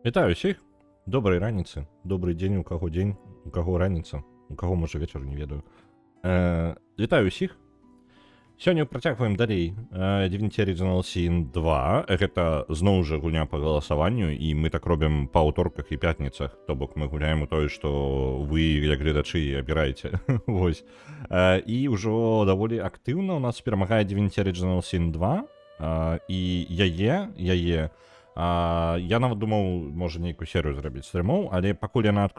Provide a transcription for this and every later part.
Вітаю всіх. Доброї раніці. Добрий день, у кого раніця, у кого може вечір, не ведаю. Вітаю всіх. Сёння працягваем далей Divinity Original Sin 2. Гэта зноў жа гульня па галасаванню, і мы так робім па аўторках і пятніцах, то бок мы гуляем у тое, што вы, як гледачы, абіраеце. Вось. І ўжо даволі актыўна у нас перамагае Divinity Original Sin 2, і яе я нават думаў, можа нейкую серыю зрабіць стрымоў, але пакуль яна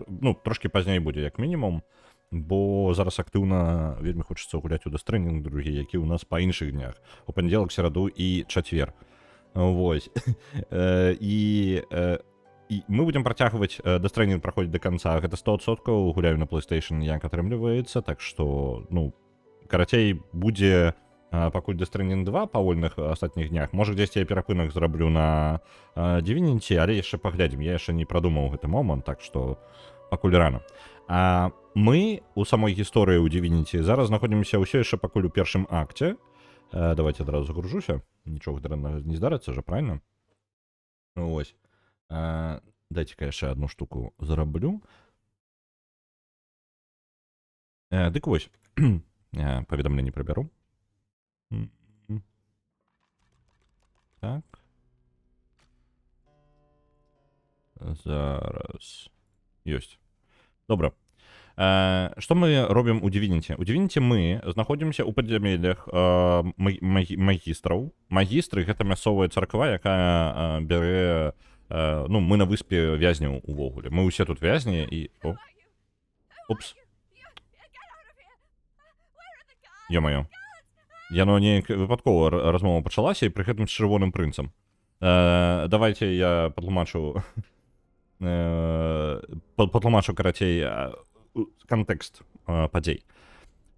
трошкі пазней будзе як мінімум, бо зараз актыўна вельмі хочацца гуляць у Death Stranding другі, які ў нас па іншых днях, у панядзелак, сераду і чацвер. Вось. І мы будзем працягваць Death Stranding праходзіць да канца. Гэта 100% гуляю на PlayStation, як атрымліваецца, так што, карацей, будзе пакуль Death Stranding 2 па вольных астатніх днях. Можа, дзесьці я перапынак зраблю на Divinity, але яшчэ паглядзім. Я яшчэ не прадумаў гэты момант, так што пакуль рана. Мы у самой гісторыі ў Divinity зараз знаходзімся ўсё яшчэ пакуль у першым акце. Давайте адразу загружуся. Нічога дрэннага не здарыцца жа, правильно? Вось. Дайце-ка яшчэ одну штуку зараблю. Дык вось. Паведамленне прыбяру. Так. Зараз. Ёсць. Добра. Што мы робім у Divinity? У Divinity мы знаходзімся ў падзямеллях магістраў. Магістры — гэта мясцовая царква, якая бярэ... мы на выспе вязняў увогуле. Мы ўсе тут вязні і... Упс. Ё-маё. Яно неяк выпадкова размова пачалася, і пры гэтым з чырвоным прынцам. Давайте я патлумачу... патлумачу, карацей, кантэкст падзей.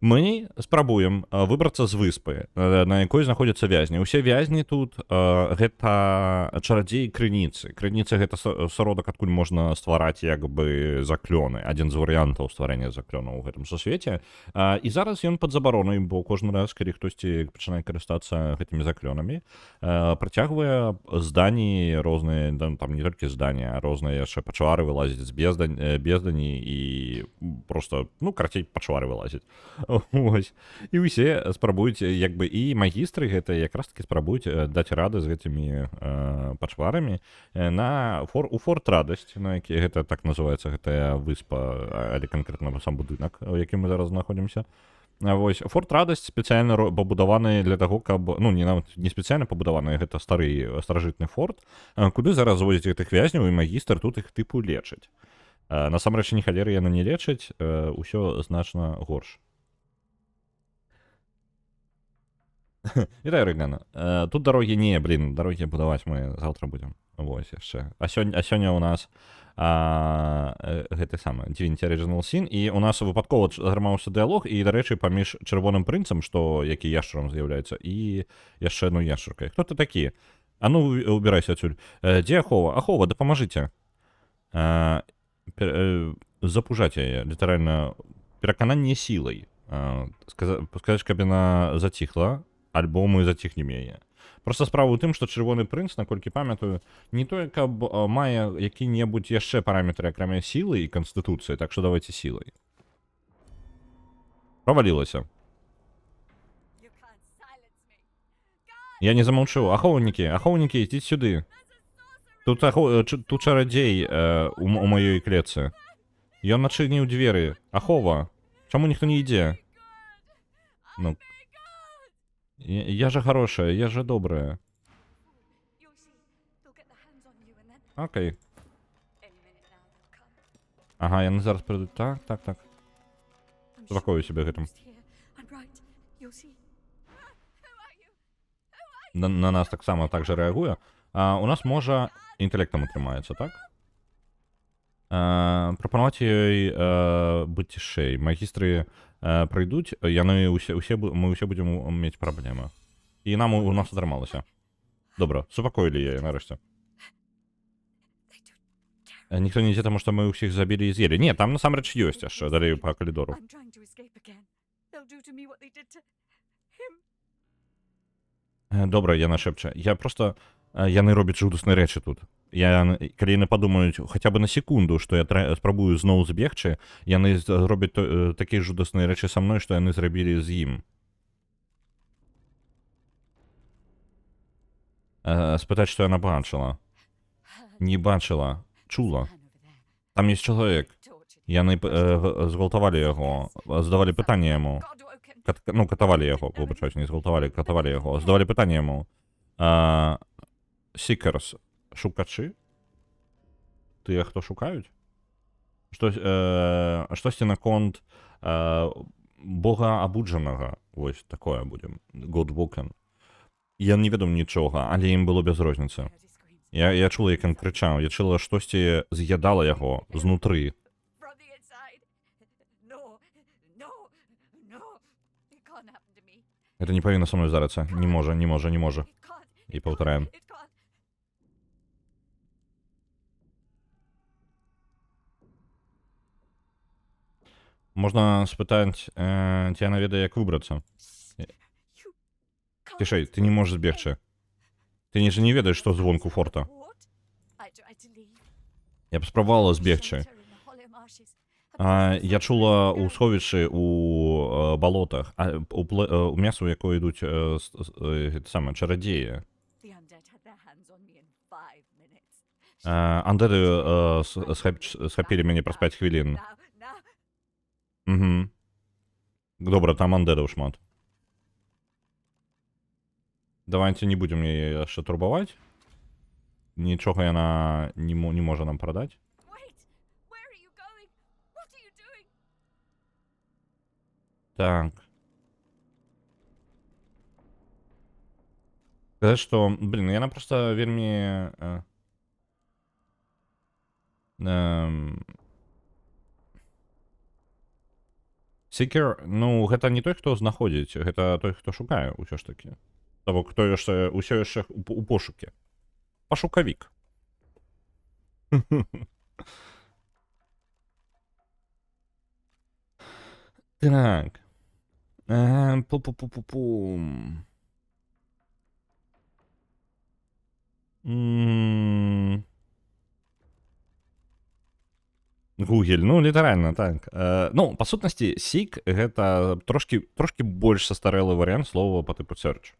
Мы спрабуем выбрацца з выспы, на якой знаходзяцца вязні. Усе вязні тут гэта чарадзеі крыніцы. Крыніцы — гэта сародак, адкуль можна ствараць як бы заклёны. Адзін з варыянтаў стварэння заклёнаў у гэтым сусвеце. І зараз ён пад забаронай, бо кожны раз, калі хтосьці пачынае карыстацца гэтымі заклёнамі, працягвае здані розныя, там не толькі здані, а розныя яшчэ пачвары вылазяць з бездані і просто, карацей, пачвары вылазяць. Ось. І ўсе спрабуюць, як бы, і магістры гэта якраз таки спрабуюць даць рады з гэтымі пачварамі у Форт Радасць, на які гэта так называецца, гэтая выспа, але канкрэтна сам будынак, у якім мы зараз знаходзімся. Вось. Форт Радасць спецыяльна пабудаваны для таго, каб, не спецыяльна пабудаваны, гэта старажытны форт, куды зараз звозяць гэтых вязняў, і магістр тут іх тыпу лечыць. Насамрэч, ні халеры яны не лечаць, усё значна горш. Вітаю, Рыгнана. Тут дарогі дарогі будаваць мы заўтра будзем. Вось яшчэ. А сёння ў нас гэты самы Divinity Original Sin, і ў нас выпадкова згармаўся дыялог, і, дарэчы, паміж чырвоным прынцам, які яшчарам з'яўляецца, і яшчэ адной яшчаркай. Хто ты такі? А ну, убірайся адсюль. Дзе Ахова? Ахова, дапамажыце. Запужаць яе, літаральна, перакананне сілай. Сказаць, каб яна зацихла, альбо мы заціхнем яе. Проста справа ў тым, што чырвоны прынц, наколькі памятаю, не тое, каб мае які-небудзь яшчэ параметры, акрамя сілы і канстытуцыі, так што давайце сілай. Правалілася. Я не замаўчу. Ахоўнікі, ідзіць сюды. Тут чарадзей у маёй клетцы. Ён начыніў дзверы. Ахова, чаму ніхто не ідзе? Я же хорошая, я же добрая. Окей. Ага, яны зараз прыйдуць. Так. Спакою себе гэтым. На нас таксама так же рэагуе. У нас, можа, інтэлектам атрымаецца, так? Прапанаваць ёй быць цішэй. Магістры прыйдуць, мы ўсе будзем мець праблемы. І у нас атрымалася. Добра, супакоілі яе нарэшце. Ніхто не ідзе, таму што мы ўсіх забілі і з'елі. Не, там насамрэч ёсць яшчэ далей па калідору. Добра, яна шэпча. Яны робяць жудасныя рэчы тут. калі яны падумаюць хаця бы на секунду, што я спрабую зноў збегчы, яны зробяць такія жудасныя рэчы са мной, што яны зрабілі з ім. Спытаць, што яна бачыла. Не бачыла, чула. Там ёсць чалавек. Яны згвалтавалі яго, задавалі пытанне яму. Ну, катавалі яго, выбачаюсь, не згвалтавалі, катавалі яго. Задавалі пытанне яму. Seekers, шукачы? Тыя, хто шукаюць? Штосьці наконт бога абуджанага. Вось такое будзе. Godwoken. Я не ведаў нічога, але ім было без розніцы. Я чула, як ён крычаў. Я чула, штосьці з'ядала яго знутры. Это не павінна са мной здарыцца. Не можа, не можа, не можа. І паўтараем. Можна спытаць, ці яна ведае, як выбрацца. Цішэй, ты не можаш збегчы. Ты же не ведаеш, што звонку форта. Я б спрабавала збегчы. Я чула ў сховішчы у балотах, у мясу, якое ідуць самае чарадзеі. Андеды схапілі мяне праз 5 хвілін. Добра, там андедаў шмат. Давайте не будем яе яшчэ турбаваць. Нічога яна не можа нам прадаць. Так. Сказаць, што, блин, яна проста вельмі... Seeker, ну, гэта не той, хто знаходзіць, гэта той, хто шукае, усё ж такі. Того, хто ўсё яшчэ у пошуке. Пашукавік. Так. Пу-пу-пу-пу-пум. Google, ну, літаральна, так. Ну, па сутнасці, Seek гэта трошкі больш састарэлы варыянт слова па тыпу search.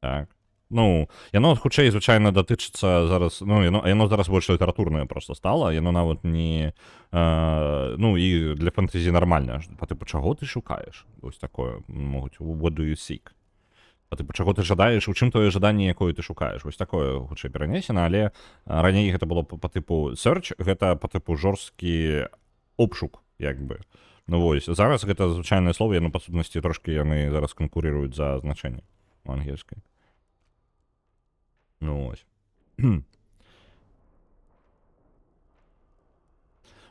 Так. Ну, яно хутчэй звычайна датычыцца зараз, ну, яно зараз больш літаратурнае проста стала, яно нават не, ну, і для фэнтэзі нармальна, па тыпу чаго ты шукаеш? Вось такое могуць, what do you seek? Па тыпу чаго ты жадаеш, у чым твоё жаданне, якое ты шукаеш? Вось такое хутчэй перанесена, але раней гэта было па тыпу search, гэта па тыпу жорсткі обшук, як бы. Ну, вось, зараз гэта звычайнае слово, яно па сутнасці трошкі яны зараз канкурыруюць за значэнне у ангельскай. Ну, ось.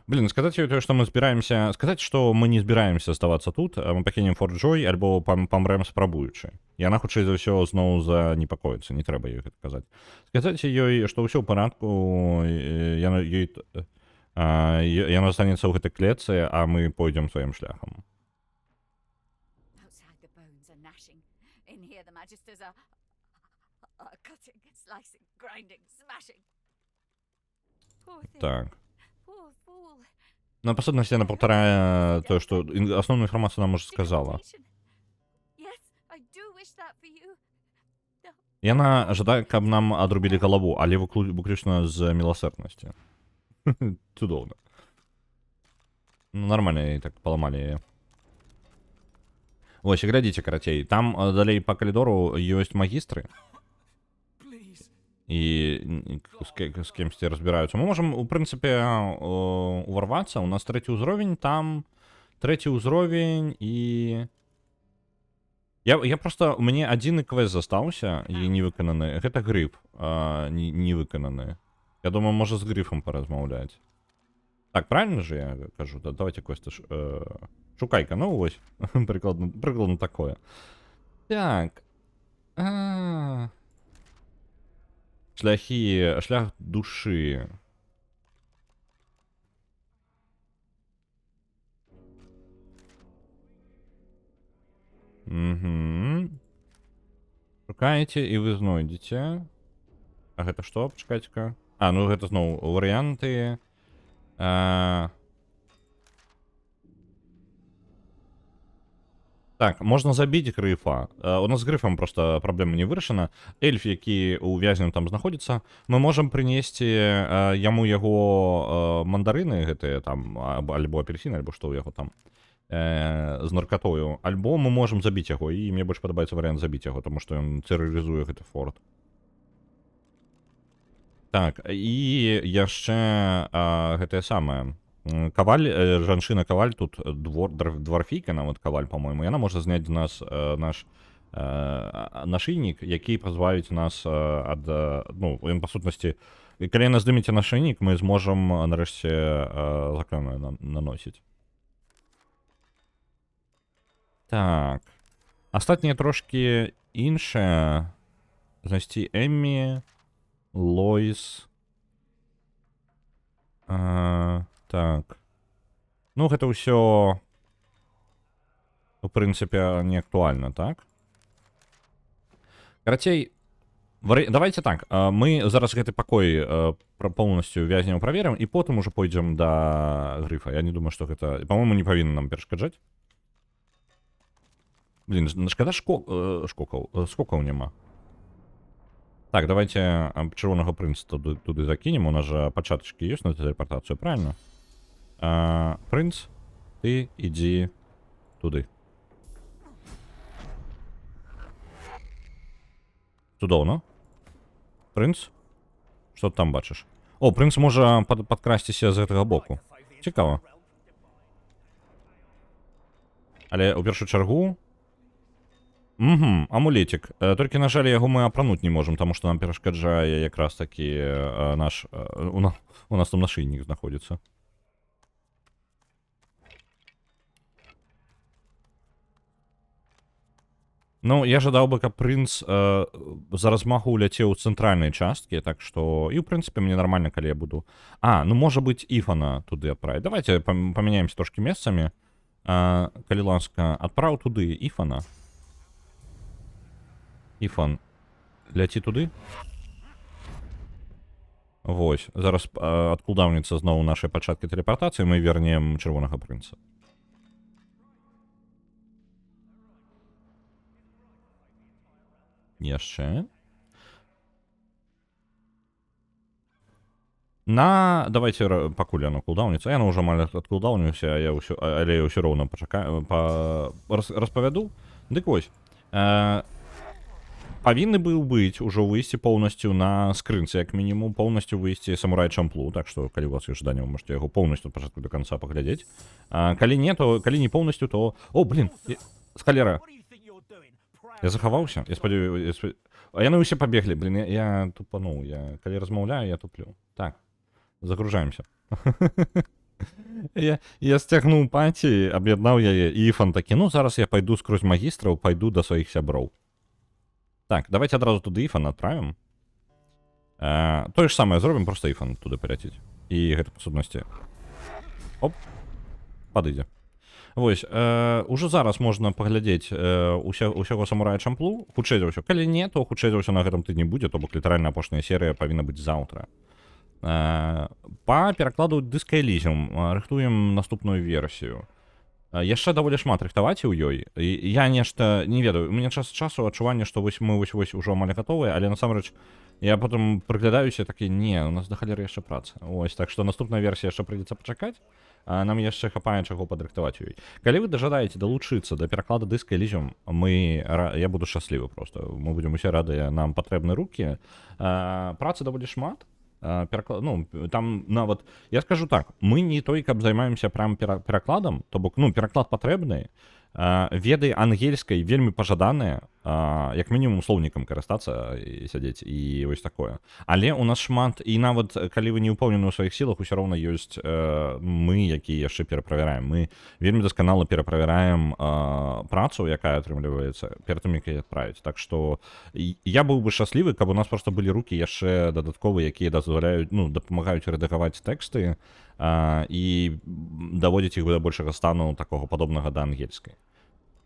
Блин, сказаць ёй тое, што мы збіраемся... Сказаць, што мы не збіраемся аставацца тут, мы пакінем Форт Джой, альбо памрэм спрабуючы. Яна, хутчэй за ўсё, зноў занепакоіцца, не трэба ёй гэта казаць. Сказаць ёй, што ўсё ў парадку, яна застанецца ў гэтай клетцы, а мы пойдзем сваім шляхам. Так. Ну, по сутнасці, яна паўтарае тое, што асноўную інфармацыю нам уже сказала. Яна жадае, каб нам адрубілі галаву, але выключна з міласэрнасці. Цудоўна. Ну, нормально, і так паламалі яе. Вось, глядзіце, карацей, там далей па калідору ёсць магістры. І з кімсьці разбіраюцца. Мы можам, у прынцыпе, уварвацца. У нас 3-й ўзровень, там 3-й ўзровень і... Я проста... У мяне адзіны квест застаўся і не выкананы. Гэта грыф не выкананы. Я думаю, можа з грыфам паразмаўляць. Так, правильно же я кажу? Давайте квесты... Шукайка, ну вось. Прыкладна такое. Так. Шлях душы. Шукаеце і вы знойдзеце. А гэта што? Пачакайце-ка. ну гэта зноў варыянты. Так, можна забіць грыфа. У нас з грыфам просто праблема не вырашана. Эльф, які ў вязнем там знаходзіцца, мы можам прынесці яму яго мандарыны гэтыя там, альбо апельсіны, альбо што ў яго там з наркатою. Альбо мы можам забіць яго, і мне больш падабаецца варыянт забіць яго, таму што ён тэрарызуе гэты форт. Так, і яшчэ гэтае самае. Каваль, жанчына-каваль, тут дварфійка нават каваль, по-мойму, яна можа зняць з нас наш нашыйнік, які пазбавіць нас ад, ну, ён, па сутнасці, калі яна здымеце нашыйнік, мы зможам нарэшце заклёны наносіць. Так. Астатнія трошкі іншыя. Знайсці Эммі, Лоіс. Так. Ну, гэта ўсё, у прынцыпе, не актуальна, так? Карацей, давайте так, мы зараз гэты пакой поўнасцю вязняў праверым, і потым ужо пойдзем да грыфа. Я не думаю, што гэта, па-мойму, не павінна нам перашкаджаць. Блин, шкада скокаў няма. Так, давайте чырвонага прынца туды закінем, у нас жа пачатачкі ёсць на тэлепартацыю, правильно? Прынц, ты ідзі туды. Цудоўна. Прынц? Што ты там бачыш? О, прынц можа падкрасціся з гэтага боку. Цікава. Але ў першую чаргу... амулетик. Толькі, на жаль, яго мы апрануць не можам, таму што нам перашкаджае якраз такі наш... У нас там нашыйнік знаходзіцца. Ну, я жадаў бы, каб прынц за размаху уляцеў у цэнтральнай часткі, так што... І, ў прынцыпе, мне нармальна, калі я буду... ну, можа быць, Іфана туды адправіць. Давайте памяняемся трошкі месцамі. Калі ласка, адправ туды Іфана. Іфан, ляці туды. Вось, зараз адкулдаўніцца зноў нашай пачаткі тэлепартацыі, мы вернем чырвонага прынца. Яшчэ. Давайте пакуль яно кулдаўніцца. Яно ўжо амаль адкулдаўніўся, але я ўсё роўна распавяду. Дык вось. Павінны быў быць ужо выйсці поўнасцю на скрынцы, як мінімум, поўнасцю выйсці самурай Чамплу, так што, калі у вас ёсць жаданне, вы можете яго поўнасцю ад пачатку до канца паглядзець. Калі не, то, калі не поўнасцю, то... О, блин, схалера. Я захаваўся? Я спадзяюся... Яны ўсе пабеглі, блин, я тупануў. Калі размаўляю, я туплю. Так, загружаемся. Я сцягнуў паці, аб'яднаў яе, і Іфан такі, ну, зараз я пайду скрозь магістраў, пайду да сваіх сяброў. Так, давайте адразу туды Іфана адправім. Тое ж самае зробім, проста Іфан туды паляціць. І гэта па сутнасці. Оп, падыдзе. Вось, ужо зараз можна паглядзець усяго самурая Чамплу, хутчэй за ўсё. Калі не, то хутчэй за ўсё на гэтым тыдні будзе, то бок літаральна апошняя серыя павінна быць заўтра. Па перакладу Disco Elysium рыхтуем наступную версію. Яшчэ даволі шмат рыхтаваць у ёй. Я нешта не ведаю, у мяне час часу адчуванне, што мы вось ужо амаль гатовыя, але насамрэч я потым прыглядаюся такі, не, у нас да халеры яшчэ праца. Ось, так што наступная версія яшчэ прыйдзецца пачакаць. Нам яшчэ хапае чаго падрыхтаваць у ёй. Калі вы дажадаеце далучыцца да пераклада Disco Elysium, я буду шчаслівы просто. Мы будзем усе радыя, нам патрэбны рукі. Працы даволі шмат. Ну, там нават, я скажу так, мы не той, каб займаемся прям перакладам, то бок, ну, пераклад патрэбны, веды ангельскай вельмі пажаданыя, як мінімум слоўнікам карыстацца і сядзець і вось такое. Але у нас шмат, і нават калі вы не ўпэўнены ў сваіх сілах, усё роўна ёсць мы, якія яшчэ пераправяраем. Мы вельмі дасканала пераправяраем працу, якая атрымліваецца перад тым, як яе адправіць. Так што я быў бы шчаслівы, каб у нас проста былі рукі яшчэ дадатковыя, якія дазваляюць, ну, дапамагаюць рэдагаваць тэксты і даводзіць іх да большага стану такога падобнага да ангельскай.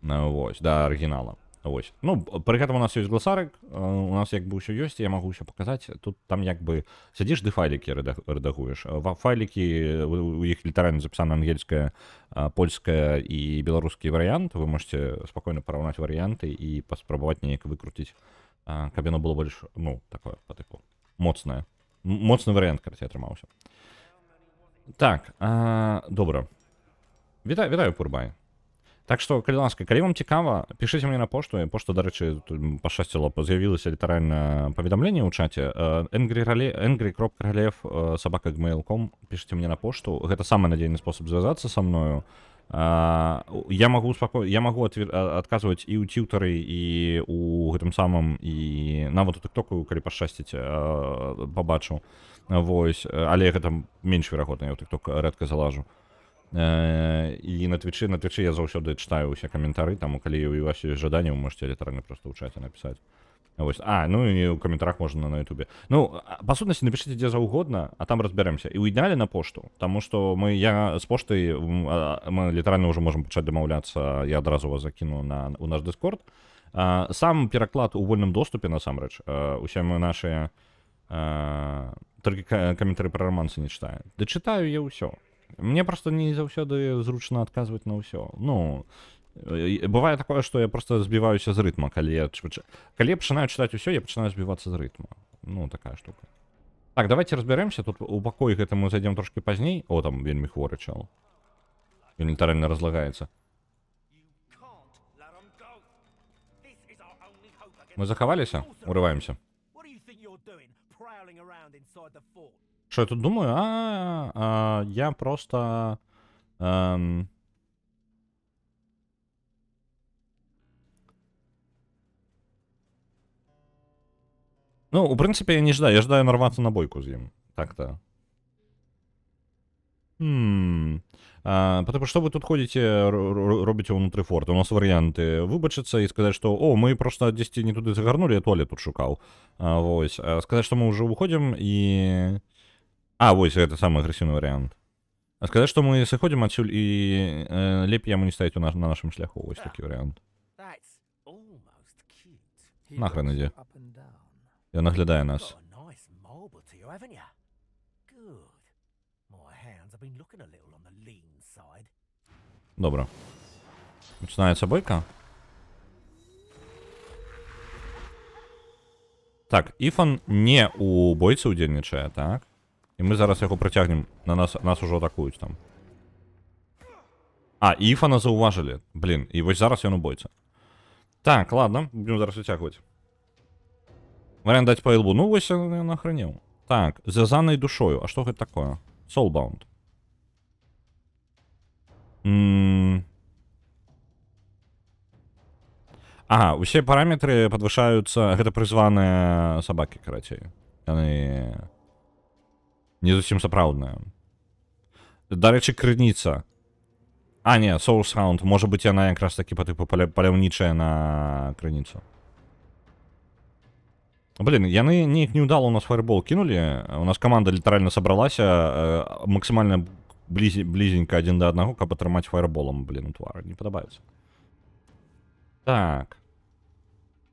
Вось, да арыгінала. Ось. Ну, при гэтым у нас ёсць гласарык, у нас як бы ўсё ёсць, я магу ўсё паказаць. Тут там як бы сядзіш ды файлікі рэдагуеш. Файлікі, у іх літаральна запісана ангельская, польская і беларускі варыянт. Вы можете спакойна параўнаць варыянты і паспрабаваць неяк выкруціць, каб яно было больш, ну, такое, па тыпу, моцнае. Моцны варыянт, карацей, атрымаўся. Так, добра. Вітаю, Пурбай. Так што, калі ласка, калі вам цікава, пішыце мне на пошту. Пошта, дарэчы, пашчасціла, з'явілася літаральна паведамленне ў чаце. angry.gralev@gmail.com. Пішыце мне на пошту. Гэта самы надзейны спосаб звязацца са мною. Я магу адказваць і ў тьютары, і ў гэтым самым, і нават у тыктоку, калі пашчасціць, пабачу. Вось, але гэта менш верагодна, я ў тыкток рэдка залажу. І на твічы я заўсёды чытаю ўсе каментары, таму калі у вас ёсць жаданне, вы можете літаральна проста ў чаце напісаць. Вось. Ну і ў каментарах можна на ютубе. Ну, па сутнасці, напішыце дзе заўгодна, а там разбярэмся. І ў ідэале на пошту, таму што я з поштай, мы літаральна ўжо можам пачаць дамаўляцца, я адразу вас закіну у наш дыскорд. Сам пераклад у вольным доступе, насамрэч, усе мы нашыя толькі каментары пра рамансы не чытаю. Ды чытаю я ўсё. Мне просто не заўсёды зручна адказваць на ўсё. Ну, бывае такое, што я просто збіваюся з рытма, калі я пачынаю чытаць усё, я пачынаю збівацца з рытма. Ну, такая штука. Так, давайте разбярэмся. Тут у пакоі гэта мы зайдзем трошки пазней. О, там вельмі хворы чал. Ён літаральна разлагаецца. Мы захаваліся? Урываемся. Що я тут думаю? Я просто... Ну, у прынцыпе, я не ждаю. Я ждаю нарвацца на бойку з ім. Так-то. Потому что вы тут ходите, робите внутри форта. У нас варианты выбачиться и сказать, что о, мы просто 10 не туды загарнули, я туалет тут шукал. Вось. Сказать, что мы уже уходим и... Вось, это самый агрессивный вариант. Сказать, что мы сыходим отсюль и лепей яму не ставить на нашем шляху. Вось такі вариант. Нахрен иди. Я наглядаю нас. Добро. Начинается бойка. Так, Іфан не у бойцы удзельнічае, так? І мы зараз яго прыцягнем, на нас ужо атакуюць там. Іфана заўважылі. Блин, і вось зараз ён у бойцы. Так, ладно, будем зараз выцягваць. Варыянт даць па ілбу. Ну, вось ён охренеў. Так, звязанай душою. А што гэта такое? Soulbound. Усе параметры падвышаюцца. Гэта прызваныя сабакі, карацей. Яны не зусім сапраўдныя. Дарэчы, крыніца. Не, Soulsound. Можа быць, яна якраз такі па тыпу паляўнічая на крыніцу. Блин, яны неяк неудала у нас фаербол кинули. У нас команда літаральна сабралася максимально близенько один до одного, каб атрымаць фаерболом, блин, у твара. Не падабаецца. Так.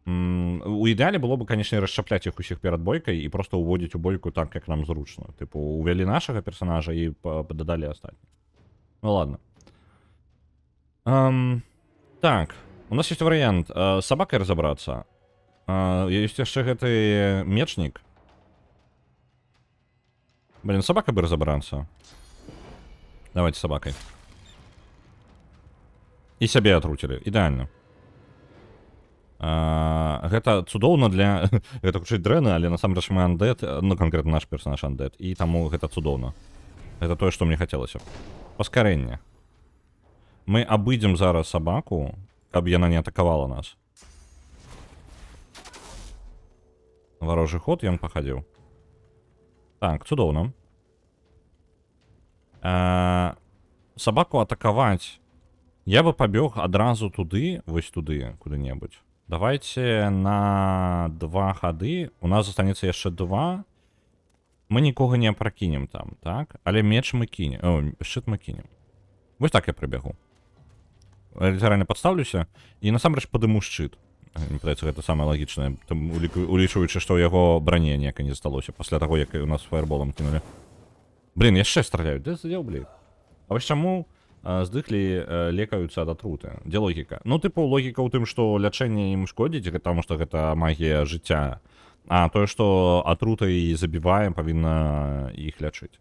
У ідэале было бы, конечно, расчапляць іх усіх перад бойкай і просто уводзіць у бойку так, як нам зручна. Типу, увялі нашага персонажа і дадалі астатні. Ну ладно. Так. У нас есть варыянт с сабакай разобрацца. Есть яшчэ гэты мечнік. Блин, собака бы разобраться. Давайте собакой. І сябе атруцілі. Ідэальна. Гэта цудоўна для... Гэта хутчэй дрэнна, але насамрэч мы андед, ну конкретно наш персонаж андед, і таму гэта цудоўна. Гэта тое, што мне хацелася. Паскарэнне. Мы абыдзем зараз сабаку, каб яна не атакавала нас. Варожы ход, ён пахадзіў. Так, цудоўна. Сабаку атакаваць. Я бы пабег адразу туды, вось туды, куды-небудзь. Давайте на 2 хады. У нас застанецца яшчэ 2. Мы нікога не пракінем там, так? Але меч мы кінем. О, шчыт мы кінем. Вось так я прыбягу. Літаральна падстаўлюся і насамрэч падыму шчыт. Мне падаецца, гэта самае лагічнае, там улічваючы, што ў яго броне ніякай не засталося пасля таго, як у нас фаерболам кінулі. Блін, яшчэ страляюць, дзе задзеў, блін. А вось чаму здыхлі лекаюцца ад атруты? Дзе логіка? Ну, тыпу, логіка ў тым, што лячэнне ім шкодзіць, таму што гэта магія жыцця. А тое, што атрутай забіваем, павінна іх лячыць.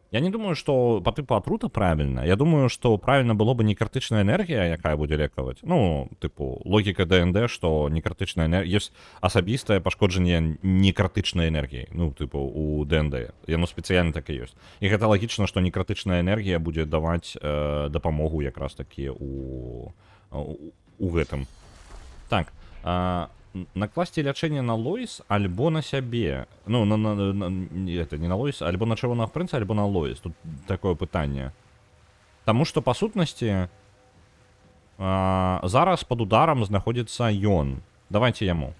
Я не думаю, што па тыпу атрута правільна. Я думаю, што правільна было бы не крытычная энергія, якая будзе лекаваць. Ну, тыпу, логіка ДНД, што не крытычная энергія... Ёсць асабістае пашкоджанне не крытычнай энергіяй. Ну, тыпу, у ДНД. Яно спецыяльна так і ёсць. І гэта лагічна, што не крытычная энергія будзе даваць дапамогу якраз такі у гэтым. Так, накласці лячэнне на Лоіс альбо на сябе. Ну, это не на Лоіс, альбо на чырвонага прынца, альбо на Лоіс. Тут такое пытанне. Таму што, па сутнасці, зараз пад ударам знаходзіцца ён. Давайце яму.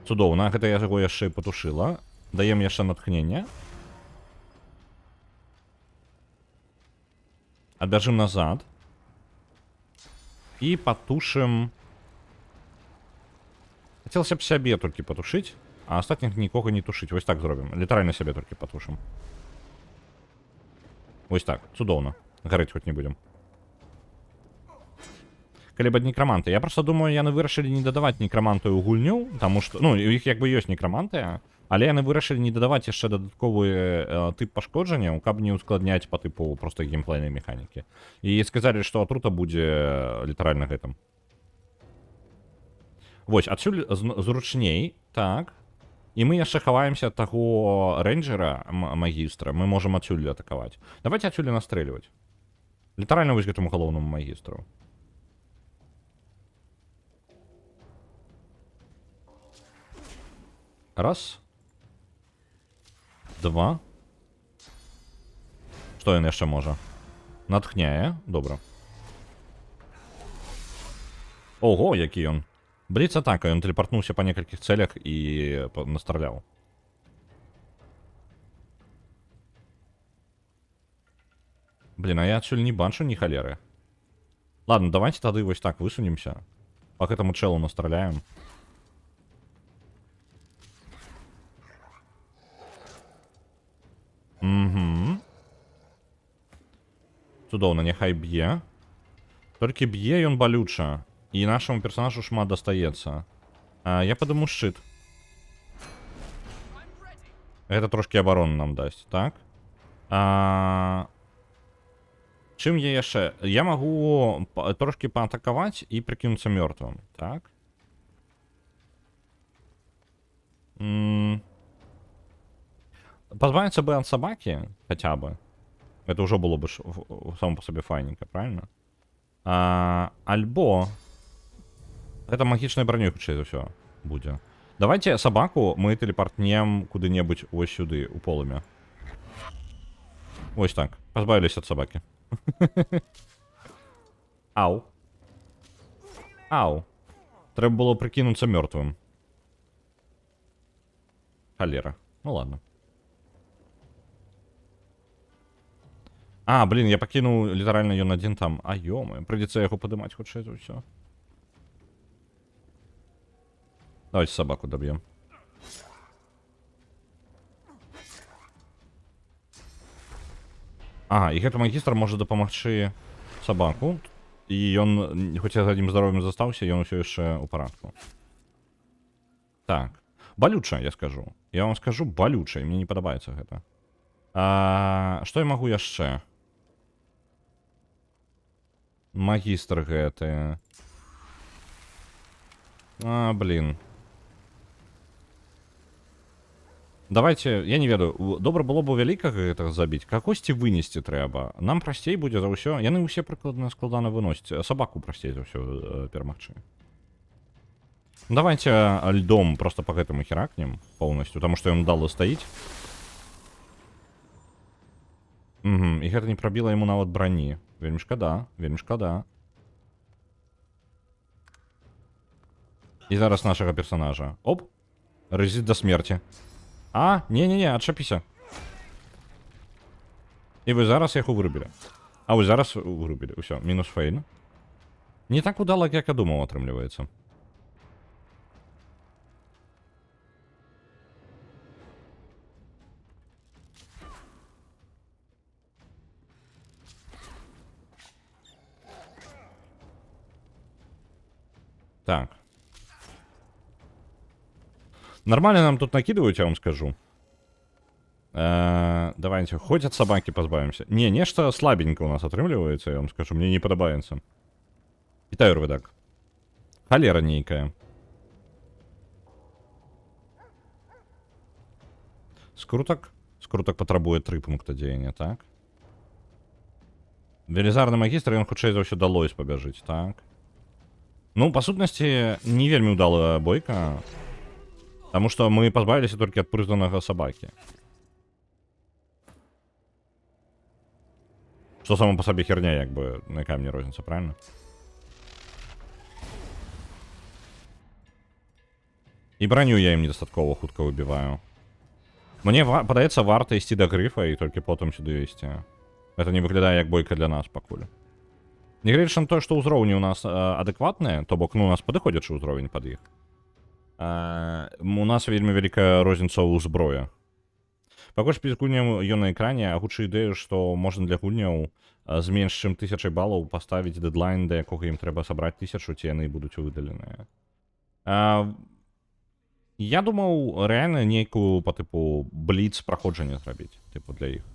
Цудоўна, гэта я яго яшчэ патушыла. Даем яшчэ натхнення. Адбяжым назад. І патушым... Хацелася б сябе толькі патушыць, а астатніх нікога не тушыць. Вось так зробім. Літаральна сябе толькі патушым. Вось так, цудоўна. Гарыць хоць не будзем. Калі б ад некраманты. Я проста думаю, яны вырашылі не дадаваць некраманту ў гульню, таму што... Ну, у іх як бы ёсць некраманты, але яны вырашылі не дадаваць яшчэ дадатковы тып пашкоджанняў, каб не ускладняць па тыпу проста геймплейнай механікі. І сказалі, што атрута будзе літаральна гэтым. Вось, адсюль зручней, так. І мы яшчэ хаваемся ад таго рэйнджера, магістра, мы можам адсюль атакаваць. Давайце адсюль настрэльваць. Літаральна вось гэтаму галоўнаму магістру. Раз. Два. Што ён яшчэ можа? Натхняе, добра. Ого, які ён. Бліц-атака, ён тэлепартнуўся па некалькіх цэлях і настраляў. Блін, а я адсюль не бачу ні халеры. Ладно, давайте тады вось так высунемся. Па гэтаму чэлу настраляем. Угу. Цудоўна, няхай б'е. Толькі б'е ён балюча. І нашаму персонажу шмат дастаецца. Я падыму шчыт. Гэта трошкі абарону нам дасць, так? Чым я яшчэ? Я магу трошкі паатакаваць і прыкінуцца мёртвым, так? Пазбавіцца бы ад сабакі, хаця бы. Это ўжо было бы само па сабе файненька, правильно? Альбо... Гэта магічнай бранёй, хутчэй за ўсё, будзе. Давайте сабаку мы тэлепартнем куды-небудзь вось сюды, у полымя. Вось так, пазбавіліся ад сабакі. Ау. Ау. Трэба было прыкінуцца мёртвым. Халера. Ну ладно. Блин, я пакінуў літаральна ён адзін там. Ёмаю, прыйдзецца яго падымаць хутчэй за ўсё. Давайте собаку добьем. І гэты магістр можа дапамагчы сабаку. І ён, хоць я з аднім здаровым застаўся, ён усё яшчэ ў парадку. Так. Балюча, я скажу. Я вам скажу балюча, і мне не падабаецца гэта. Што я магу яшчэ? Магістр гэты. Блин. Давайте, я не ведаю, добра было б у вялікага гэтага забіць, кагосьці вынесці трэба. Нам прасцей будзе за ўсё. Яны ўсе прыкладна складана выносяць. Сабаку прасцей за ўсё перамагчы. Давайте льдом просто по гэтаму херакнем полностью, потому что ён дало стаіць. І гэта не прабіла яму нават брані. Вельмі шкада, вельмі шкада. І зараз нашага персонажа. Оп! Рэзіст да смерти. Не-не-не, адчапіся. І вы зараз яго вырубілі. А ось зараз вырубілі. Усё, мінус фейн. Не так удала, як я думаў, атрымліваецца. Так. Нормально нам тут накидывают, я вам скажу. Давайте, хоть от собаки позбавимся. Не, нечто слабенько у нас отрымливается, я вам скажу. Мне не подобается. Вітаю, Рведак. Холера нейкая. Скруток. Скруток патрабуе 3 пункта дзеяння, так. Велізарны магістр, ён хутчэй за ўсё да Лоіс пабяжыць, так. Ну, па сутнасці, не вельмі ўдалая бойка. Таму што мы пазбавіліся толькі ад прызнанага сабакі. Што само па сабе херня, як бы, якая мне розніца, правильно? І броню я ім недастаткова хутка выбіваю. Мне падаецца, варта ісці да грыфа і толькі потым сюды ісці. Это не выглядае як бойка для нас пакуль. Нягледзячы на тое, што ўзроўні у нас адэкватныя, то бок, ну, у нас падыходзячы ўзровень пад іх. У нас вельмі вялікая розніца ў зброі. Пакуль перед гульням ён на экране, агучу ідэю, што можна для гульняў з менш чым 1000 балаў паставіць дэдлайн, да якога ім трэба сабраць 1000, ці яны будуць выдаленыя. Я думаў, рэальна нейкую па тыпу бліц праходжання зрабіць, тыпу для іх.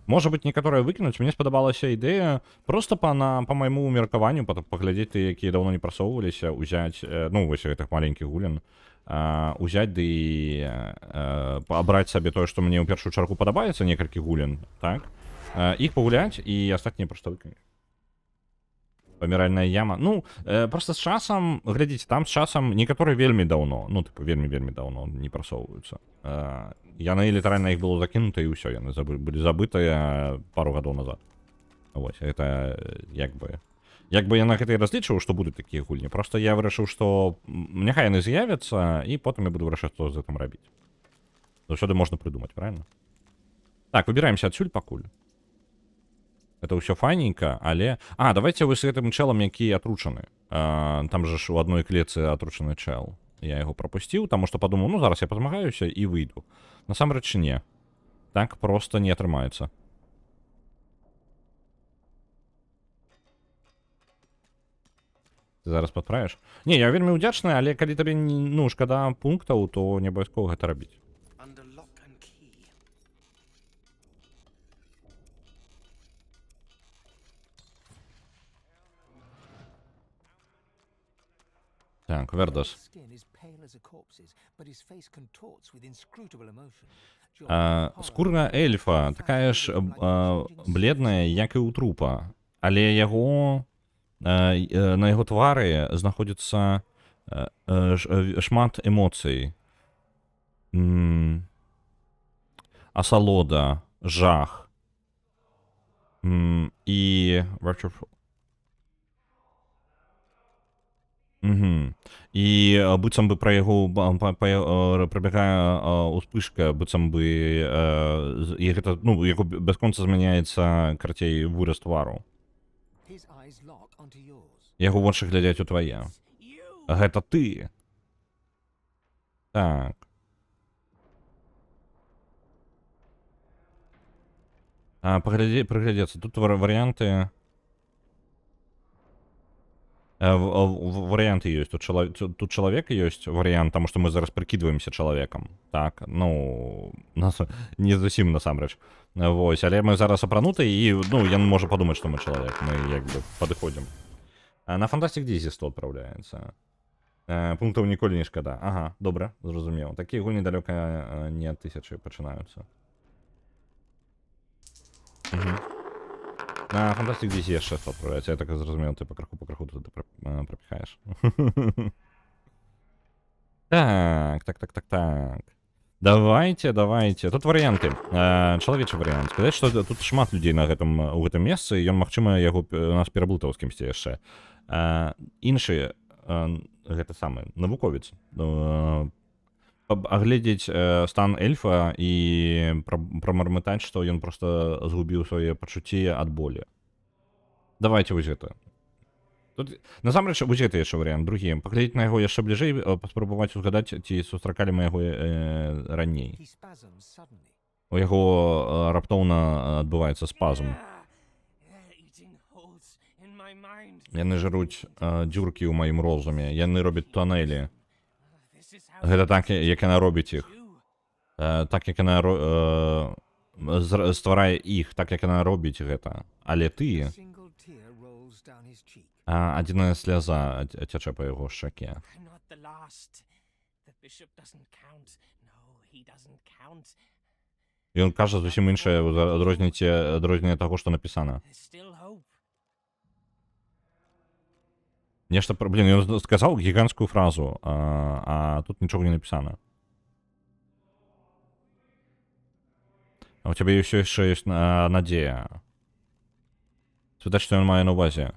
Можа быць, некаторыя выкінуць, мне спадабалася ідэя проста па майму меркаванню, паглядзець ты, якія даўно не прасоўваліся, узяць, ну, вось гэтых маленькіх гулян, узяць ды абраць сабе тое, што мне ў першую чаргу падабаецца, некалькі гулян, так? Іх пагуляць і астатнія проста выкінуць. Паміральная яма. Ну, проста з часам, глядзіце, там з часам некаторыя вельмі даўно, ну, тыпу, вельмі даўно не прасоўваюцца. Яны літаральна іх было закінута і ўсё, яны былі забытыя пару гадоў назад. Вось, гэта як бы я на гэта і разлічваў, што будуць такія гульні. Проста я вырашыў, што няхай яны з'явяцца, і потым я буду вырашаць, што з гэтым рабіць. Заўсёды можна прыдумаць, правильно? Так, выбіраемся адсюль пакуль. Это ўсё файненька, але... давайте вы з гэтым чэлам, які атручаны. Там же ж у адной клетцы атручаны чэл. Я яго прапусціў, таму што падумаў, ну, зараз я пазмагаюся і выйду. Насамрэч не. Так проста не атрымаецца. Ты зараз падправіш? Не, я вельмі ўдзячны, але калі табе, ну, шкада пунктаў, то не абавязкова гэта рабіць. Так, Вердос. Скурка эльфа такая ж бледная, як і ў трупа, але на яго твары знаходзіцца шмат эмоцый. Асалода, жах. І... І быццам бы пра яго прабягае успышка, быццам бы і гэта, ну, яго бясконца змяняецца, карацей, выраз твару. Яго вочы глядзяць у твае. Гэта ты. Так. Прыглядзецца. Тут варыянты... Варианты есть. Тут человек есть вариант, потому что мы зараз прикидываемся человеком. Так, ну, не зусім насамрэч. Вось, але мы зараз апрануты, і, ну, я можу подумать, что мы человек. Мы, як бы, падыходзім. На Фантастик Дизі 100 адпраўляецца. Пунктаў ніколі не шкада. Ага, добра, зразумеў. Такія гульні далёка не ад 1000 пачынаюцца. На Фантастик Дизі яшчэ 100 адпраўляецца. Я так зразумеў, ты пакраху туды прапіхаеш. Так. Давайте. Тут варыянты. Чалавечы варыянт. Сказаць, што тут шмат людзей у гэтым месцы, ён, магчыма, яго нас пераблытаў з кімсьці яшчэ. Іншы, гэта самы, навуковец, агледзець стан эльфа і прамармытаць, што ён проста згубіў свае пачуцці ад болі. Давайте вось гэта. Тут насамрэч вось гэта яшчэ варыянт другі. Паглядзець на яго яшчэ бліжэй, паспрабаваць узгадаць, ці сустракалі мы яго раней. У яго раптоўна адбываецца спазм. Яны жруць дзюркі ў маім розуме, яны робяць тунэлі. Гэта так, як яна робіць іх. Так, як яна стварае іх, так, як яна робіць гэта. Але ты... Адзіная сляза цячэ па яго шчаке. Ён кажа зусім іншае адрозненне таго, што напісана. Нешта, блин, ён сказаў гіганцкую фразу, а тут нічога не напісана. А у цябе ўсё яшчэ ёсць надзея. Відаць, што ён мае на ўвазе.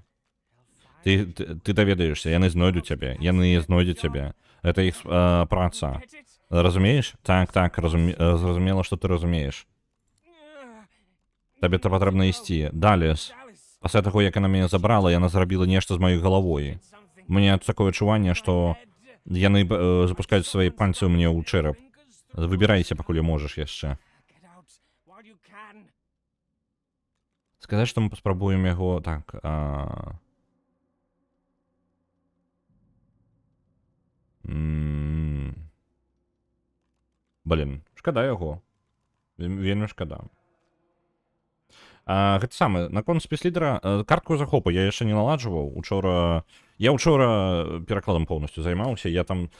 Ты даведаешся, яны знойдуць цябе, Гэта іх праца. Разумееш? Так, зразумела, што ты разумееш. Табе патрэбна ісці. Далес. Пасля таго, як яна мяне забрала, яна зрабіла нешта з маёй галавой. Мне такое адчуванне, што яны запускаюць свае пальцы ў мне ў чэрап. Выбірайся, пакуль можаш яшчэ. Сказаць, што мы паспрабуем яго так... Блин, шкада яго. Вельмі шкада. Гэта самае, наконт спецлідара, картку захопу я яшчэ не наладжваў. Я ўчора перакладам поўнасцю займаўся, я там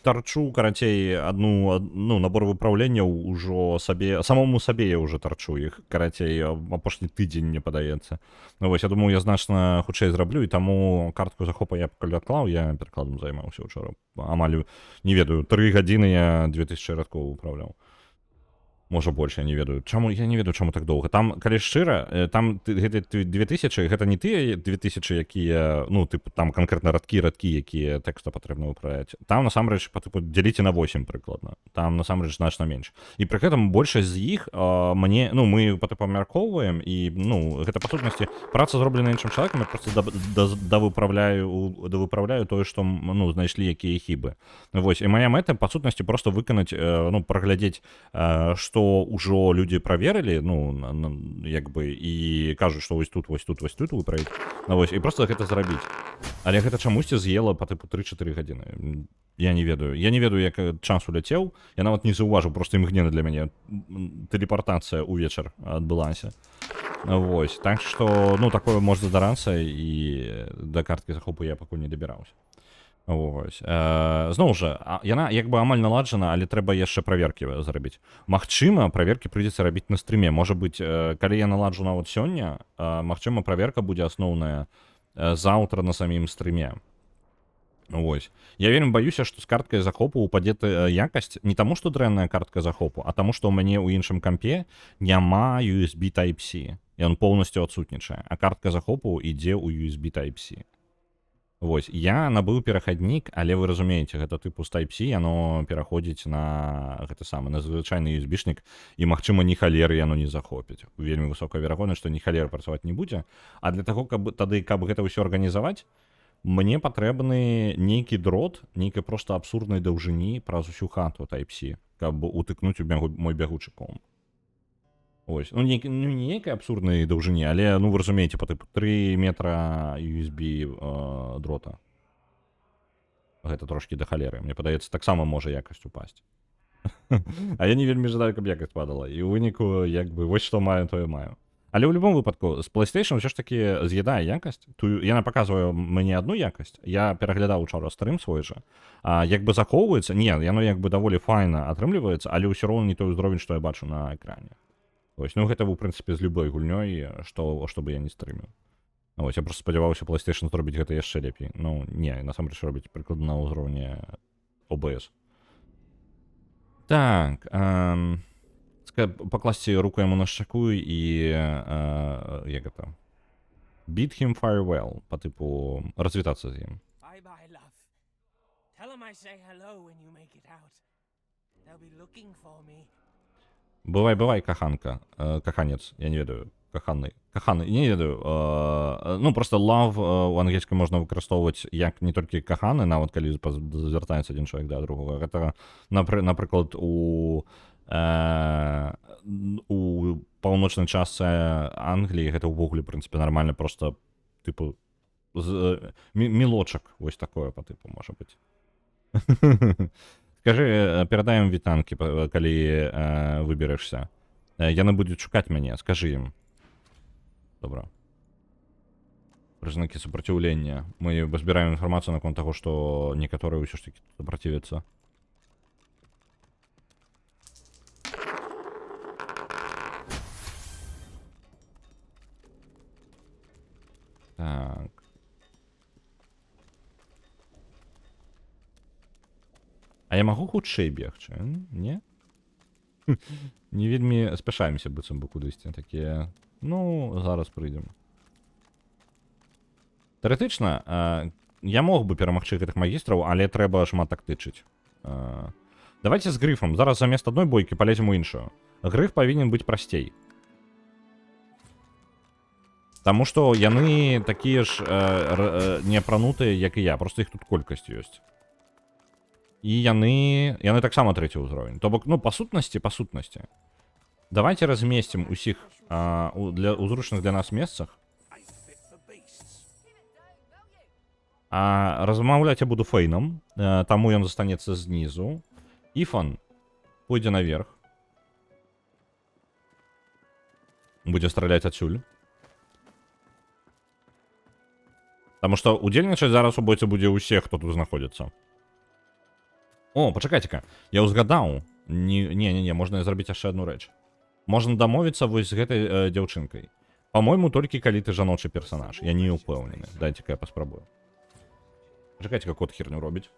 тарчу, карацей, набор выпраўленняў ужо сабе, самому сабе я ўжо тарчу іх, карацей, апошні тыдзень, мне падаецца. Ну вось, я думаю, я значна хутчэй зраблю, і таму картку захопа я пакуль адклаў, я перакладам займаўся ўчора. Амаль, не ведаю, 3 гадзіны я 2000 радкоў выпраўляў. Можа больше, я не ведаю. Я не ведаю, чаму так доўга. Там, калі шчыра, там гэта 2000, гэта не тыя 2000, якія, там канкрэтна радкі, якія тэкста патрэбна выправляць. Там, насамрэч, дзяліце на 8 прыкладна. Там, насамрэч, значна менш. І пры гэтым большасць з іх мы памяркоўваем, і, гэта, па сутнасці, праца зроблена іншым чалавекам, я проста давыпраўляю тое, што, знайшлі якія хібы. Вось, і мая мэта, па сутнасці, проста выканаць, праглядзець, што ўжо людзі праверылі, і кажуць, што вось тут выправіць, і проста гэта зрабіць. Але гэта чамусьці з'ела па тыпу 3-4 гадзіны. Я не ведаю, як час уляцеў, я нават не заўважыў, проста імгненна для мяне тэлепартацыя ўвечар адбылася. Вось, так што, такое можа здарацца, і да карткі захопу я пакуль не дабіраўся. Вось. Зноў жа, яна як бы амаль наладжана, але трэба яшчэ праверкі зрабіць. Магчыма, праверкі прыйдзецца рабіць на стрыме. Можа быць, калі я наладжу нават сёння, магчыма, праверка будзе асноўная заўтра на самім стрыме. Вось. Я вельмі баюся, што з карткай захопу упадзе якасць не таму, што дрэнная картка захопу, а таму, што ў мяне ў іншым кампе няма USB Type-C. Ён поўнасцю адсутнічае, а картка захопу ідзе ў USB Type-C. Вось, я набыў перахаднік, але вы разумееце, гэта тыпу з Type-C, яно пераходзіць на на звычайны USB-шнік, і, магчыма, ні халеры яно не захопіць. Вельмі высокая верагоднасць, што ні халеры працаваць не будзе. А для таго, каб гэта ўсё арганізаваць, мне патрэбны нейкі дрот, нейкай проста абсурднай даўжыні праз усю хату Type-C, каб утыкнуць у мой бягучы комп. Ось, не нейкай абсурднай даўжыні, але, вы разумееце, па тыпу 3 метра USB дрота. Гэта трошкі да халеры. Мне падаецца, таксама можа якасць упасць. А я не вельмі жадаю, каб якасць падала. І ў выніку, вось што маю, тое маю. Але ў любом выпадку, з PlayStation ўсё ж такі з'ядае якасць. Яна паказвае мне адну якасць. Я пераглядаў учора стрым свой жа. Як бы захоўваецца, яно як бы даволі файна атрымліваецца, але ўсё роўна не той узровень, што я бачу на экране. Ось, гэта ў прынцыпе з любой гульнёй, што бы я не стрыміў. Ось, я просто спадзяваўся PlayStation зробіць гэта яшчэ лепей. Не, насамрэч робіць прыкладна на ўзроўні OBS. Так, пакласці руку яму на шчаку і як гэта? Bid him farewell, па тыпу развітацца з ім. Bye-bye, love. Tell him I say hello when you make it out. They'll be looking for me. Бывай, каханка. Каханец, я не ведаю. Каханы, не ведаю. Ну, просто love у англійській можна використовувати як не тільки кахани, навіть коли звертається один чоловік до другого. Це, наприклад, у паўночнай частцы Англіі гэта ўвогуле, в принципе, нормально, просто, типу, мілочак, вось такое по типу, можа быць. Скажи, перадаем вітанкі, калі выберешся. Яны будуць шукаць мяне, скажи ім. Добра. Прызнакі супраціўлення. Мы збіраем інфармацыю наконт таго, што некаторыя ўсё ж такі супрацівяцца. Так. А я магу хутчэй бегчы? Не? Не вельмі спяшаемся быццам бы кудысьці. Такія, ну, зараз прыйдзем. Тэарэтычна, я мог бы перамагчы гэтых магістраў, але трэба шмат тактычыць. Давайте з грыфам. Зараз замест адной бойкі палезем у іншую. Грыф павінен быць прасцей. Таму што яны такія ж неапранутыя, як і я. Просто іх тут колькасць ёсць. І яны таксама трэці ўзровень. То бок, ну, па сутнасці. Давайте размесцім усіх у зручных для нас месцах. Размаўляць я буду фейном, таму ён застанецца знізу. Іфан пойдзе наверх. Будзе страляць адсюль. Таму што удзельнічаць зараз у бойцы будзе ўсе, хто тут знаходзіцца. О, пачакайце-ка, я ўзгадаў. Не, можна зрабіць яшчэ одну рэч. Можна дамовіцца вось з гэтай дзяўчынкай. Па-мойму, толькі калі ты жаночы персанаж. Я не ўпэўнены. Дайце-ка я паспрабую. Пачакайце-ка, кот херню робіць.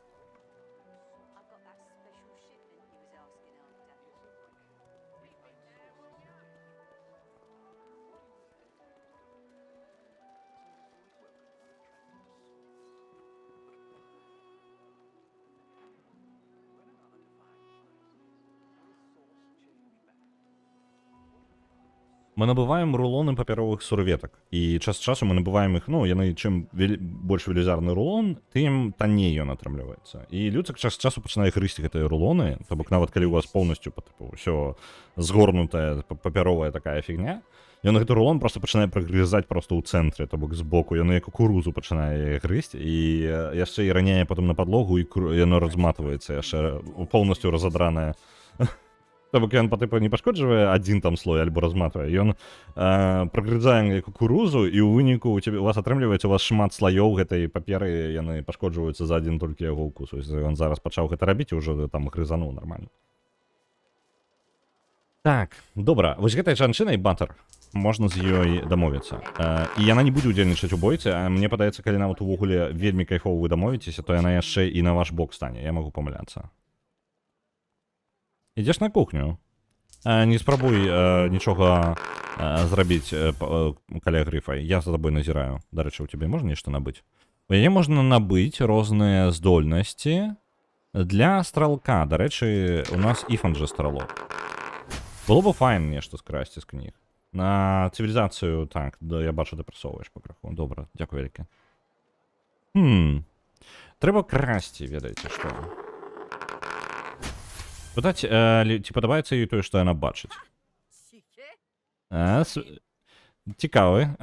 Мы набываем рулоны папяровых сурветак. І час часу мы набываем іх, ну, яны чым больш велізарны рулон, тым танней ён атрымліваецца. І людзі час часу пачынае грызці гэтыя рулоны, то бок нават калі у вас поўнасцю ўсё згорнутая папяровая такая фігня, ён гэты рулон просто пачынае прагрызаць просто ў цэнтры, то бок збоку, яны як кукурузу пачынае грызць, і яшчэ і раняе потым на падлогу, і яно разматваецца яшчэ поўнасцю разадранае. То бок ён не пашкоджвае адзін там слой альбо разматвае. Ён прагрызае кукурузу, і ў выніку у вас атрымліваецца, у вас шмат слаёў гэтай паперы, яны пашкоджваюцца за адзін толькі яго укус. Ён зараз пачаў гэта рабіць і ўжо там грызануў нармальна. Так, добра. Вось гэтай жанчынай Баттер. Можна з ёй дамовіцца. І яна не будзе ўдзельнічаць у бойцы, а мне падаецца, калі нават увогуле вельмі кайфова вы дамовіцеся, то яна яшчэ і на ваш бок стане. Я магу памыляцца. Ідзеш на кухню. Не спрабуй нічога зрабіць каля грыфа. Я за табой назіраю. Дарэчы, у цябе можна нешта набыць? У яе можна набыць розныя здольнасці для стралка. Дарэчы, у нас Іфан жа стралок. Было бы файн нешта скрасці з кніг. На цывілізацыю, так, да, я бачу, дапрацоўваеш пакраху. Добра, дзякуй вялікі. Трэба красці, ведаеце, што. Пытаць, ці падабаецца ёй тое, што яна бачыць. Цікавы.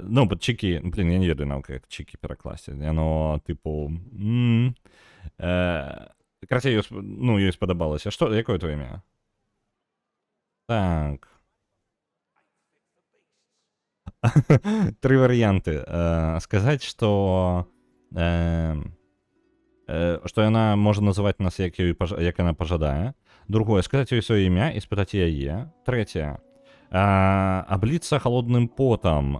Ну, чекі, блин, я не ведаю нават, як чекі перакласці. Яно, типу... Карацей, ну, ёй спадабалася. Што, якое твоё імя? Так. 3 варыянты. Сказаць, што... што яна можа называць нас, як яна пажадае. Другое, сказаць ёй сваё імя і спытаць яе. Трэцяе, абліцца халодным потам,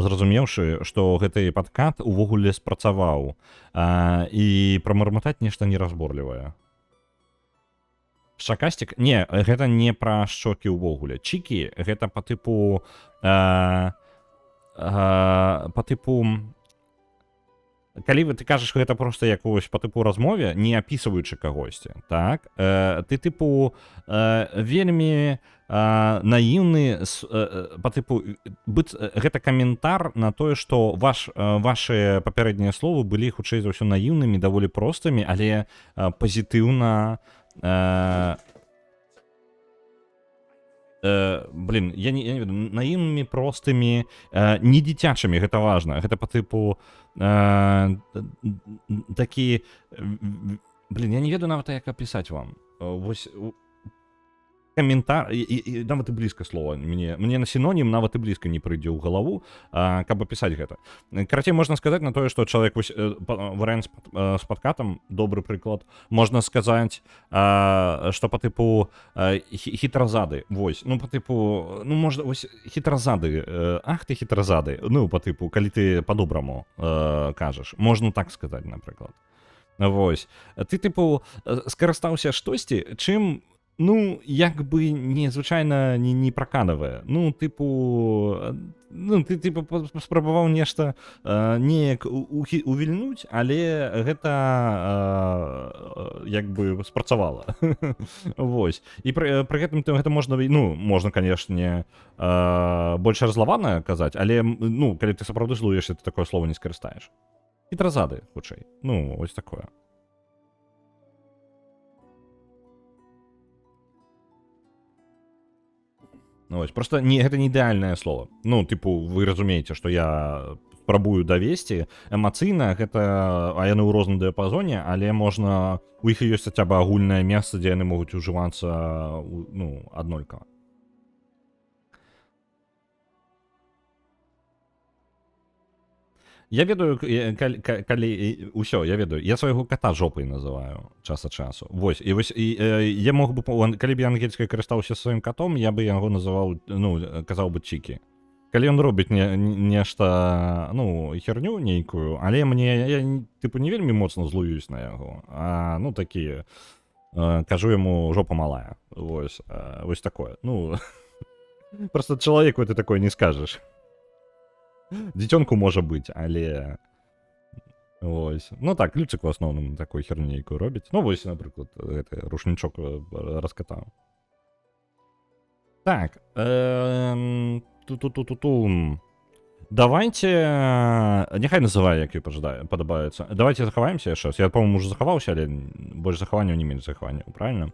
зразумеўшы, што гэты падкат увогуле спрацаваў, і прамарматаць нешта неразборлівае. Шчакасцік? Не, гэта не пра шчокі ўвогуле. Чікі гэта па тыпу калі ты кажаш гэта проста якогось по тыпу размове, не апісваючы кагосьці, так, ты тыпу вельмі наіўны по тыпу гэта каментар на тое, што вашы папярэднія словы былі хутчэй за ўсё наіўнымі, даволі простымі, але пазітыўна блин, я не ведаю, наіўнымі, простымі, не дзіцячымі, гэта важна. Гэта па тыпу такі, блин, я не ведаю нават, як апісаць вам. Вось каментар, і нават і блізка слова, мне на сінонім нават і блізка не прыйдзе ў галаву, каб апісаць гэта. Карацей, можна сказаць на тое, што чалавек, вось, варыянт з падкатам, добры прыклад, можна сказаць, што па тыпу хітразады, вось, ну, па тыпу, ну, можна, вось, хітразады, ах ты хітразады, ну, па тыпу, калі ты па-добраму кажаш, можна так сказаць, напрыклад. Вось, ты, тыпу, скарыстаўся штосьці, чым, ну, як бы незвычайна не праканавае. Ну, тыпу, ну, ты, тыпу, спрабаваў нешта неяк увільнуць, але гэта як бы спрацавала. Вось. І пры гэтым гэта можна, ну, можна, канешне, больш разлавана казаць, але, ну, калі ты сапраўды злуешся, ты такое слово не скарыстаеш. Хітразады, хутчэй. Ну, ось такое. Ну, ось, просто гэта не ідэальнае слово. Ну, тыпу, вы разумееце, што я спрабую давесці. Эмацыйна гэта, яны ў розным дыяпазоне, але можна, у іх ёсць хаця бы агульнае месца, дзе яны могуць ужывацца, ну, аднолькава. Я ведаю, калі ўсё, я ведаю, я свайго кота жопай называю час ад часу. Вось, і я мог бы, калі б я ангельскай карыстаўся сваім котом, я бы яго называў, ну, казаў бы чікі. Калі ён робіць нешта, ну, херню нейкую, але я тыпу не вельмі моцна злуюсь на яго, ну, такі, кажу яму жопа малая. Вось, вось такое. Ну, просто чалавеку ты такое не скажаш. Дзіцёнку можа быць, але вось. Ну так, Люцик у асноўным такой херню нейкую робіць. Ну вось, напрыклад, гэты рушнічок раскатаў. Так, давайте, няхай называе, як ёй падабаецца. Давайте захаваемся яшчэ раз. Я, по-моему, уже захаваўся, але больш захаванняў, не менш захаванняў, правильно?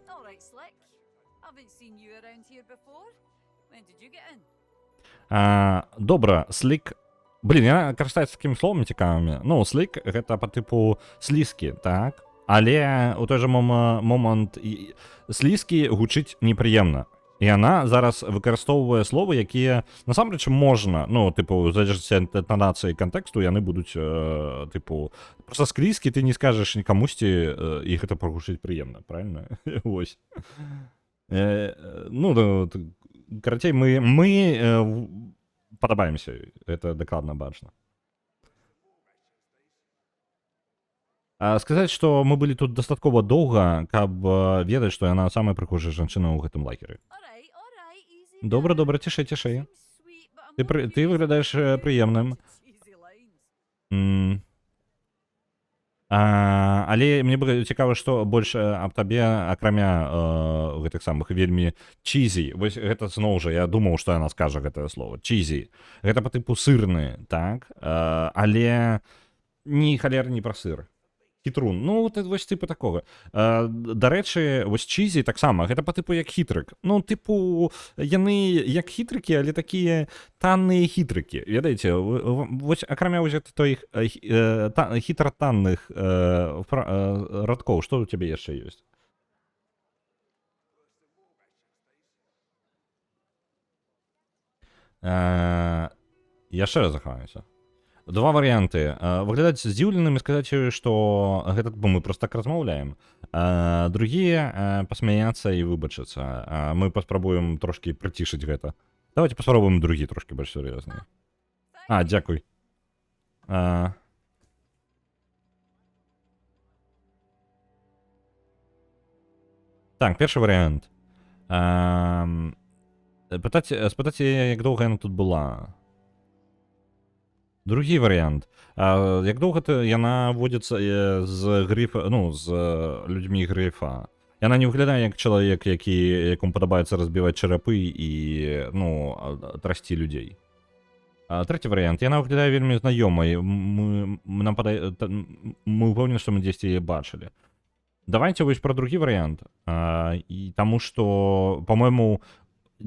Добра, Slick. Блин, я карыстаюся такімі словамі цікавымі. Ну, Slick гэта па тыпу слізкі, так? Але у той жа момант слізкі гучыць непрыемна. І яна зараз выкарыстоўвае словы, якія насамрэч можна, ну, тыпу, залежыць ад інтанацыі і кантэксту, яны будуць, тыпу, проста склізкі ты не скажаш нікамусьці, і гэта прагучыць прыемна, правильно? Вось. Ну, карацей, мы падабаемся, это дакладна бачна. Сказаць, што мы былі тут дастаткова доўга, каб ведаць, што яна самая прыгожая жанчына ў гэтым лагеры. Добра, цішэй. Ты выглядаеш прыемным. Але мне бы цікава, што больш аб табе, акрамя гэтых самых вельмі чізі. Вось гэта зноў жа, я думаў, што яна скажа гэтае слово. Чізі. Гэта па тыпу сырны, так? Але ні халер, ні пра сыр. Хітрун. Ну, вось тыпу такога. Дарэчы, вось чізі таксама, гэта па тыпу як хітрык. Ну, тыпу, яны як хітрыкі, але такія танныя хітрыкі. Ведаеце, вось акрамя вось той хітратанных радкоў, што ў цябе яшчэ ёсць? Яшчэ раз захаваюся. Два варыянты. Выглядаць здзіўленым і сказаць, што гэта мы проста так размаўляем. Другія пасмяяцца і выбачыцца. Мы паспрабуем трошкі прыцішыць гэта. Давайте паспрабуем другі трошкі больш сур'ёзны. Дзякуй. Так, першы варыянт. Спытаць, як доўга яна тут была. Другі варыянт. Як доўга яна водзіцца з грыфа, ну, з людзьмі грыфа? Яна не выглядае як чалавек, якому падабаецца разбіваць чарапы і, ну, трасці людзей. Трэці варыянт. Яна выглядае вельмі знаёмай. Мы ўпэўнены, што мы дзесьці яе бачылі. Давайте вось пра другі варыянт. І таму што, па-мойму,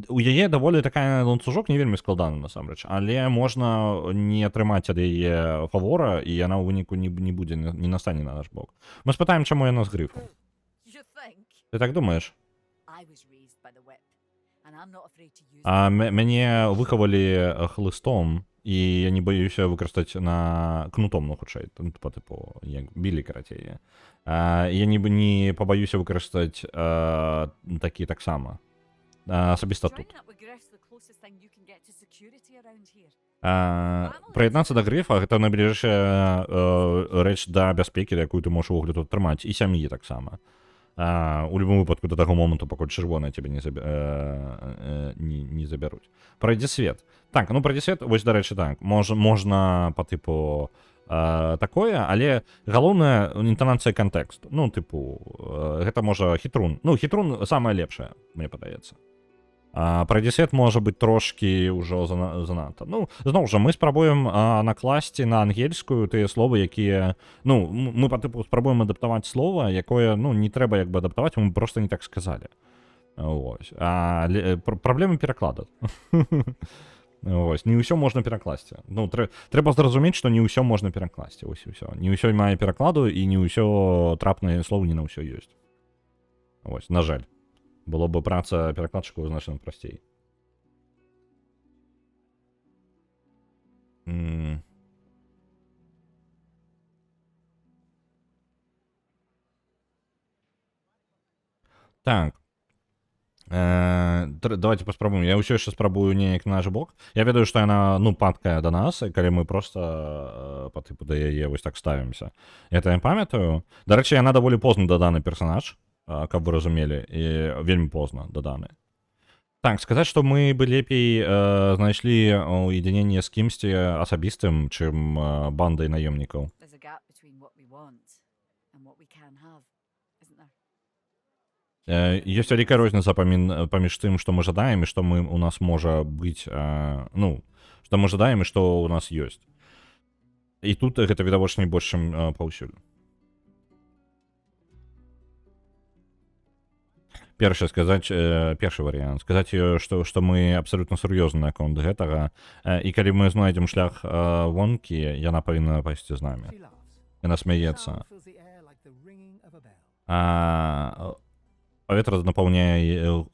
у яе даволі такая ланцужок не вельмі складана насамрэч, але можна не атрымаць ад яе фавора, і яна ў выніку не будзе, не настане на наш бок. Мы спытаем, чаму яна з грыфу. Ты так думаеш? Мяне выхавалі хлыстом, і я не баюся выкарыстаць на кнутом, ну, хутчэй, па тыпу, як білі, карацей. Я не пабаюся выкарыстаць такі таксама. Асабіста тут. Прыяднацца да грыфа — гэта найбліжэйшая рэч да бяспекі, якую ты можаш увогуле тут трымаць, і сям'і таксама. У любым выпадку да таго моманту, пакуль чырвоныя цябе не забяруць. Прайдзе свет. Так, ну прайдзе свет, вось, дарэчы, так, можна па тыпу такое, але галоўнае інтанацыя кантэксту. Ну, тыпу, гэта можа хітрун. Ну, хітрун самае лепшае, мне падаецца. Прайдзе свет можа быць трошкі ўжо занадта. Ну, зноў жа, мы спрабуем накласці на ангельскую тыя словы, якія... Ну, мы па тыпу спрабуем адаптаваць слова, якое, ну, не трэба як бы адаптаваць, мы проста не так сказалі. Вось. Праблемы перакладу. Вось. Не ўсё можна перакласці. Ну, трэба зразумець, што не ўсё можна перакласці. Вось і ўсё. Не ўсё мае перакладу, і не ўсё трапнае слово не на ўсё ёсць. Вось, на жаль. Было бы праца перакладчыкаў значна прасцей. Так. Давайте паспрабуем. Я ўсё яшчэ спрабую неяк на наш бок. Я ведаю, што яна, ну, падкая да нас, і калі мы проста па тыпу да яе вось так ставімся. Это я памятаю. Дарэчы, яна даволі позна даданы персанаж, каб вы разумелі, і вельмі позна даданы. Так, сказаць, што мы бы лепей знайшлі уединенне з кімсьці асабістым, чым бандай наёмнікаў. Ёсць вялікая розніца паміж тым, што мы жадаем, і што у нас можа быць, ну, што мы жадаем, і што ў нас ёсць. І тут гэта відавочна больш, чым паўсюль. Першы варыянт. Сказаць ёй, што мы абсалютна сур'ёзны наконт гэтага, і калі мы знойдзем шлях вонкі, яна павінна пайсці з намі. Яна смяецца. Паветра напаўняе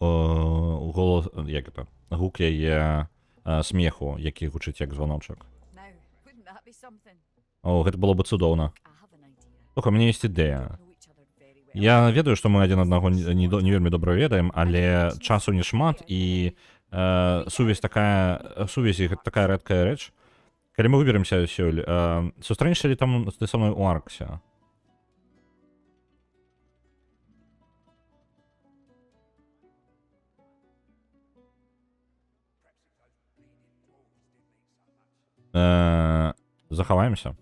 голас, як гэта, гук яе смеху, які гучыць як званочак. О, гэта было бы цудоўна. Слухай, у мяне ёсць ідэя. Я ведаю, што мы адзін аднаго не вельмі добра ведаем, але часу не шмат, і сувязь гэта такая рэдкая рэч. Калі мы выберемся сёль, сустрэнешся ли там ты са мной у Арксе? Захаваемся.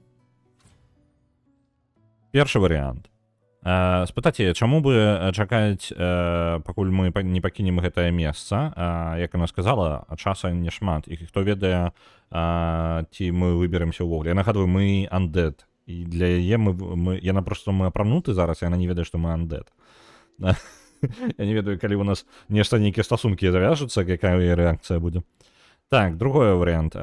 Першы варыянт. Спытаце, чаму бы чакаць, пакуль мы не пакінем гэтае месца, як яна сказала, часа не шмат, і хто ведае, ці мы выберемся ўвогуле. Я нагадваю, мы undead, і для яе яна проста мы апрануты зараз, яна не ведае, што мы undead. Я не ведаю, калі у нас нешта нейкія стасункі завяжуцца, якая яе рэакцыя будзе. Так, другой варыянт.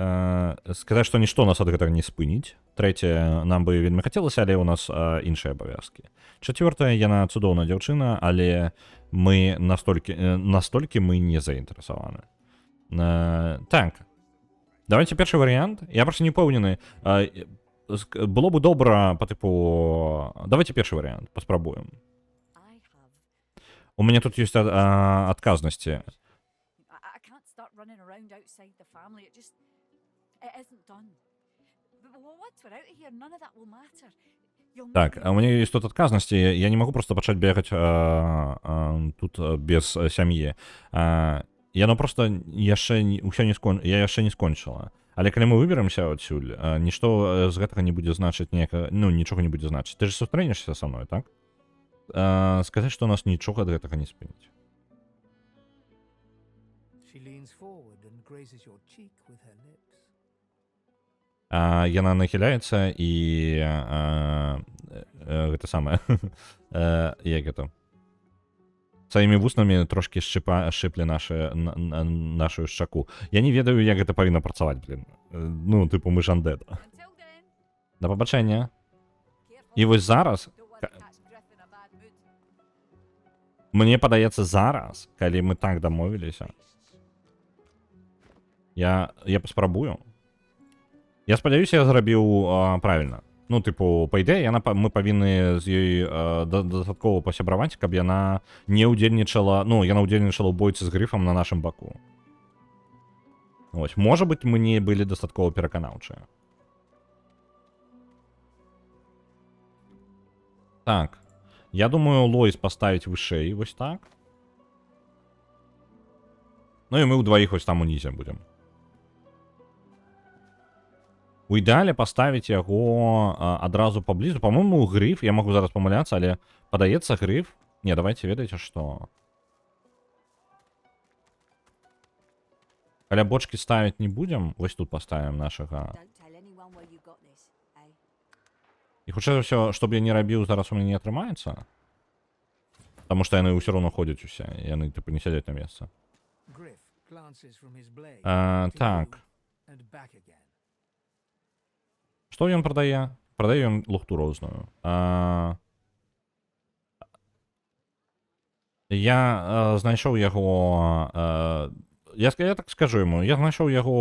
Сказаць, што нішто нас ад гэтага не спыніць. Трэцяе, нам бы вельмі хацелася, але ў нас іншыя абавязкі. Чацвёртая, яна цудоўная дзяўчына, але мы настолькі мы не заінтарэсаваны. Так, давайте першы варыянт. Я проста не пэўнены. Было бы добра па тыпу... Давайте першы варыянт, паспрабуем. У мяне тут ёсць адказнасці. Так, у меня есть тут отказности, я не могу просто пачаць бегаць тут без сям'і. яно просто яшчэ ўсё не я яшчэ не скончыла. Але калі мы выберемся адсюль, нішто з гэтага не будзе значыць ніяка, ну, нічога не будзе значыць. Ты ж сустрэнешся са мной, так? Сказаць, што нас нічога ад гэтага не спыніць. Яна нахіляецца і гэта самае як это сваімі вуснамі трошки шчыпле нашу шчаку. Я не ведаю, як гэта павінна працаваць, блин. Ну, тыпу, мы ж undead. Да пабачэння. І вось зараз мне падаецца зараз, калі мы так дамовіліся, я паспрабую. Я спадзяюся, я зрабіў правільна. Ну, тыпу, па ідэі, мы павінны з ёй дастаткова пасябраваць, каб яна не ўдзельнічала, ну, яна ўдзельнічала ў бойцы з грыфам на нашым баку. Вось, можа быць, мы не былі дастаткова пераканаўчыя. Так, я думаю, Лоіс паставіць вышэй, вось так. Ну, і мы ўдваіх вось там унізе будзем. У ідэале паставіць яго адразу паблізу. Па-моему, грыф, я могу зараз памыляцца, але падаецца грыф. Не, давайте ведаеце, што. Каля бочкі ставіць не будзем, вось тут паставім нашага. І хутчэй за ўсё, што б я не рабіў, зараз у мяне не атрымаецца. Таму што яны ўсё роўно ходзяць усе, яны тыпу не сядзяць на месца. Так. Што ён прадае? Прадае ён лухту розную. Я знайшоў яго... Я так скажу яму, я знайшоў яго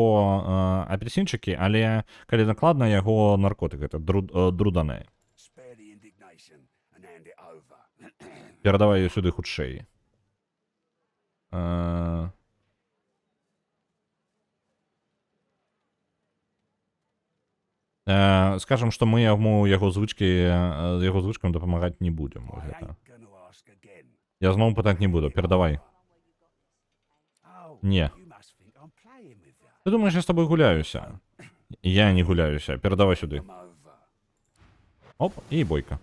апельсінчыкі, але, калі дакладна, яго наркотык, гэта друданэ. Перадавай сюды хутчэй. Скажам, што мы яго звычкам дапамагаць не будзем. Я зноў пытаць не буду, перадавай. Не. Ты думаеш, я з тобой гуляюся? Я не гуляюся, перадавай сюды. Оп, і бойка.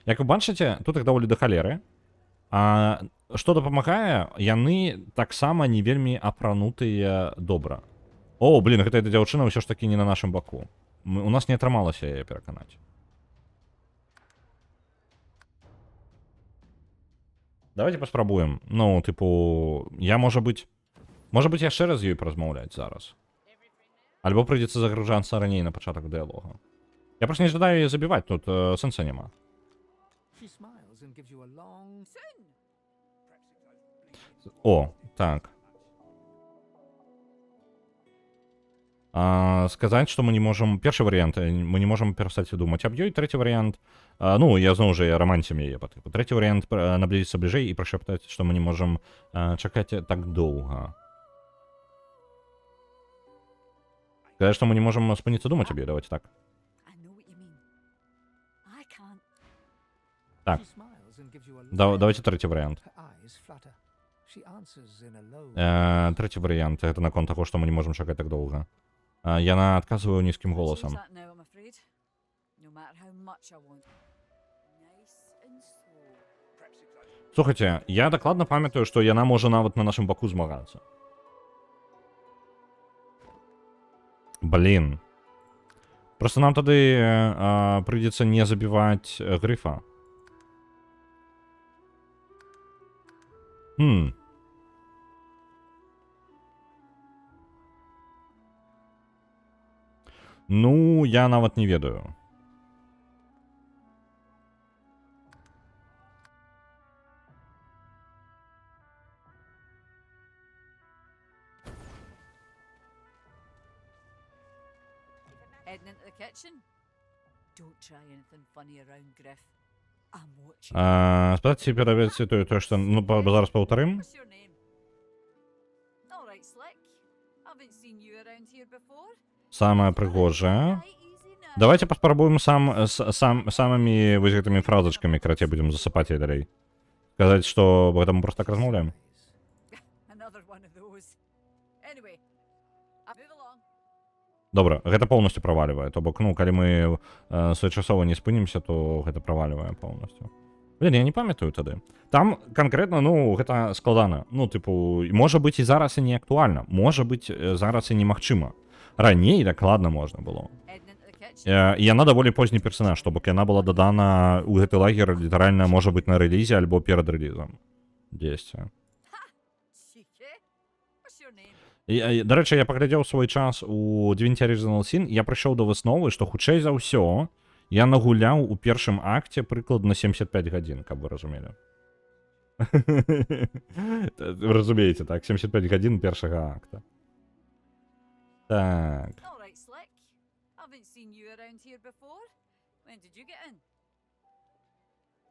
Як вы бачыце, тут іх даволі да халеры. Што дапамагае, яны таксама не вельмі апранутыя добра. О, блин, гэта дзяўчына ўсё ж такі не на нашым баку. У нас не атрымалася яе пераканаць. Давайте паспрабуем. Ну, тыпу, я, можа быць, яшчэ раз з ёй паразмаўляць зараз. Альбо прыйдзецца загружацца раней на пачатак дыялога. Я проста не жадаю яе забіваць, тут сэнса няма. О, так. Сказаць, што мы не можам... Першы варыянт, мы не можам перастаць думаць аб ёй. Трэці варыянт... Ну, я зноў жа раманцем яе па тыпу. Трэці варыянт наблізіцца бліжэй і прашэптаць, што мы не можам чакаць так доўга. Сказаць, што мы не можам спыніцца думаць аб ёй, давайте так. Так. Давайте трэці варыянт. Трэці варыянт, гэта наконт таго, што мы не можам чакаць так доўга. Яна адказвае нізкім голасам. Слухайце, я дакладна памятаю, што яна можа нават на нашым баку змагацца. Блин. Просто нам тады прыйдзецца не забіваць грыфа. Ну, я нават не ведаю. Спадайце пераведзьце тое, што... Ну, зараз паўтарым. Самае прыгожае. Давайте паспрабуем самымі вось гэтымі фразачкамі, карацей, будзем засыпаць яе далей. Сказаць, што гэта мы проста так размаўляем. one of those. Anyway, I move along. Добра, гэта поўнасцю правальвае, то бок, ну, калі мы своечасова не спынімся, то гэта правальвае поўнасцю. Блин, я не памятаю тады. Там канкрэтна, ну, гэта складана. Ну, тыпу, можа быць і зараз і не актуальна. Можа быць, зараз і немагчыма. Раней дакладна можна было. Heading into the kitchen. І яна даволі позні персанаж, то бок яна была дадана ў гэты лагер літаральна можа быць на рэлізе альбо перад рэлізам. Дзесьці. Cheeky. What's your name? Дарэчы, я паглядзеў свой час у Divinity Original Sin, я прыйшоў да высновы, што хутчэй за ўсё я нагуляў у першым акце прыкладна 75 гадзін, каб вы разумелі. Вы разумееце, так, 75 гадзін першага акта. Так. All right, Slick. Haven't seen you around here before. When did you get in?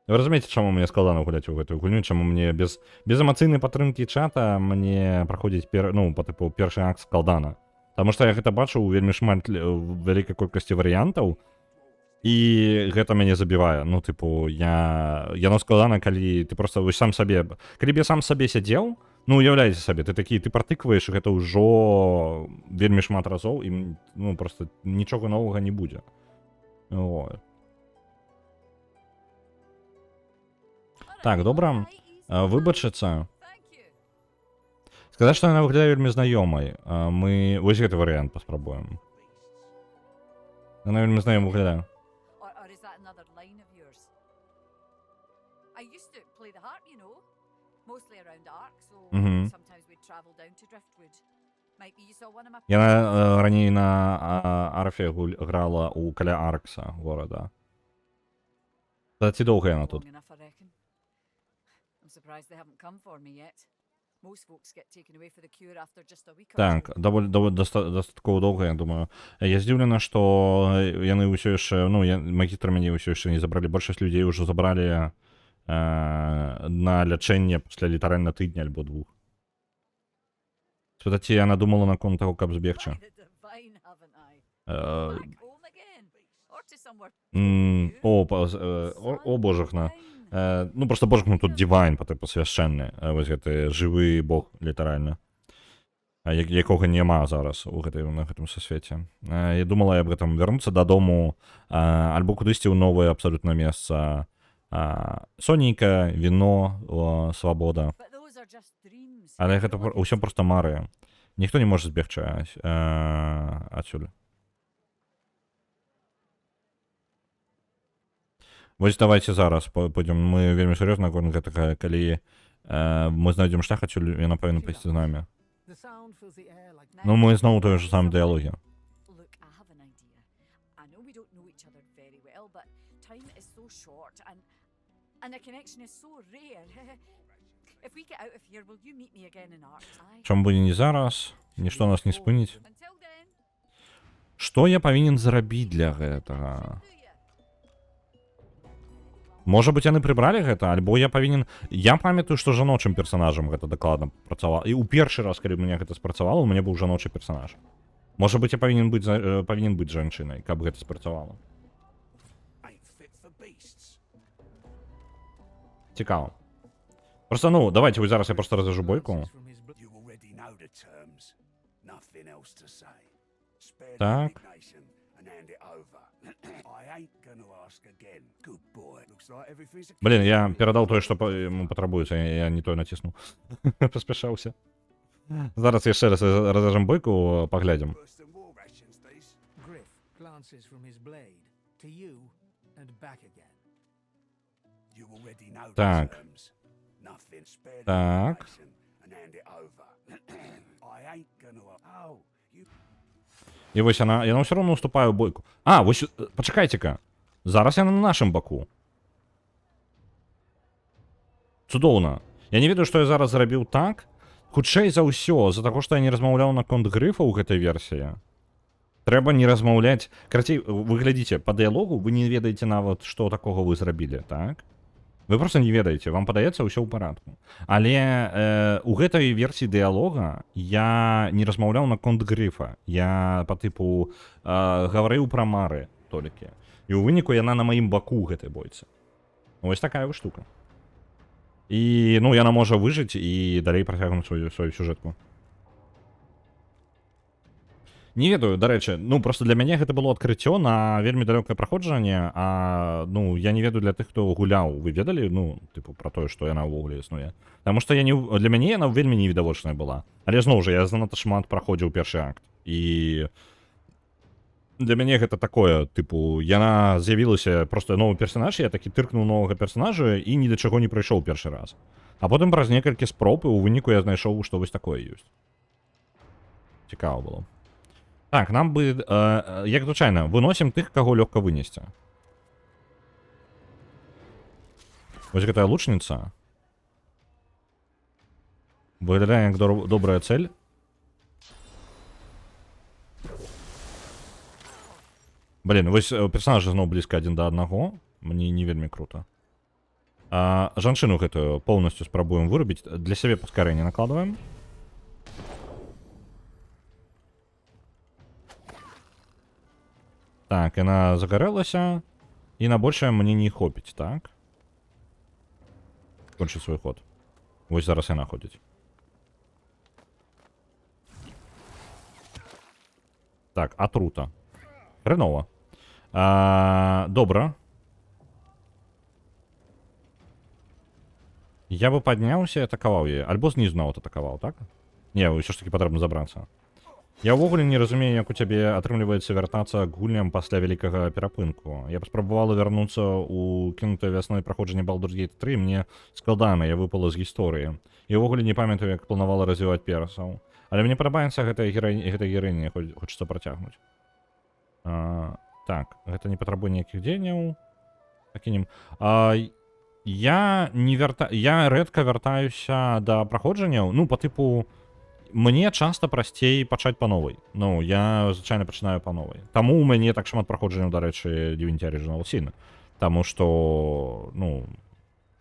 Вы разумееце, чаму мне складана гуляць у гэтую гульню, чаму мне без эмацыйнай падтрымкі чата мне праходзіць ну, па тыпу першы акт складана. Таму што я гэта бачу ў вельмі шмат вялікай колькасці варыянтаў, і гэта мяне забівае. Ну, тыпу, яно складана, калі ты проста сам сабе... Калі б я сам сабе сядзеў, ну, уяўляеце сабе, ты такі, ты партыкваеш гэта ўжо вельмі шмат разоў, і, ну, проста нічога новага не будзе. Вот. Так, добра. Выбачыцца. Сказаць, што яна выглядае вельмі знаёмай. Мы вось гэты варыянт паспрабуем. Яна вельмі знаёма выглядае. Or is that another line of yours? I used to play the harp, you know. Mostly around Ark, so sometimes we'd travel down to Driftwood. Might be you saw one of my... Яна раней на арфе грала у каля Аркса горада. Ці доўга яна тут? Long enough, I reckon. I'm surprised they haven't come for me yet. Most folks get taken away for the cure after just a week or Так, two. дастаткова доўга, я думаю. Я здзіўлена, што яны ўсё яшчэ, ну, магістр мяне ўсё яшчэ не забралі. Большасць людзей ўжо забралі на лячэнне пасля літаральна тыдня альбо двух. Спытаце, яна думала наконт таго, каб збегчы. By the divine, haven't I? Back home again. Or to somewhere... О божахна. Ну, просто божахна тут дивайн, па тыпу свяшчэнны. Вось гэты жывы бог, літаральна. Якога няма зараз на гэтым сусвеце. Я думала, я б гэтым вярнуцца дадому, альбо кудысьці ў новае абсалютна месца. Сонейка, віно, свабода. But those are just dreams. Але гэта ўсё проста мары. Ніхто не можа збегчы адсюль. Вось давайте зараз пойдем. Мы вельмі сур'ёзна наконт гэтага, калі мы знайдзем шлях адсюль, яна павінна пайсці з намі. Ну, мы зноў той же самы дыялогі. Look, I have an idea. I know we don't know each other very well, but time is so short and a connection is so rare. If we get out of here, will you meet me again in Ark? Чаму будзе не зараз, нішто нас не спыніць. Until then. Што я павінен зрабіць для гэтага? Можа быць, яны прыбралі гэта, альбо я павінен... Я памятаю, што жаночым персанажам гэта дакладна працавала. І ў першы раз, калі мне гэта спрацавала, у мяне быў жаночы персанаж. Можа быць, я павінен быць жанчынай, каб гэта спрацавала. Цікава. Просто, ну, давайте, вось зараз я просто развяжу бойку. Так. Блин, я перадаў тое, што ему патрабуецца, я не тое націснуў. Паспяшаўся. Зараз яшчэ раз развяжам бойку, паглядзім. Так. Так. І вось яна ўсё роўна уступае ў бойку. Вось, пачакайце-ка. Зараз яна на нашым баку. Цудоўна. Я не ведаю, што я зараз зрабіў так. Хутчэй за ўсё, з-за таго, што я не размаўляў наконт грыфа ў гэтай версіі. Трэба не размаўляць... Карацей, вы глядзіце, па дыялогу вы не ведаеце нават, што такога вы зрабілі, так? Вы проста не ведаеце, вам падаецца ўсё ў парадку. Але у гэтай версіі дыялога я не размаўляў наконт грыфа. Я па тыпу гаварыў пра мары толькі. І ў выніку яна на маім баку гэтай бойцы. Вось такая штука. І, ну, яна можа выжыць і далей працягнуць сваю сюжэтку. Не ведаю, дарэчы, ну, просто для мяне гэта было адкрыццё на вельмі далёкае праходжанне, а, ну, я не ведаю для тых, хто гуляў. Вы ведалі, ну, тыпу, пра тое, што яна ўвогуле існуе? Таму што для мяне яна вельмі невідавочная была. Але, зноў жа, я занадта шмат праходзіў першы акт. І для мяне гэта такое, тыпу, яна з'явілася, просто новы персанаж, я такі тыркнуў новага персанажа і ні да чаго не прыйшоў першы раз. А потым праз некалькі спроб, і ў выніку я знайшоў, што вось такое ёсць. Цікава было. Так, нам бы, як звычайна, выносім тых, каго лёгка вынесці. Вось гэтая лучніца. Выглядае як добрая цель. Блін, вось персонажы зноў блізка адзін да аднаго. Мне не вельмі круто. Жанчыну гэтую поўнасцю спрабуем вырубіць. Для сябе паскарэнне накладваем. Так, яна загарэлася. І на большае мне не хопіць, так? Кончыць свой ход. Вось зараз яна ходзіць. Так, атрута. Хренова. Добра. Я бы падняўся і атакаваў яе. Альбо знізу нават атакаваў, так? Не, ўсё ж таки патрэбна забрацца. Я ўвогуле не разумею, як у цябе атрымліваецца вяртацца к гульням пасля вялікага перапынку. Я паспрабавала вярнуцца ў кінутае вясной праходжанне Baldur's Gate 3, мне складана, я выпала з гісторыі. І ўвогуле не памятаю, як планавала развіваць персаў. Але мне падабаецца гэтая гераіня, хочацца працягнуць. Так, гэта не патрабуе ніякіх дзеянняў. Пакінем. Я рэдка вяртаюся да праходжанняў, ну, па тыпу... Мне часта прасцей пачаць па новай. Ну, я, звычайна, пачынаю па новай. Таму ў мяне так шмат праходжанняў, дарэчы, Divinity Original Sin. Таму што, ну,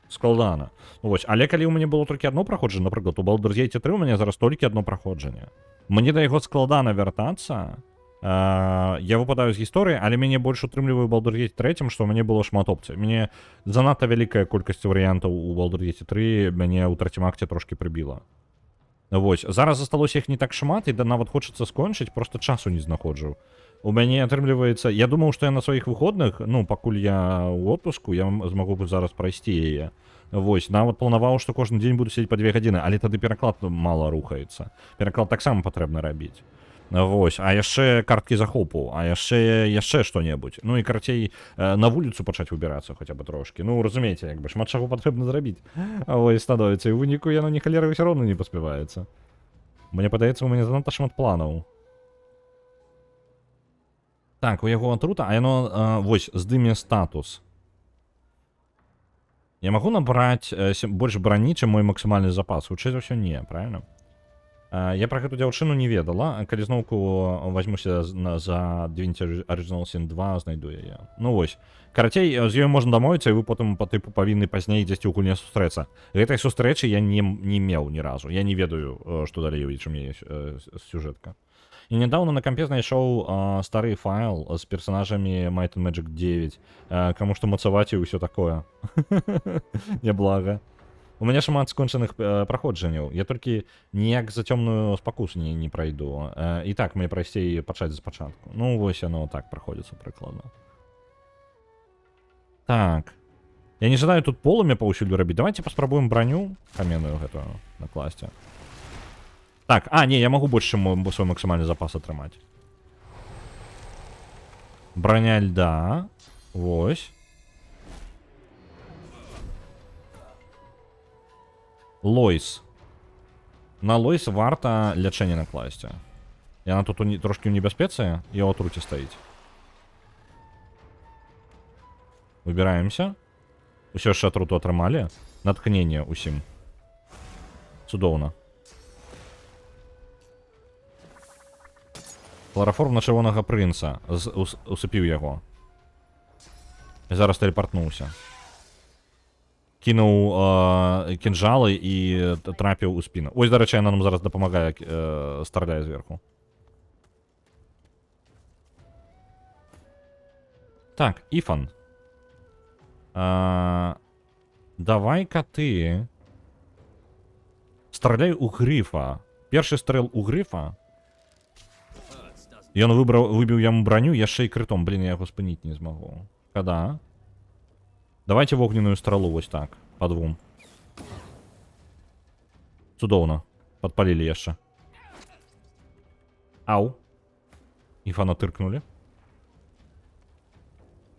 складана. Ну, вось. Але калі ў мяне было толькі адно праходжанне, напрыклад, у Baldur's Gate 3 у мяне зараз толькі адно праходжанне. Мне да яго складана вяртацца. Я выпадаю з гісторыі, але мяне больш утрымліваю Baldur's Gate 3, што ў мяне было шмат опцый. Мне занадта вялікая колькасць варыянтаў у Baldur's Gate 3 мяне ў трэцім акце трошкі прыбіла. Вось, зараз засталося іх не так шмат, і да нават хочацца скончыць, просто часу не знаходжу. У мяне атрымліваецца... Я думаў, што я на сваіх выходных, ну, пакуль я ў отпуску, я змагу бы зараз прайсці яе. Вось, нават планаваў, што кожны дзень буду сидзець па 2 гадзіны, але тады пераклад мала рухаецца. Пераклад таксама патрэбна рабіць. Вось, а яшчэ карткі захопу, а яшчэ што-небудзь. Ну і карацей, на вуліцу пачаць выбірацца хаця бы трошкі. Ну, разумееце, як бы шмат чаго патрэбна зрабіць. А вось становіцца, і ў выніку яно ні халеры ўсё роўна не паспяваецца. Мне падаецца, у мяне занадта шмат планаў. Так, у яго атрута, а яно, вось, здыме статус. Я магу набраць больш брані, чым мой максімальны запас? Хутчэй за ўсё не, правильно? Я пра гэту дзяўчыну не ведала, калі зноўку возьмуся за Divinity Original Sin 2, знайду яе. Ну вось. Карацей, з ёй можна дамовіцца, і вы потым па тыпу павінны пазней дзесьці ў гульне сустрэцца. Гэтай сустрэчы я не меў ні разу. Я не ведаю, што далей у чым яе сюжэтка. І нядаўна на кампе знайшоў стары файл з персонажамі Might and Magic 9, каму што мацаваць і ўсё такое. Няблага. У мяне шмат скончаных праходжанняў. Я толькі ніяк за цёмную спакусу не прайду. І так мне прасцей пачаць спачатку. Ну, вось яно так праходзіцца прыкладна. Так. Я не жадаю тут полымя паўсюль рабіць. Давайте паспрабуем броню каменную гэтую накласці. Так, не, я магу больш, чым свой максімальны запас атрымаць. Броня льда. Вось. Лойс. На Лойс варта лячэнне накласці. Яна тут трошкі ў небяспецы і ў атруце стаіць. Выбіраемся. Усё яшчэ атруту атрымалі. Натхненне усім. Цудоўна. Хлараформ на чырвонага прынца. Усыпіў яго. І зараз тэлепартнуўся. Кінуў кінжалы і трапіў у спіну. Ось, дарэчы, яна нам зараз дапамагае, страляе зверху. Так, Іфан. Давай-ка ты Страляй у грифа. Першы стрэл у грифа. Ён выбіў яму броню, яшчэ і крытом. Блін, я яго спыніць не змагу. Когда? Давайте вогненную стрелу вось так. По двум. Цудоўна. Подпалили яшчэ. Ау. Іфана тыркнули.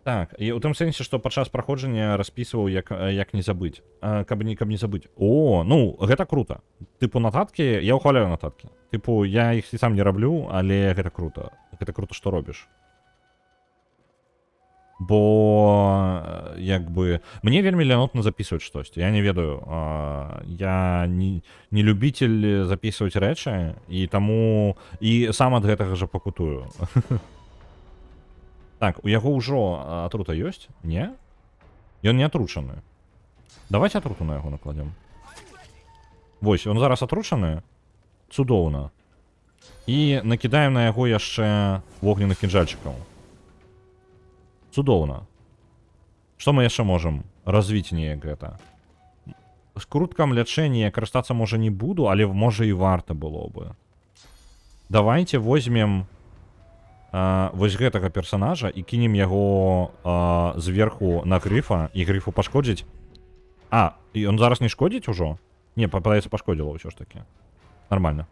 Так, і у тым сэнсе, што падчас праходжання распісваў, як не забыць. Каб не забыць. О, ну, гэта круто. Тыпу нататкі, я ухваляю нататкі. Тыпу, я іх і сам не раблю, але гэта круто. Гэта круто, што робіш. Бо, як бы... Мне вельмі лянотна записываць штосьці. Я не ведаю. Я не любитель записываць рэчы, і таму... І сам ад гэтага жа пакутую. Так, у яго ўжо атрута ёсць? Не? Ён не атручаны. Давайте атруту на яго накладем. Вось, он зараз атручаны. Цудоўна. І накідаем на яго яшчэ вогненных кінжальчыкаў. Цудоўна. Што мы яшчэ можам развіць неяк гэта? З круткам лячэння карыстацца можа не буду, але можа і варта было бы. Давайте возьмем вось гэтага персонажа і кінем яго зверху на грифа, і грифу пашкодзіць. А, і он зараз не шкодзіць ужо? Не, падаецца, пашкодзіла ўсё ж таки. Нормально.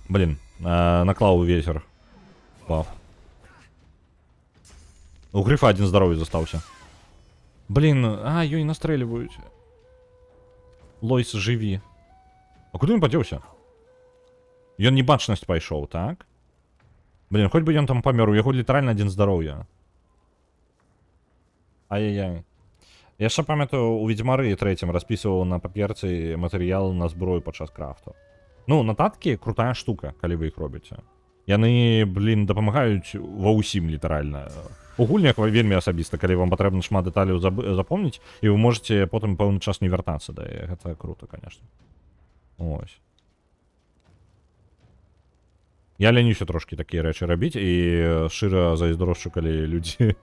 Блин, наклаў ветер. Вау. У грифа один здоровый застаўся. Блин, ёй настрэльваюць. Лойс, жыві. А куды ён падзеўся? Ён небачнасць пайшоў, так? Блин, хоць бы ён там памёр, у яго літаральна адзін здароўя. Ай-яй-яй. Я яшчэ памятаю, у Ведзьмары 3 распісваў на паперцы матэрыял на зброю падчас крафту. Ну, нататкі крутая штука, калі вы іх робіце. Яны, блин, дапамагаюць ва ўсім літаральна. У гульнях вельмі асабіста, калі вам патрэбна шмат дэталяў запомніць, і вы можете потым пэўны час не вяртацца да яе. Гэта круто, конечно. Ось. Я ленюся трошки такія рэчы рабіць, і шчыра зайздрошчу, калі людзі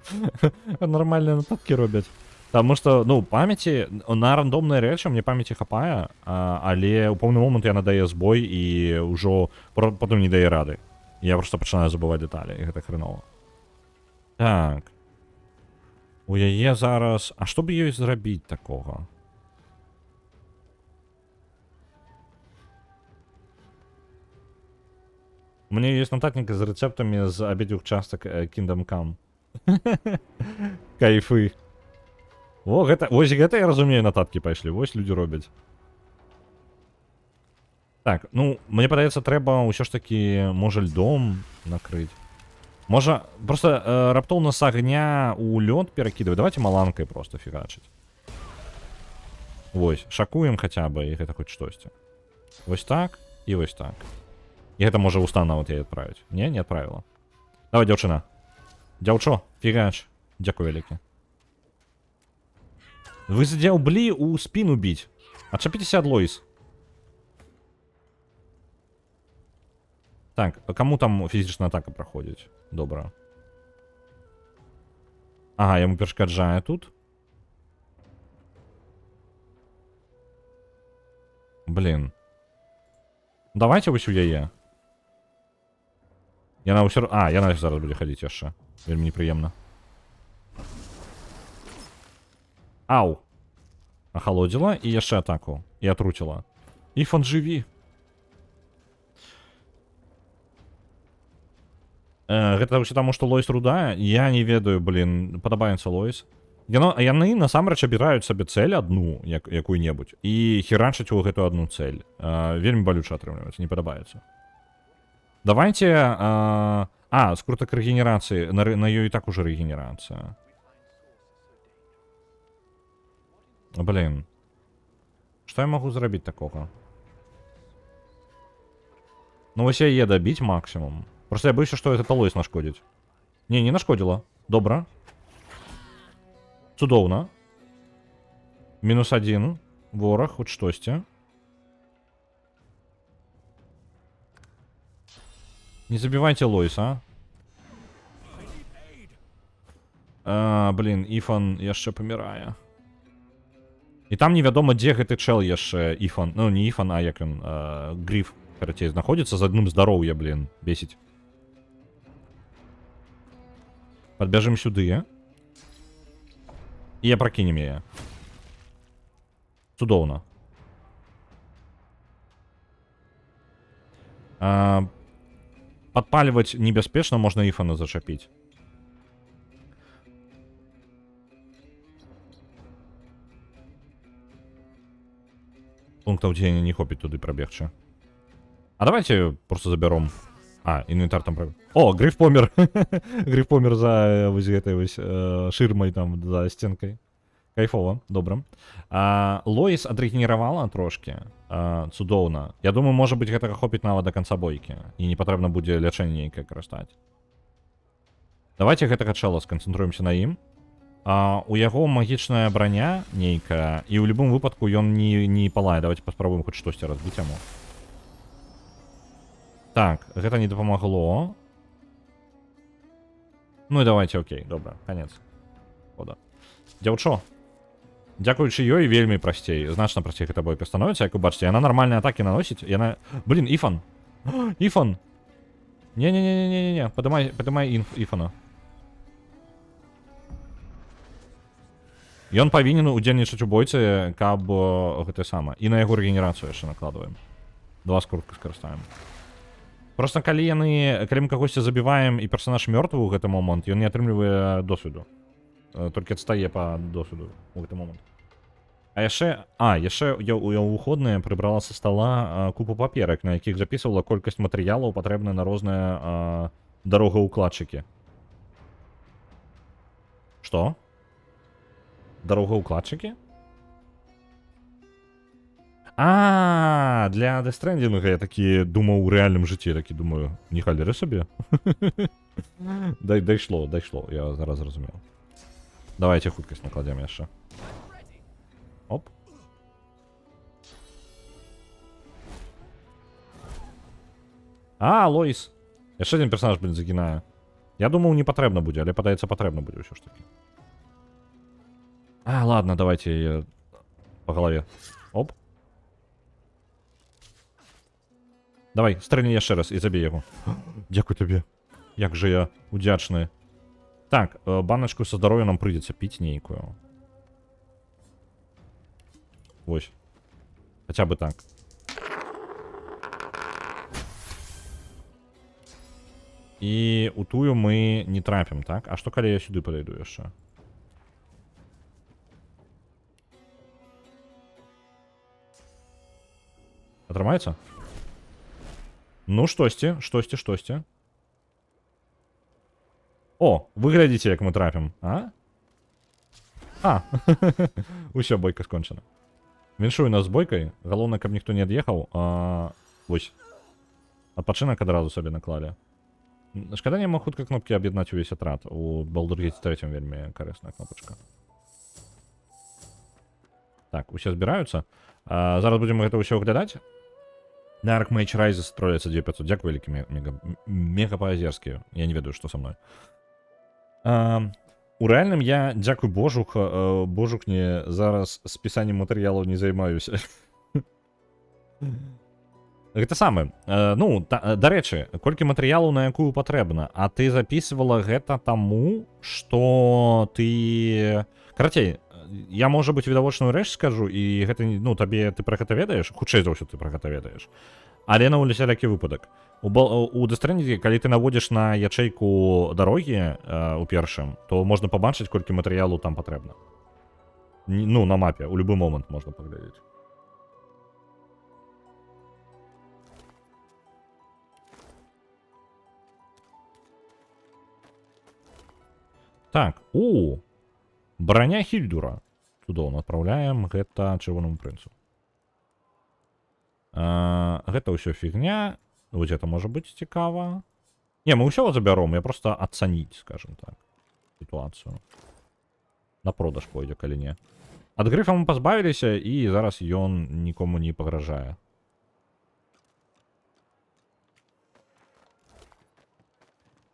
нармальныя нататкі робяць. Таму што, ну, памяці, на рандомныя рэчы мне памяці хапае, але ў пэўны момант яна дае збой і ўжо потым не дае рады. Я проста пачынаю забываць дэталі, і гэта хрэнова. Так. У яе зараз... А што б ёй зрабіць такога? У меня есть нотатник с рецептами з обеих часток Kingdom Come. Кайфы. О, гэта, вось гэта я разумею, нататкі пайшлі. Вось людзі робяць. Так, ну, мне падаецца, трэба ўсё ж такі, можа, льдом накрыць. Можа, просто раптоўна з агня ў лёд перакідваць. Давайте маланкай просто фігачыць. Вось, шакуем хаця бы, і гэта хоць штосьці. Вось так і вось так. І гэта можа ў стан нават яе адправіць. Не, не адправіла. Давай, дзяўчына. Дзяўчо, фігач. Дзякуй вялікі. Вы задзяўблі ў спіну біць. Адчапіцеся ад Лоіс. Так, каму там фізічная атака праходзіць? Добра. Ага, яму перашкаджае тут. Блин. Давайте вось у яе. Яна ўсё... яна зараз будзе хадзіць яшчэ. Вельмі непрыемна. Ау. Ахалодзіла і яшчэ атаку. І атруціла. Іфан, жыві. Гэта ўсё таму, што Лоіс рудая. Я не ведаю, блин, падабаецца Лоіс. Яны насамрэч абіраюць сабе цэль адну, якую-небудзь, і херачаць у гэтую адну цэль. Вельмі балюча атрымліваецца, не падабаецца. Давайте... скрутак рэгенерацыі. На ёй і так уже рэгенерацыя. Блин. Што я магу зрабіць такога? Ну, вось яе дабіць максімум. Просто я боюся, што гэта Лоіс нашкодзіць. Не, не нашкодзіла. Добра. Цудоўна. -1. Вораг, хоць штосьці. Не забівайце Лоіса. Блин, Іфан яшчэ памірае. І там невядома, дзе гэты чэл яшчэ Іфан, ну не Іфан, а як ён, Гриф, карацей, знаходзіцца з адным здароўя, блін, бесіць. Падбяжым сюды. І пракінем яе. Цудоўна. Падпальваць небяспечна, можна Іфана зачапіць. Пунктов дзеяння не хопіць туды прабегчы. А давайте просто забяром. А, інвентар там прабег. О, Гриф помер. Гриф помер за вось гэтай вось шырмай там, за стенкай. Кайфова, добра. Лоіс адрэгенеравала трошки. Цудоўна. Я думаю, можа быць, гэтага хопіць нават до конца бойкі. І не патрэбна будзе лячэнне нейкае карыстаць. Давайте гэтага чэла сканцэнтруемся на ім. У яго магічная броня нейкая, і ў любым выпадку ён не палае. Давайте паспрабуем хоць штосьці разбіць яму. Так, гэта не дапамагло. Ну і давайте, окей, добра, конец. Хода. Дзяўчо. Дзякуючы ёй вельмі прасцей, значна прасцей гэта бойка становіцца, як вы бачыце, яна нармальныя атакі наносіць, яна... Блін, Іфан! Іфан! Не-не-не-не-не-не, падымай Іфана. Ён павінен удзельнічаць у бойцы, каб гэта сама. І на яго рэгенерацыю яшчэ накладваем. 2 скрутка скарыстаем. Просто калі мы кагосьці забіваем і персонаж мёртвы ў гэты момант, ён не атрымлівае досведу. Толькі адстае па досведу ў гэты момант. А яшчэ я ў выходныя прыбрала са стола купу паперак, на якіх запісвала колькасць матэрыялаў, патрэбная на розныя дарогаўкладчыкі. Што? Дарогаўкладчыкі? Для Death Stranding я такі думаў у рэальным жыцці, такі думаю, не халеры сабе. Дайшло, я зараз зразумеў. Давайте хуткасць накладзем яшчэ. Оп. Лоіс. Яшчэ один персонаж, блин, загінае. Я думаў, не патрэбна будзе, але падаецца патрэбна будзе ўсё ж такі. Ладно, давайте я по голове. Оп. Давай, стрельни яшчэ раз і забей яго. Дзякуй табе. Як же я удзячны. Так, баночку со здоровья нам придется пить нейкую. Вось. Хотя бы так. І у тую мы не трапим, так? А што калі я сюды подойду яшчэ? Атрымаецца? Ну, штосьці. О, вы глядзіце, як мы трапім, Усё, бойка скончана. Віншую нас з бойкай. Галоўнае, каб ніхто не ад'ехаў. Вось. Адпачынак адразу сабе наклалі. Шкада, няма хутка кнопкі аб'яднаць увесь атрад. У Baldur's Gate 3 вельмі карысная кнопачка. Так, усе збіраюцца. Зараз будзем гэта ўсё аглядаць. На Arc Mage Rises строляцца 2500. Дзякуй вялікі мега па-азерскі. Я не ведаю, што са мной. У рэальным я, дзякуй божухне, зараз спісаннем матэрыялаў не займаюся. Гэта самае. Ну, дарэчы, колькі матэрыялаў на якую патрэбна, а ты записывала гэта таму, што ты... Карацей, я, можа быць, відавочную рэч скажу, і гэта, ну, табе, ты пра гэта ведаеш? Хутчэй за ўсё ты пра гэта ведаеш. Але на усялякі выпадак. У Death Stranding, калі ты наводзіш на ячэйку дарогі у першым, то можна пабачыць, колькі матэрыялу там патрэбна. Ну, на мапе, у любы момант можна паглядзець. Так, броня Хільдура. Цудоўна, адпраўляем гэта чырвонаму прынцу. Гэта ўсё фігня. Вось гэта можа быць цікава. Не, мы ўсё забяром, я просто ацаніць, скажем так, сітуацыю. На продаж пойдзе, калі не. Ад грыфа мы пазбавіліся, і зараз ён нікому не пагражае.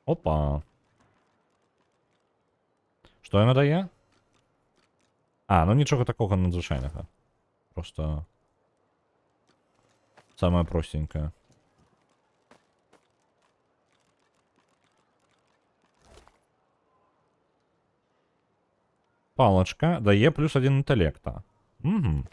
Опа. Што яна дае? А, ну нічого такого надзвичайного. Просто самое простенькое. Палочка дае плюс 1 інтэлекта. Угу.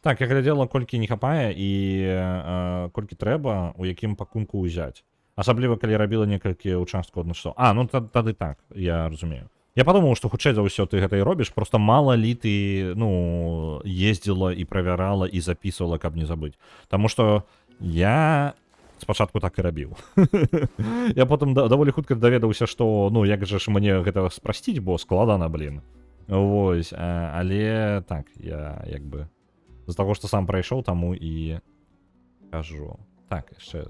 Так, я глядела, колькі не хапае і колькі трэба, у якім пакунку ўзяць. Асабліва, калі рабіла некалькі участкаў адна што. А, ну тады так, я разумею. Я падумаў, што хутчэй за ўсё ты гэта і робіш, просто мала лі ты, ну, ездзіла і правярала і запісвала, каб не забыць. Таму што я спачатку так і рабіў. Я потым даволі хутка даведаўся, што, ну, як жа ж мне гэта спрасціць, бо складана, блін. Вось, але так, я як бы з таго, што сам прайшоў, таму і кажу. Так, яшчэ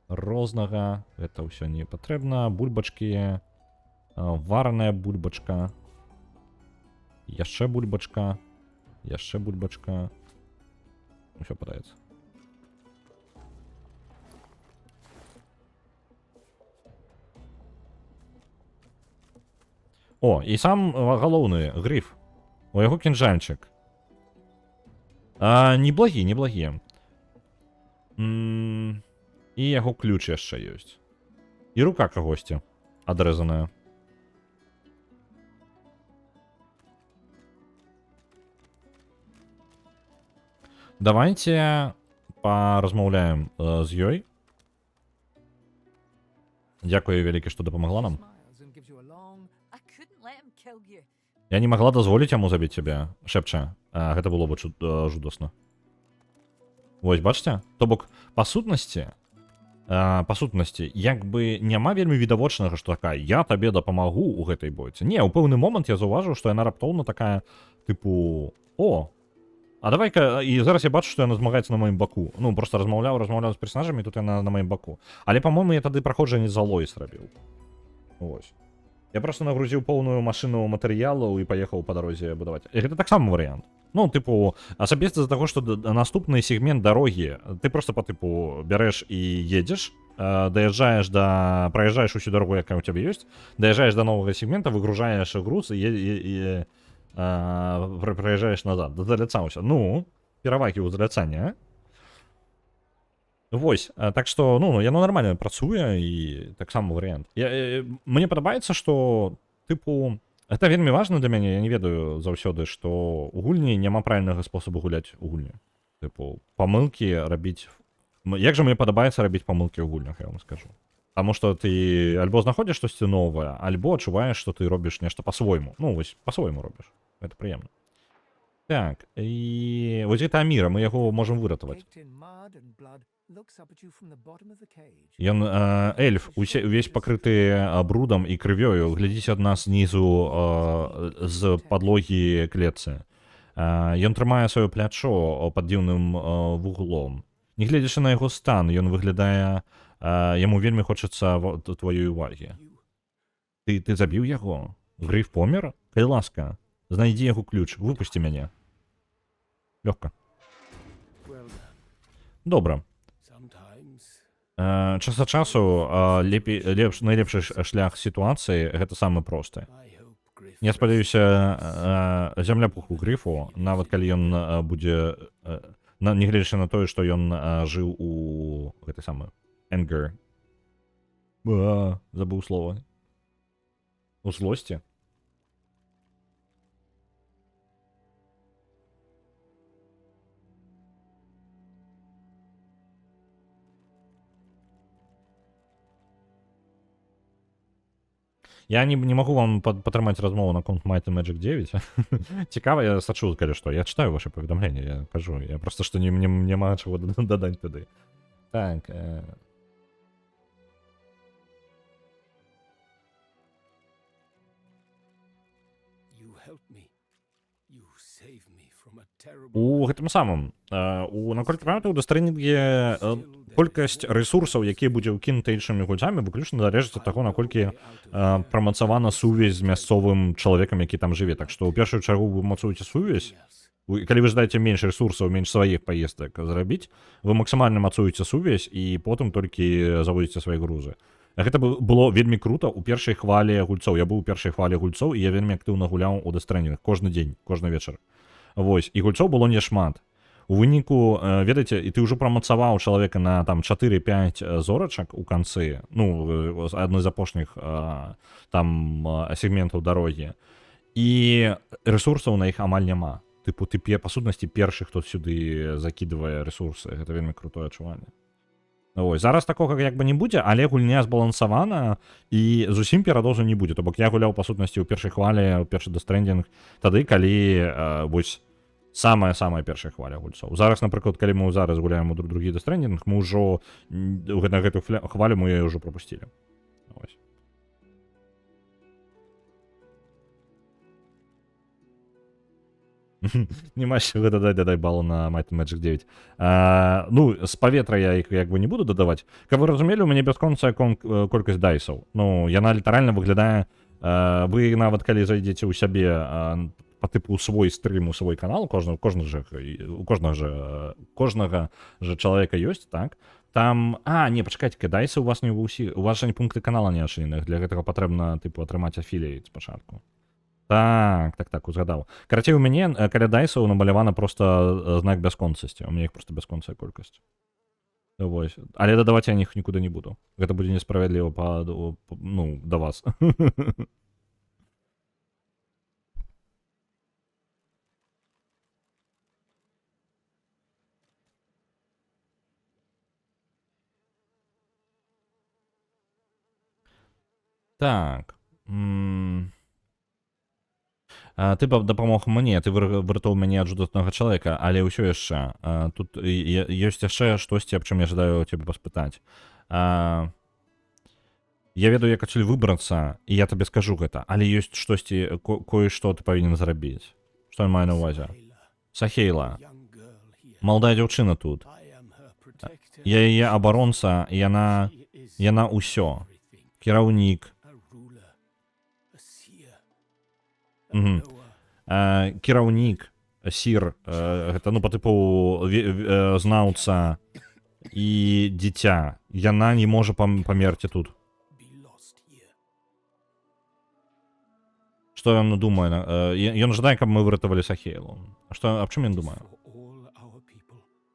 рознага, гэта ўсё не патрэбна. Бульбачкі, вараная бульбачка, яшчэ бульбачка, усё падаецца. О, і сам галоўны гриф. У яго кінжальчык. Неблагі. І яго ключ яшчэ ёсць. І рука кагосьці адрэзаная. Давайте паразмаўляем з ёй. Дзякую вялікі, што дапамагла нам. I couldn't let him kill you. Я не магла дазволіць яму забіць цябе, шэпча. Гэта было бы жудасна. Вось, бачце? То бок, па сутнасці, як бы няма вельмі відавочнага, што такая, я табе дапамагу ў гэтай бойцы. Не, ў пэўны момант я заўважыў, што яна раптоўна такая, тыпу, о, а давай-ка, і зараз я бачу, што яна змагаецца на маім баку. Ну, просто размаўляў з персонажамі, тут яна на маім баку. Але, па-мойму, я тады праходжанне за Лоіс рабіў. Вось. Я просто нагрузіў поўную машыну матэрыялаў і паехаў па дарозе будаваць. І гэта таксама варыянт. Ну, тыпу, асабіста з-за таго, што наступны сегмент дарогі, ты просто па тыпу бярэш і едзеш, праязджаеш усю дарогу, якая ў цябе ёсць, даязджаеш да новага сегмента, выгружаеш груз і праязджаеш назад. Заляцаўся. Ну, перавагі ў заляцанні, а? Вось, так што, ну, яно нармальна працуе і таксама варыянт. Мне падабаецца, што, тыпу, гэта вельмі важна для мяне, я не ведаю заўсёды, што у гульні няма правільнага спосабу гуляць у гульні. Тыпу, памылкі рабіць... Як жа мне падабаецца рабіць памылкі ў гульнях, я вам скажу. Таму што ты альбо знаходзіш штосьці новае, альбо адчуваеш, што ты робіш нешта па-свойму. Ну, вось, па-свойму робіш. Гэта прыемна. Так, і вось гэта Аміра, мы яго можам выратаваць. Ён эльф, увесь пакрыты брудам і крывёю, глядзіць ад нас знізу з падлогі клетцы. Ён трымае сваё плячо пад дзіўным вуглом. Не гледзячы на яго стан, ён выглядае, яму вельмі хочацца тваёй увагі. Ты забіў яго? Гриф помер? Калі ласка, знайдзі яго ключ, выпусці мяне. Лёгка. Добра. Час ад часу найлепшы шлях сітуацыі гэта самы просты. Я спадзяюся, зямля пуху грифу, нават калі ён будзе, нягледзячы на тое, што ён жыў у гэтай самай anger. Забыў слова. У злосці. Я не магу вам патрымаць размову наконт Might and Magic 9. Цікава, я сачу, калі што. Я читаю ваши паведамленні, я кажу. Я просто што няма чаго дадаць туды. Так. У гэтым самым, наколькі памятаю, у дастарынінге колькасць рэсурсаў, якія будзе ўкінуты іншымі гульцамі, выключна залежыць ад таго, наколькі прамацавана сувязь з мясцовым чалавекам, які там жыве. Так што ў першую чаргу вы мацуеце сувязь. Калі вы жадаеце менш рэсурсаў, менш сваіх паездак зрабіць, вы максімальна мацуеце сувязь і потым толькі заводзіце свае грузы. Гэта было вельмі круто ў першай хвалі гульцоў. Я быў у першай хвалі гульцоў, і я вельмі актыўна гуляў у Death Stranding кожны дзень, кожны вечар. Вось, і гульцоў было няшмат. У выніку, ведаеце, і ты ўжо прамацаваў чалавека на там 4-5 зорачак у канцы, ну, адной з апошніх там сегментаў дарогі. І рэсурсаў на іх амаль няма. Тыпу, ты па сутнасці першы, хто сюды закідвае рэсурсы. Гэта вельмі крутое адчуванне. Ой, зараз такога як бы не будзе, але гульня збалансавана і зусім перадозу не будзе. То бок я гуляў па сутнасці ў першай хвалі, ў першы Death Stranding, тады, калі вось самая першая хваля гульцоў. Зараз, напрыклад, калі мы зараз гуляем у другі Death Stranding, мы ўжо на гэту хвалю мы ўжо прапусцілі. Ось. Нема чаго дадай балу на Might and Magic 9. Ну, з паветра я іх як бы не буду дадаваць. Каб вы разумелі, у мяне бясконцая колькасць дайсаў. Ну, яна літаральна выглядае... Вы нават калі зайдзеце ў сябе па тыпу свой стрым, у свой канал, у кожнага же чалавека ёсць, так? Там... не, пачакайце, дайсы у вас не ўсі... У вас жа не пункты канала не адчыненых. Для гэтага патрэбна, тыпу, атрымаць афіліейт спачатку. Так, узгадаў. Карацей, у мяне каля дайсаў намалявана просто знак бясконцасці. У мяне іх просто бясконцая колькасць. Вось. Але дадаваць я іх нікуды не буду. Гэта будзе несправядліва да вас. Так. Ты дапамог мне, ты выратоў мяне ад жудатнага чалавека, але ўсё яшчэ. Тут ёсць яшчэ штосьці, аб чым я жадаю цябе паспытаць. Я ведаю, як адсюль выбрацца, і я табе скажу гэта, але ёсць штосьці, кое-што ты павінен зрабіць. Што я маю на ўвазе? Сахейла. Маладая дзяўчына тут. Я яе абаронца, яна ўсё. Кіраўнік. Кіраўнік, сір, гэта, ну, па тыпу знаўца і дзіця. Яна не можа памерці тут. Што ён думае? Ён жадае, каб мы выратавалі Сахейлу. Аб чым ён думае?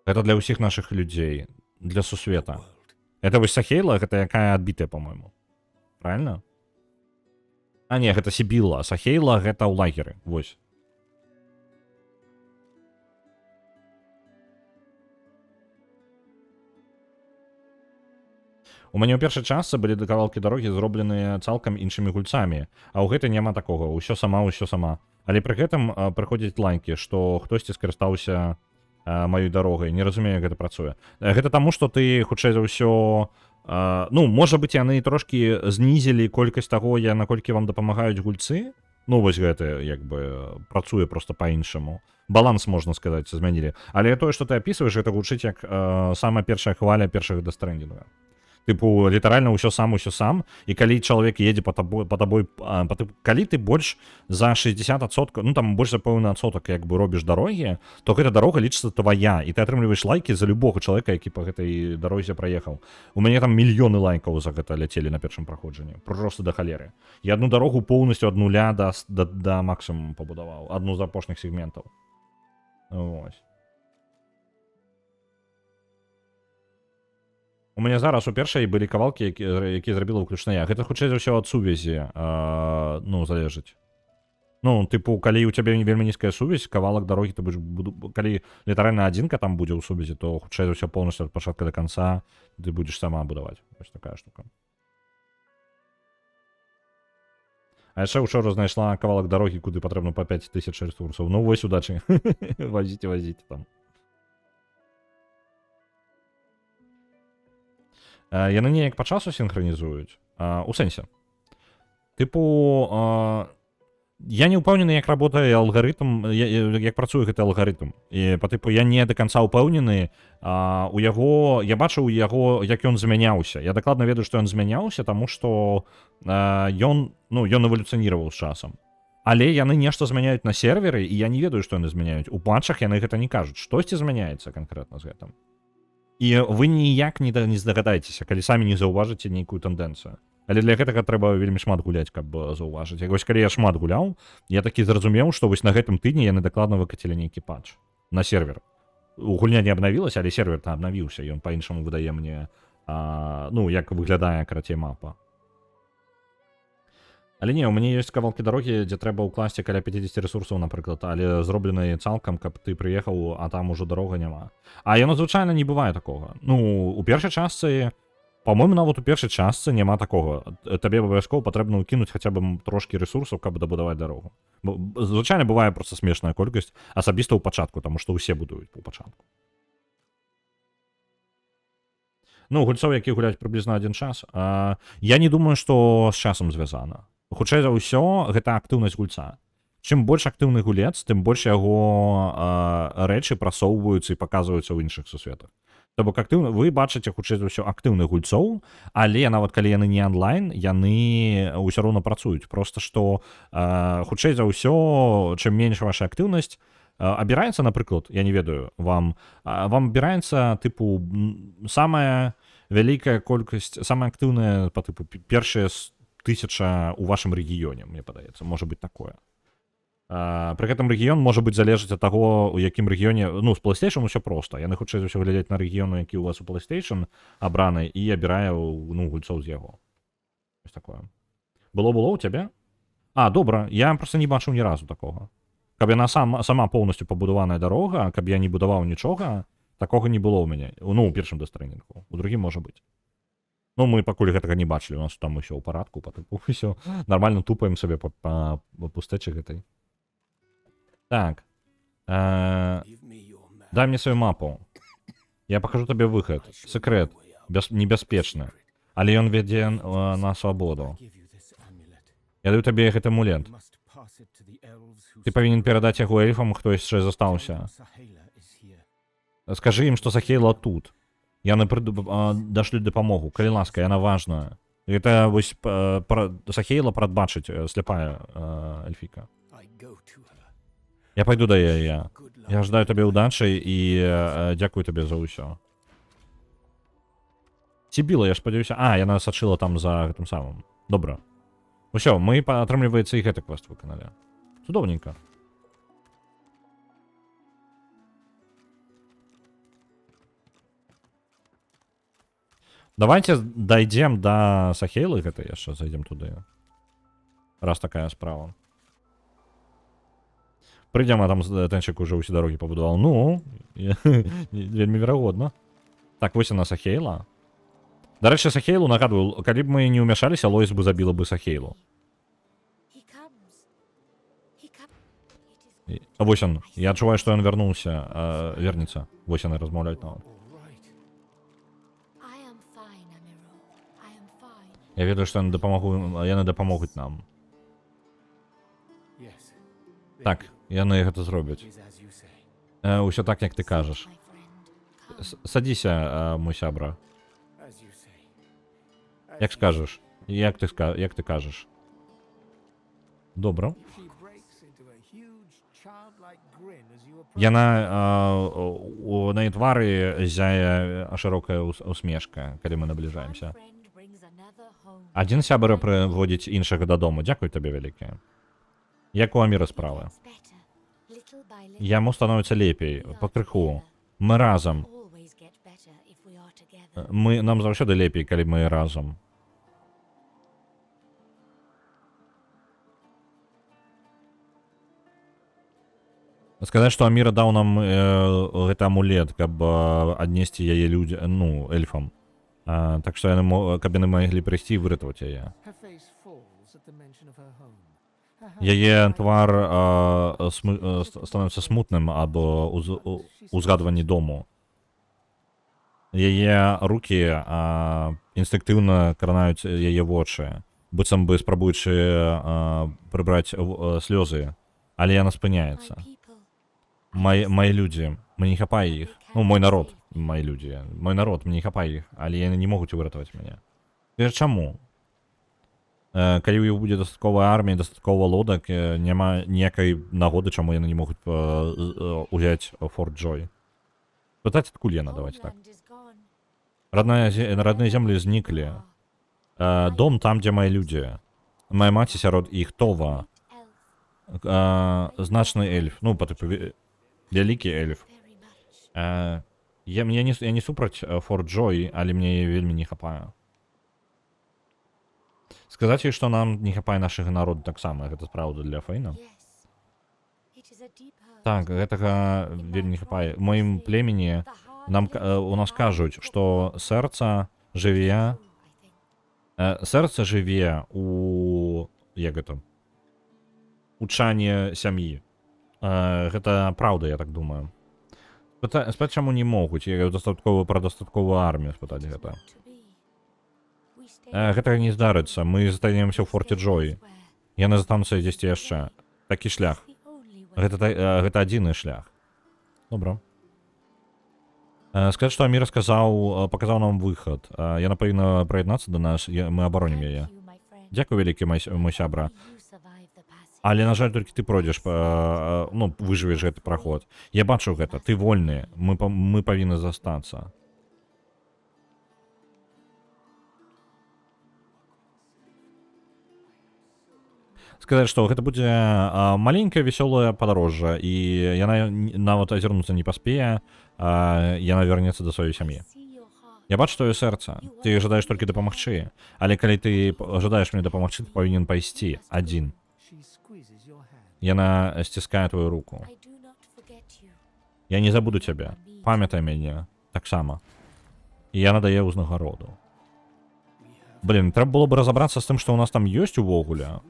Гэта для ўсіх нашых людзей, для сусвета. Это вось Сахейла, гэта якая адбітая, по-мойму. Правильно? Не, гэта Сібіла. Сахейла гэта ў лагеры. Вось. У мяне ў першай частцы былі кавалкі дарогі зробленыя цалкам іншымі гульцамі, а ў гэтай няма такога. Усё сама. Але пры гэтым прыходзяць лайкі, што хтосьці скарыстаўся маёй дарогай. Не разумею, як гэта працуе. Гэта таму, што ты, хутчэй за ўсё... Ну, можа быць, яны трошкі знізілі колькасць таго, наколькі вам дапамагаюць гульцы. Ну, вось гэта, як бы, працуе проста па-іншаму. Баланс, можна сказаць, змянілі. Але тое, што ты апісваеш, гэта гучыць як самая першая хваля першага Death Stranding. Тыпу, літаральна ўсё сам, і калі чалавек едзе па табой, калі ты больш за 60%, ну там больш за пэўны адсотак як бы робіш дарогі, то гэта дарога лічыцца твая, і ты атрымліваеш лайкі за любога чалавека, які па гэтай дарозе праехаў. У мяне там мільёны лайкаў за гэта ляцелі на першым праходжанні, просто да халеры. Я адну дарогу поўнасцю ад нуля да максімуму пабудаваў, адну з апошніх сегментаў. Вось. У мяне зараз у першай былі кавалкі, якія зрабіла выключна я. Гэта хутчэй за ўсё ад сувязі, ну, залежыць. Ну, тыпу, калі у цябе вельмі нізкая сувязь, кавалак дарогі ты будзеш... Калі літаральна адзінка там будзе ў сувязі, то хутчэй за ўсё поўнасцю ад пачатка да канца ты будзеш сама будаваць. Вось такая штука. А яшчэ учора знайшла кавалак дарогі, куды патрэбна па 5000 рэсурсаў. Ну, вось удачы. Вазіце там. Яны неяк па часу синхронізуюць. У сэнсе. Тыпу, я не ўпэўнены, як работае алгарытм, як працуе гэты алгарытм. І па тыпу я не да канца ўпэўнены. У яго, я бачыў яго, як ён змяняўся. Я дакладна ведаю, што ён змяняўся, таму што ён эвалюцыніраваў з часам. Але яны нешта змяняюць на серверы, і я не ведаю, што яны змяняюць. У патчах яны гэта не кажуць. Штосьці змяняецца канкрэтна з гэтым. І вы ніяк не здагадаецеся, калі самі не заўважыце нейкую тэндэнцыю. Але для гэтага трэба вельмі шмат гуляць, каб заўважыць. Вось калі я шмат гуляў, я такі зразумеў, што вось на гэтым тыдні яны дакладна выкацілі нейкі патч на сервер. Гульня не абнавілася, але сервер там абнавіўся, ён па-іншаму выдае мне, ну, як выглядае, карацей, мапа. Але не, у мяне ёсць кавалкі дарогі, дзе трэба ўкласці каля 50 рэсурсаў, напрыклад, але зроблены цалкам, каб ты прыехаў, а там ужо дарога няма. А яно звычайна не бывае такога. Ну, у першай частцы, па-мойму, нават у першай частцы няма такога. Табе абавязкова патрэбна ўкінуць хаця б трошкі рэсурсаў, каб дабудаваць дарогу. Звычайна бывае проста смешная колькасць, асабіста ў пачатку, таму што ўсе будуюць у пачатку. Ну, гульцоў, які гуляць прыблізна адзін час, я не думаю, што з часам звязана. Хутчэй за ўсё, гэта актыўнасць гульца. Чым больш актыўны гулец, тым больш яго рэчы прасоўваюцца і паказваюцца ў іншых сусветах. То бок актыўна, вы бачыце, хутчэй за ўсё, актыўных гульцоў, але нават калі яны не онлайн, яны ўсё роўна працуюць. Проста што, хутчэй за ўсё, чым менш ваша актыўнасць, абіраецца, напрыклад, я не ведаю, вам абіраецца, тыпу, самая вялікая колькасць, самая актыўная, па тыпу, першая 1000 у вашым рэгіёне, мне падаецца, можа быць такое. Пры гэтым рэгіён можа быць залежыць ад таго, у якім рэгіёне, ну, з PlayStation усё проста. Яны хутчэй за ўсё глядзяць на рэгіёну, які у вас у PlayStation абраны, і абірае, ну, гульцоў з яго. Вось такое. Было ў цябе? Добра, я проста не бачыў ні разу такога. Каб яна сама поўнасцю пабудаваная дарога, каб я не будаваў нічога, такога не было ў мяне. Ну, у першым дэстрэнінгу. У другім можа быць. Ну, мы пакуль гэтага не бачылі, у нас там усё ў парадку, ўсё нармальна тупаем сабе па пустэчы гэтай. Так. Дай мне сваю мапу. Я пакажу табе выхад. Секрет. Небяспечны. Але ён вядзе на свабоду. Я даю табе гэты амулет. Ты павінен перадаць яго эльфам, хто яшчэ застаўся. Скажы ім, што Сахейла тут. Яны дашлюць дапамогу. Калі ласка, яна важная. Гэта вось Сахейла прадбачыць, сляпая эльфіка. Я пайду да яе. Я жадаю табе ўдачы і дзякую табе за ўсё. Ці біла, я спадзяюся. Яна сачыла там за гэтым самым. Добра. Усё, мы, атрымліваецца, і гэты квест выканалі. Цудоўненька. Давайте дойдем до Сахейлы, гэта яшчэ зайдем туды. Раз такая справа. Прыйдем, а там тэнчык уже ўсе дарогі пабудаваў. Ну, вельмі верагодна. Так, вось яна Сахейла. Дарэчы, Сахейлу, нагадваю, калі б мы не ўмяшаліся, Лоіс бы забіла бы Сахейлу. Вось он. Я адчуваю, што ён вярнуўся, вернецца. Вось яны размаўляюць нават. Я ведаю, што яны дапамогуць нам. Так, яны гэта зробяць. Усё так, як ты кажаш. Садзіся, мой сябра. Як скажаш. Як ты кажаш. Добра. Яна на яе твары зяе шырокая усмешка, калі мы набліжаемся. Адзін сябра прыводзіць іншага дадому. Дзякуй табе вялікае. Як у Аміра справы? Яму становіцца лепей, пакрыху. Мы разам. Нам заўсёды лепей, калі мы разам. Сказаць, што Аміра даў нам гэты амулет, каб аднесці яе эльфам. Так што каб яны маглі прыйсці і выратаваць яе. Яе твар становіцца смутным ад узгадвання дому. Яе рукі інстынктыўна кранаюць яе вочы, быццам бы спрабуючы прыбраць слёзы, але яна спыняецца. Мои людзі, мне не хапае іх. Ну, мой народ, мои людзі. Мой народ, мне не хапае іх, але яны не могуць выратаваць мяне. Чаму? Калі ў іх будзе дастатковая армія, дастаткова лодак, няма ніякай нагоды, чаму яны не могуць узяць Форт Джой. Пытаць адкуль яна, давайте так. Родные земли зникли. Дом там, где мои люди. Моя мать сярод іх Това. Значны эльф. Ну, вялікі эльф. Я не супраць Форт Джой, але мне яе вельмі не хапае. Сказаць ёй, што нам не хапае нашага народу таксама, гэта праўда для Фейна. Так, гэтага вельмі не хапае. У маім племені у нас кажуць, што сэрца жыве у як гэта у чане сям'і. Гэта праўда, я так думаю. Спаць чаму не могуць, я пра дастатковую армію спытаць гэта. Гэтага не здарыцца, мы застанемся ў Форте Джой. Яны застануцца дзесьці яшчэ. Такі шлях. Гэта адзіны шлях. Добра. Сказаць, што Аміра паказаў нам выхад. Яна павінна прыяднацца да нас, мы абаронім яе. Дзякуй вялікі, мой сябра. Але, на жаль, толькі ты пройдзеш, выжывеш гэты праход. Я бачу гэта, ты вольны, мы павінны застацца. Сказаць, што гэта будзе маленькае весёлае падарожжа, і яна нават азірнуцца не паспее, яна вярнецца да сваёй сям'і. Я бачу твоё сэрца, ты жадаеш толькі дапамагчы, але калі ты жадаеш мне дапамагчы, ты павінен пайсці адзін. Яна сціскае твою руку. Я не забуду цябе, памятай мяне таксама. І яна дае ўзнагароду. Блін, трэба было бы разабрацца з тым, што ў нас там ёсць увогуле.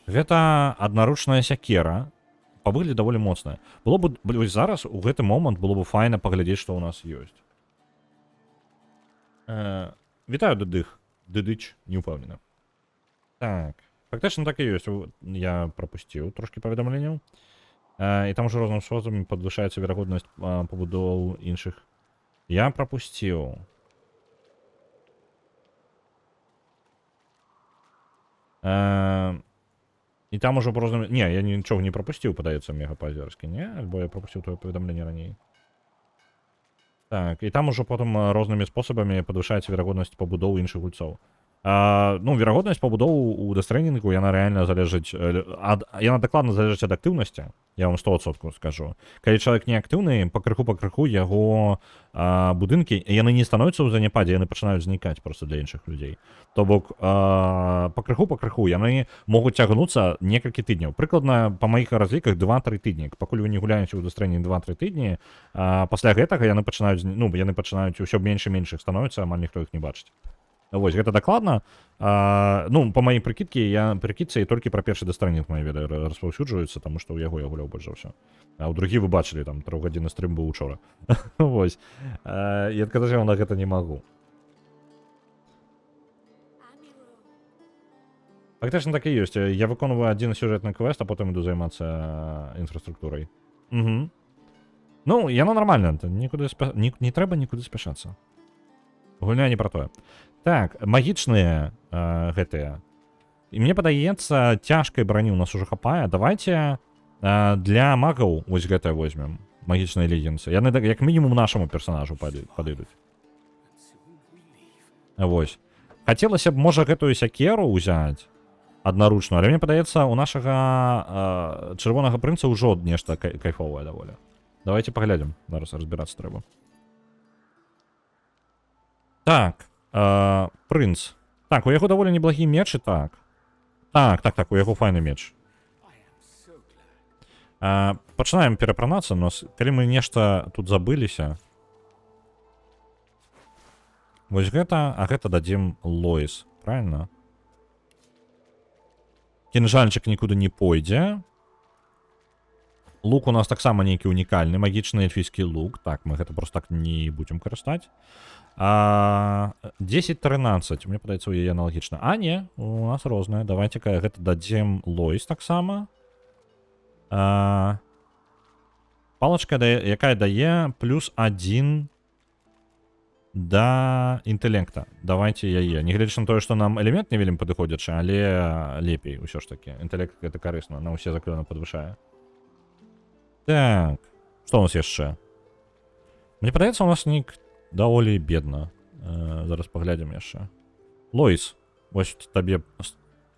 Гэта аднаручная сякера, па выглядзе даволі моцная. Было б зараз у гэты момант было б файна паглядзець, што ў нас ёсць. Вітаю, Дыдыч, не ўпэўнена. Так, фактычна так і ёсць. Я прапусціў трошкі паведамленняў. І там ужо розным спосабам падвышаецца верагоднасць пабудоў іншых. Я прапусціў. І там ужо по-рознаму... Не, я нічога не прапусціў, падаецца мне па-азерскі, не? Альбо я прапусціў твоё паведамленне раней. Так, і там ужо потым рознымі спосабамі падвышаецца верагоднасць пабудоў іншых гульцоў. Верагоднасць пабудоў у дэстрэнінгу, яна рэальна залежыць... Яна дакладна залежыць ад актыўнасці, я вам 100% скажу. Калі чалавек не актыўны, пакрыху яго будынкі, яны не становяцца ў заняпадзе, яны пачынаюць знікаць проста для іншых людзей. То бок, пакрыху, яны могуць цягнуцца некалькі тыдняў. Прыкладна, па маіх разліках, 2-3 тыдні. Пакуль вы не гуляеце ў дэстрэнінг 2-3 тыдні, пасля гэтага яны пачынаюць усё менш і менш іх становіцца, амаль ніхто іх не бачыць. Вось, гэта дакладна. Па маім прыкідцы, толькі пра першы дэстрэнінг мае веды распаўсюджваюцца, таму што ў яго я гуляў больш за ўсё. А ў другі вы бачылі, там 3-гадзінны стрым быў учора. Вось. І адказаць я вам на гэта не магу. Фактычна так і ёсць. Я выконваю адзін сюжэтны квест, а потым іду займацца інфраструктурай. Ну, яно нармальна. Не трэба нікуды спяшацца. Гульня не пра тое. Так, магічныя гэтыя. І мне падаецца, цяжкай брані ў нас ужо хапае. Давайте для магаў вось гэтае возьмем. Магічныя легінсы. Яны як мінімум нашаму персонажу падыдуць. Вось. Хацелася б, можа, гэтую сякеру ўзяць аднаручную, але мне падаецца, у нашага чырвонага прынца ўжо нешта кайфовае даволі. Давайте паглядзім. Зараз разбірацца трэба. Так, прынц. Так, у яго даволі неблагі меч і так. Так, у яго файны меч. Пачынаем перапранацца, но калі мы нешта тут забыліся. Вось гэта, а гэта дадзім Лоіс, правильно? Кінжальчык нікуды не пойдзе. Лук у нас таксама нейкі унікальны, магічны эльфійскі лук. Так, мы гэта просто так не будзем карыстаць. 10-13, мне падаецца, у яе аналагічна. А, не, у нас рознае. Давайте-ка гэта дадзем Лоіс таксама. Палачка, якая дае плюс 1 да інтэлекта. Давайте яе. Нягледзячы на тое, што нам элемент не вельмі падыходзячы, але лепей усё ж такі. Інтэлект гэта карысна, на ўсе заклёны падвышае. Так, што у нас яшчэ? Мне падаецца, у нас нік даволі бедна. Зараз паглядзім яшчэ. Лоіс, вось табе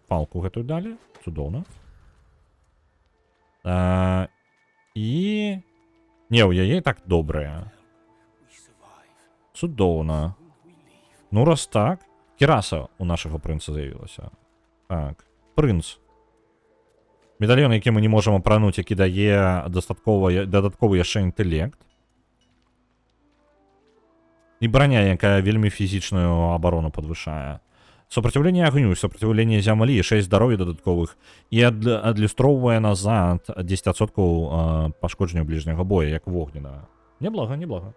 палку гэтую далі. Цудоўна. І... Не, у яе і так добрая. Цудоўна. Ну, раз так. Кіраса у нашага прынца з'явілася. Так. Прынц. Медальён, які мы не можам апрануць, які дае дадатковы яшчэ інтэлект. І броня, якая вельмі фізічную абарону падвышае. Сопротивление огню, сопротивление зямлі, 6 здоров'я додатковых. І адлюстроўвае назад 10% пашкоджання ближнього бою, як вогненного. Неблага, неблага.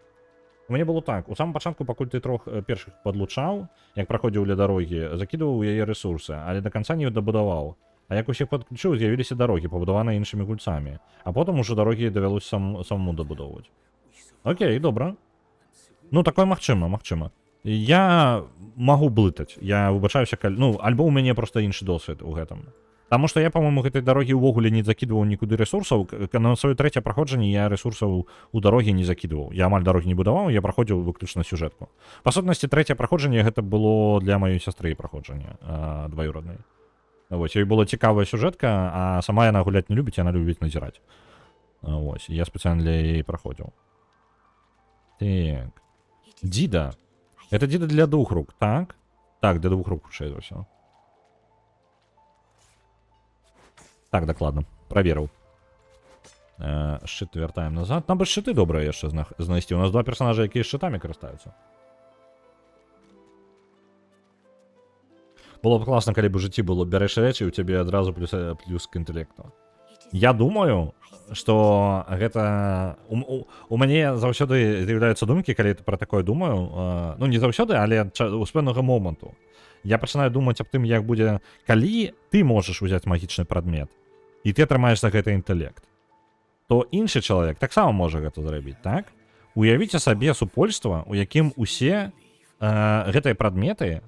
У мяне было так. У самому пачатку, пакуль ты трох першых падлучаў, як праходзіў ля дарогі, закідваў яе ресурсы, але до конца не дабудаваў. А як усіх падключыў, з'явіліся дарогі, пабудаваныя іншымі гульцамі. А потым уже дарогі давялося самому дабудоўваць. Окей, добра. Ну, такое магчыма, магчыма. Я магу блытаць. Я выбачаюся, калі... Ну, альбо у мяне проста іншы досвед у гэтым. Таму што я, па-моему, гэтай дарогі ўвогуле не закідваў нікуды ресурсаў. На сваё трэцяе праходжанне я ресурсаў у дарогі не закідваў. Я амаль дарогі не будаваў, я праходзіў выключна сюжэтку. Па сутнасці, трэцяе праходжанне гэта было для маёй сястры праходжанне дваюроднай. Вось, ёй была цікавая сюжэтка, а сама яна гуляць не любіць, яна любіць назіраць. Вось, я спецыяльна для яе праходзіў. Так. Дзіда. Это дзіда для двух рук, так? Так, для двух рук хутчэй за ўсё. Так, дакладна. Праверыў. Шчыт вяртаем назад. Нам бы шчыты добрыя яшчэ знайсці. У нас два персонажа, якія шчытамі карыстаюцца. Было б класна, калі б у жыцці было бярэш рэчы, у цябе адразу плюс к інтэлекту. Я думаю, што гэта... У мяне заўсёды з'яўляюцца думкі, калі пра такое думаю. Ну, не заўсёды, але з пэўнага моманту. Я пачынаю думаць аб тым, як будзе... Калі ты можаш узяць магічны прадмет, і ты атрымаеш за гэта інтэлект, то іншы чалавек таксама можа гэта зрабіць, так? Уявіце сабе супольства, у якім усе гэтыя прадметы,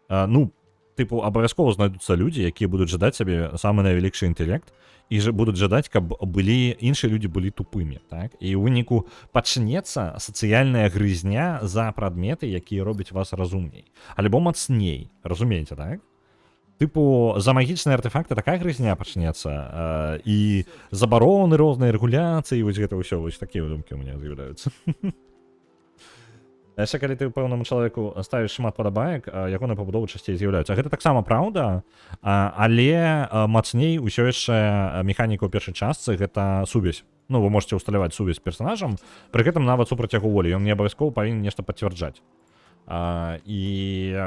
ну, тыпу, абавязкова знайдуцца людзі, якія будуць жадаць сабе самы найвялікшы інтэлект, і будуць жадаць, каб іншыя людзі былі тупымі, так? І ў выніку пачнецца сацыяльная грызня за прадметы, якія робяць вас разумней. Альбо мацней, разумееце, так? Тыпу, за магічныя артефакты такая грызня пачнецца, і забароны розныя, рэгуляцыі, вось гэта ўсё, вось такія думкі ў мяне з'яўляюцца. Яшчэ калі ты пэўнаму чалавеку ставіш шмат падабаек, ягоны пабудовы часцей з'яўляюцца. Гэта таксама праўда, але мацней усё яшчэ механіка ў першай частцы гэта сувязь. Ну, вы можете усталяваць сувязь з персонажам, пры гэтым нават супраць яго волі, ён не абавязкова павінен нешта пацвярджаць. І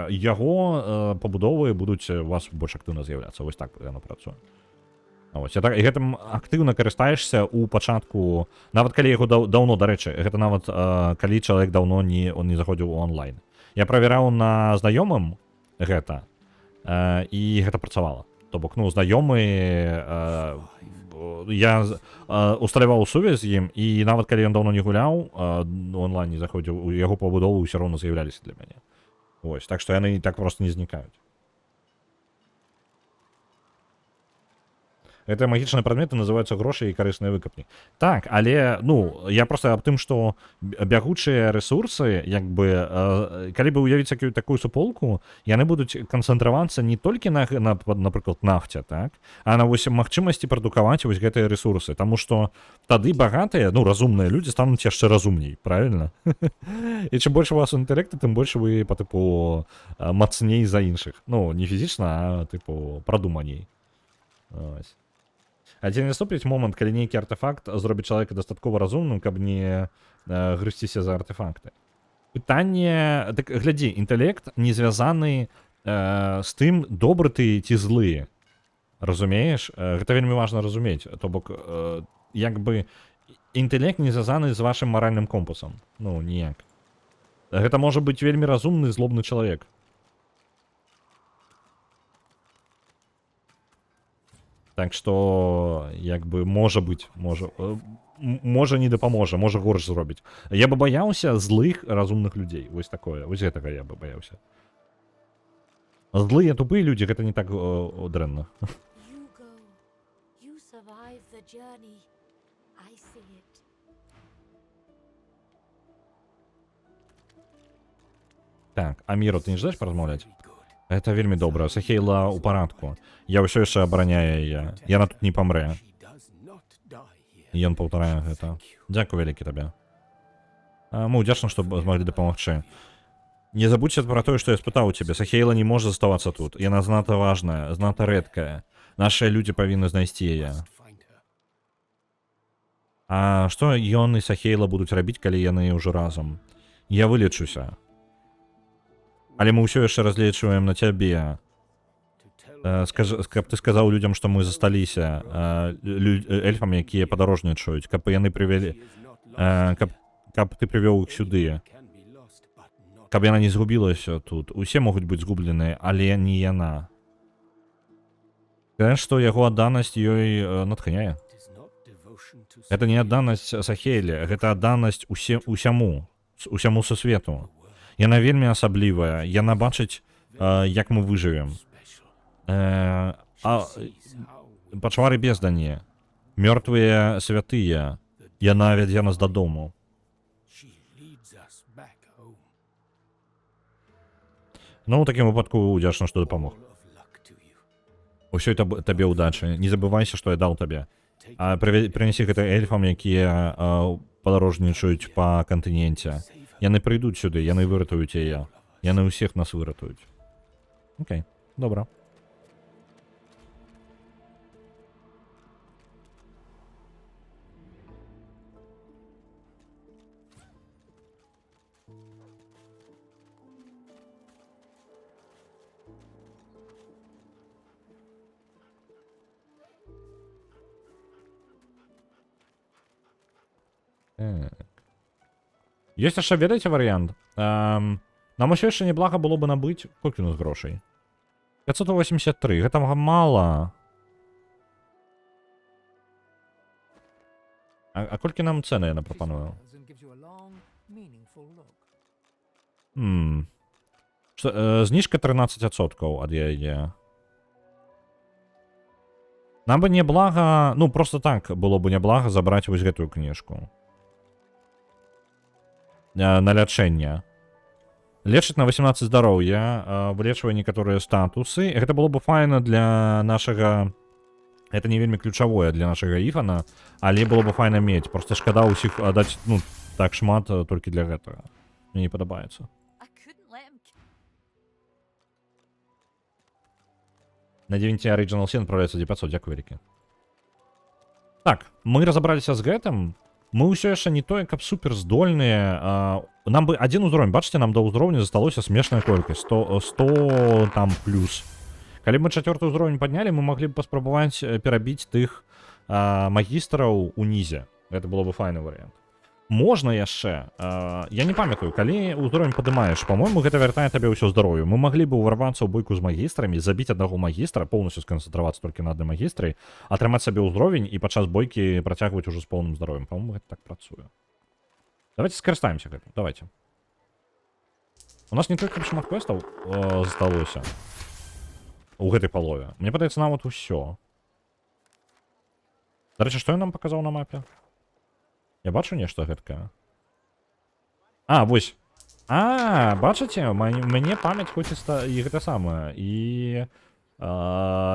яго пабудовы будуць у вас больш актыўна з'яўляцца. Вось так яно працуе. Ось, і гэтым актыўна карыстаешся ў пачатку, нават калі яго даўно, дарэчы, гэта нават калі чалавек даўно не заходзіў у онлайн. Я правяраў на знаёмым гэта, і гэта працавала. То бок, ну, знаёмы, я усталяваў сувязь з ім, і нават калі ён даўно не гуляў, онлайн не заходзіў, яго пабудовы ўсё роўна з'яўляліся для мяне. Ось, так што яны так проста не знікаюць. Гэтыя магічныя прадметы называюцца грошы і карысныя выкапні. Так, але, ну, я проста аб тым, што бягучыя рэсурсы, як бы, калі бы уявіць такую суполку, яны будуць канцэнтравацца не толькі на, напрыклад, нафце, так, а на вось магчымасці прадукаваць вось гэтыя рэсурсы, таму што тады багатыя, ну, разумныя людзі стануць яшчэ разумней, правильно? І чым больш у вас інтэлекту, тым больш вы, па тыпу, мацней за іншых. Ну, не фізічна, а, тыпу, прадуманей. Ось. А ці не наступіць момант, калі нейкі артефакт зробіць чалавека дастаткова разумным, каб не грызціся за артефакты? Пытанне... Так, глядзі, інтэлект не звязаны з тым, добры ты ці злы. Разумееш? Гэта вельмі важна разумець. То бок, як бы, інтэлект не звязаны з вашым маральным компасам. Ну, ніяк. Гэта можа быць вельмі разумны, злобны чалавек. Так што, як бы, можа быць, можа не дапаможа, можа горш зробіць. Я бы баяўся злых, разумных людзей. Вось такое, вось гэтага я бы баяўся. Злыя, тупыя людзі, гэта не так дрэнна. Так, Аміру, ты не ждеш паразмаўляць? Гэта вельмі добра. Сахейла ў парадку. Я ўсё яшчэ абараняю яе. Яна тут не памрэ. Ён паўтарае гэта. Дзякуй вялікі табе. Мы ўдзячны, што змаглі дапамагчы. Не забудзьце пра тое, што я спытаў у цябе. Сахейла не можа заставацца тут. Яна знато важная, знато рэдкая. Нашыя людзі павінны знайсці яе. А што ён і Сахейла будуць рабіць, калі яны ўжо разам? Я вылечуся. Але мы ўсё яшчэ разлічваем на цябе. Каб ты сказаў людзям, што мы засталіся эльфам, якія падарожнічаюць, каб яны прывялі... Каб ты прывёў іх сюды. Каб яна не згубілася тут. Усе могуць быць згубленыя, але не яна. Кажа, што яго адданасць ёй натхняе. Гэта не адданасць Сахейле, гэта адданасць усяму сусвету. Яна вельмі асаблівая, яна бачыць, як мы выжывем. Пачвары бездані, мёртвыя святыя, яна вядзе нас дадому. Ну, у такім выпадку удзячна, што дапамог. Усё табе ўдачы. Не забывайся, што я даў табе. Прынесі гэта эльфам, якія падарожнічаюць па кантыненце. Яны прыйдуць сюды, яны выратуюць яе. Яны ўсіх нас выратуюць. Окей, добра. Ёсць яшчэ, ведаеце, варыянт? Нам усё яшчэ неблага было бы набыць... Колькі у нас грошай? 583, гэта мала. А колькі нам цэны яна прапануе? Зніжка 13% ад яе. Нам бы неблага... Ну, просто так было бы неблага забраць вось гэтую кніжку. На лячэнне. Лечыць на 18 здароўя, вылечвае некаторыя статусы. Гэта было бы файна для нашага... Это не вельмі ключавое для нашага Ифана, але было бы файна мець. Просто шкада ўсіх аддаць, ну, так шмат толькі для гэтага. Мне не падабаецца. На 9 Original Sin отправляется 900, дякую вялікі. Так, мы разабраліся з гэтым. Мы ўсё яшчэ не тое, каб супер здольныя. Нам бы один узровень, бачыце, нам да ўзроўня засталося смешная колькасць. 100 там плюс. Калі мы 4-й узровень паднялі, мы маглі б паспрабаваць перабіць тых магістраў унізе. Гэта было бы файны варыянт. Можна яшчэ, я не памятаю, калі ўзровень падымаеш, по-моему, гэта вяртае табе ўсё здароўе. Мы маглі бы ўварвацца ў бойку з магістрамі, забіць аднаго магістра, поўнасцю сканцэнтравацца толькі на адным магістры, атрымаць сабе ўзровень і падчас бойкі працягваць ужо з поўным здароўем. По-моему, гэта так працуе. Давайте скарыстаемся гэтым, давайте. У нас не толькі шмат квестаў засталося у гэтай палове. Мне падаецца, нават усё. Дарэчы, што ён нам паказаў на мапе? Я бачу нешта гэткае. Вось. Бачыце, мяне памяць хоць і гэта самае. І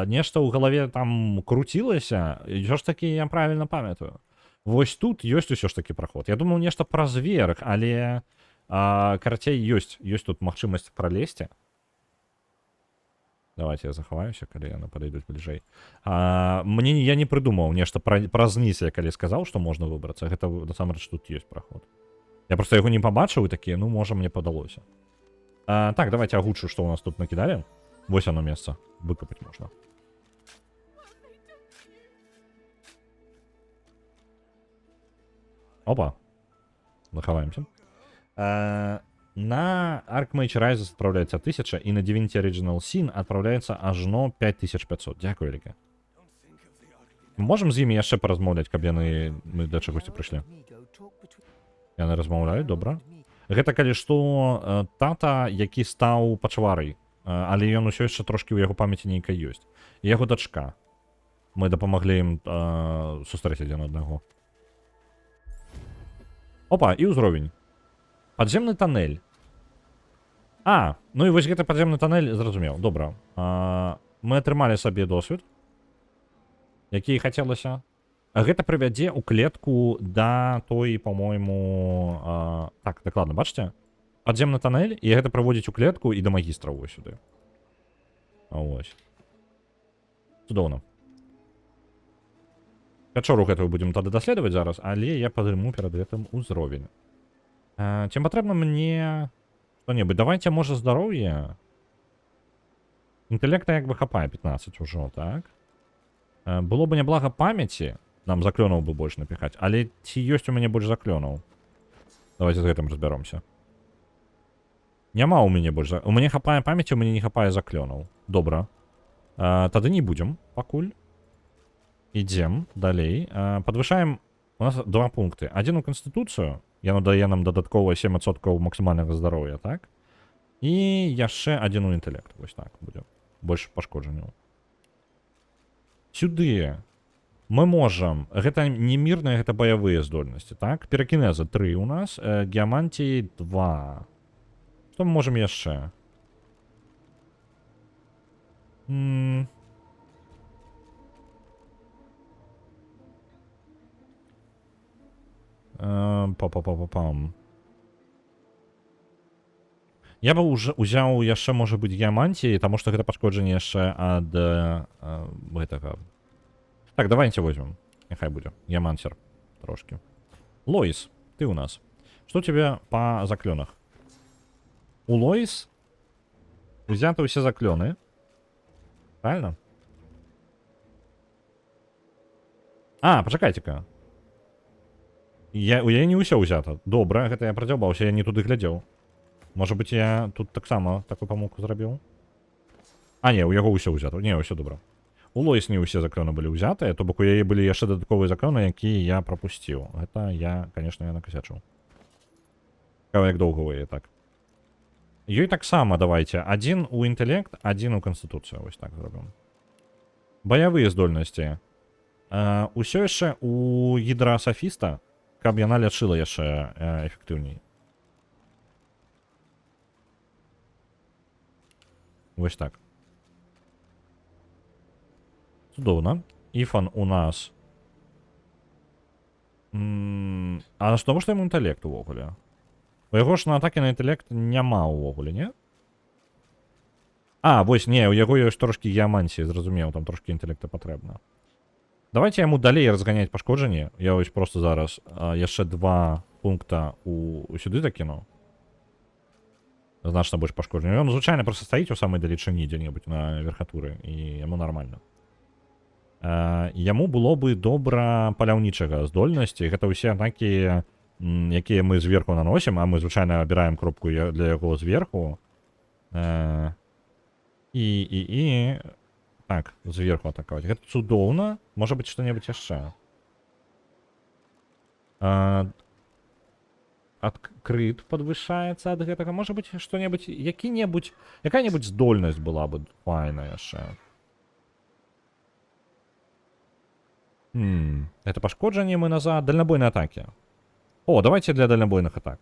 нешта ў галаве там круцілася. Ўсё ж такі я правільна памятаю. Вось тут ёсць усё ж такі праход. Я думаў, нешта праз верх, але карацей ёсць тут магчымасць пралезці. Давайте я захаваюся, калі яны падойдуць бліжэй. Я не прыдумаў нешта праз ніз, я калі сказаў, што можна выбрацца. Гэта насамрэч тут ёсць праход. Я проста яго не пабачыў і такі, ну, можа, мне падалося. Так, давайте агучу, што ў нас тут накідалі. Вось оно месца. Выкапаць можна. Опа. Захаваемся. На Archmage Rises отправляется 1000, и на Divinity Original Sin отправляется ажно 5500. Дякую вялікі. Можем з імі яшчэ паразмаўляць, каб яны да чагосьці прыйшлі. Яны размаўляюць, добра. Гэта калі што тата, які стаў пачварай, але ён усё яшчэ трошкі ў яго памяці нейкай ёсць. І яго дачка. Мы дапамаглі ім сустрэць адзін аднаго. Опа, і ўзровень. Падземны тоннель. А, ну і вось гэты падземны танэль, зразумеў, добра. Мы атрымалі сабе досвед, які і хацелася. Гэта прывядзе ў клетку да той, по-мойму... Так, дакладна, бачыце? Падземны танэль, і гэта прыводзіць у клетку і да магістра вось сюды. Вось. Цудоўна. Пячору гэтую будзем тады даследаваць зараз, але я падыму перад гэтым узровень. Ці патрэбна мне што-небудзь? Давайте, можа, здароўе. Інтэлекта як бы хапае 15 ужо, так? Было бы няблага памяці, нам заклёнаў бы больш напіхаць, але ці ёсць у мяне больш заклёнаў? Давайте з гэтым разбяромся. Няма ў мяне больш... У мяне хапае памяці, у мяне не хапае заклёнаў. Добра. Тады не будзем пакуль. Ідзем далей. Падвышаем... У нас 2 пункты. Адзін у канстытуцыю. Яно дае нам дадатковыя 7% максімальнага здароўя, так? І яшчэ адзін у інтэлект. Вось так будзе. Больш пашкоджанняў. Сюды мы можам... Гэта не мірныя, гэта баявыя здольнасці, так? Піракінеза 3 у нас. Геамантіі 2. Што мы можам яшчэ? Па-па-па-па-пам. Я бы узяў яшчэ, можа быць, геамантіі, таму што гэта пашкоджанне яшчэ ад гэтага. Так, давайте возьмем. Няхай будзе. Геамантер. Трошки. Лоис, ты у нас. Што у тебе па заклёнах? У Лоис узяты ўсе заклёны. Правильно? Пачакайце-ка. У яе не ўсё ўзята. Добра, гэта я прадзяўбаўся, я не туды глядзеў. Можа быць, я тут таксама такую памылку зрабіў? Не, у яго ўсё ўзята. Не, ўсё добра. У Лоис не ўсе заклёны былі ўзятыя, то бок у яе былі яшчэ дадатковыя заклёны, якія я прапусціў. Гэта я, конечно, накасячыў. Цікава, як доўга ў яе так. Ёй таксама давайте. Адзін у інтэлект, адзін у канстытуцыю. Вось так зробім. Баявыя здольнасці. Усё яшчэ у гідрасафіста, каб яна лячыла яшчэ эфектыўней. Вось так. Цудоўна. Іфан у нас... што яму інтэлект увогуле? У яго ж на атаке на інтэлект няма ўвогуле, не? Вось, не, у яго ёсць трошкі геамантіі, зразумеў, там трошкі інтэлекта патрэбна. Давайте яму далей разганяць пашкоджанні. Я вось просто зараз яшчэ 2 пункта сюды закіну. Значна больш пашкоджанняў. Ён звычайна просто стаіць у самай далечыні дзе-небудзь на верхатуры, і яму нармальна. Яму было бы добра паляўнічага здольнасці. Гэта ўсе атакі, якія мы зверху наносім, а мы звычайна абіраем кропку для яго зверху. Так, зверху атакаваць. Гэта цудоўна. Можа быць што-небудзь яшчэ. Адкрыт падвышаецца ад гэтага. Можа быць што-небудзь, якая-небудзь здольнасць была бы файна яшчэ. Это пашкоджанне мы назад. Дальнабойныя атакі. Давайте для дальнабойных атак.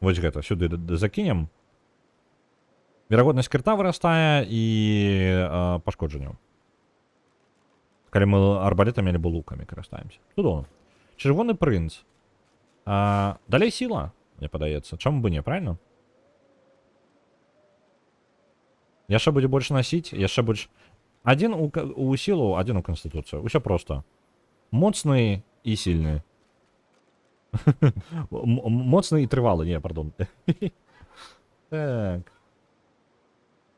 Вось гэта сюды закінем. Верагоднасць крыта вырастае і пашкоджанняў. Калі мы арбалетамі альбо лукамі карыстаемся. Цудоўна. Чырвоны прынц. Далей сіла, мне падаецца. Чаму бы не, правильно? Яшчэ будзе больш насіць, яшчэ больш... Адзін у сілу, адзін у канстытуцыю. Усё проста. Моцны і сильны. Моцны і трывалы, не, пардон. Так.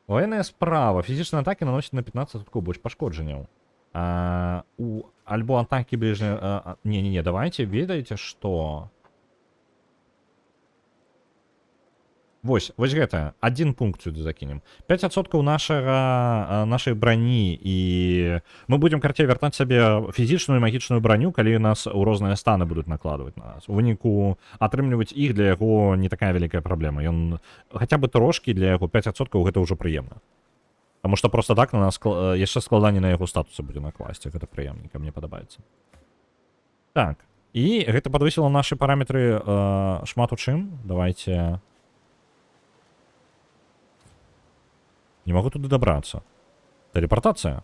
Военная справа. Фізічныя атакі наносяць на 15% больш пашкоджанняў. Альбо атакі бліжнія... Не, давайте, ведаеце, што... Вось гэта. Адзін пункт сюды закінем. 5% нашай брані, і мы будзем карцей вяртаць сабе фізічную і магічную браню, калі нас у розныя станы будуць накладваць на нас. У выніку атрымліваць іх для яго не такая вялікая праблема. Ён хаця бы трошкі для яго 5% гэта ўжо прыемна. Таму што проста так на нас яшчэ складанне на яго статусы будзе накласці. Гэта прыемненька, мне падабаецца. Так. І гэта падвысіла нашы параметры шмат у чым. Давайте... Не могу туды добраться. Телепортация.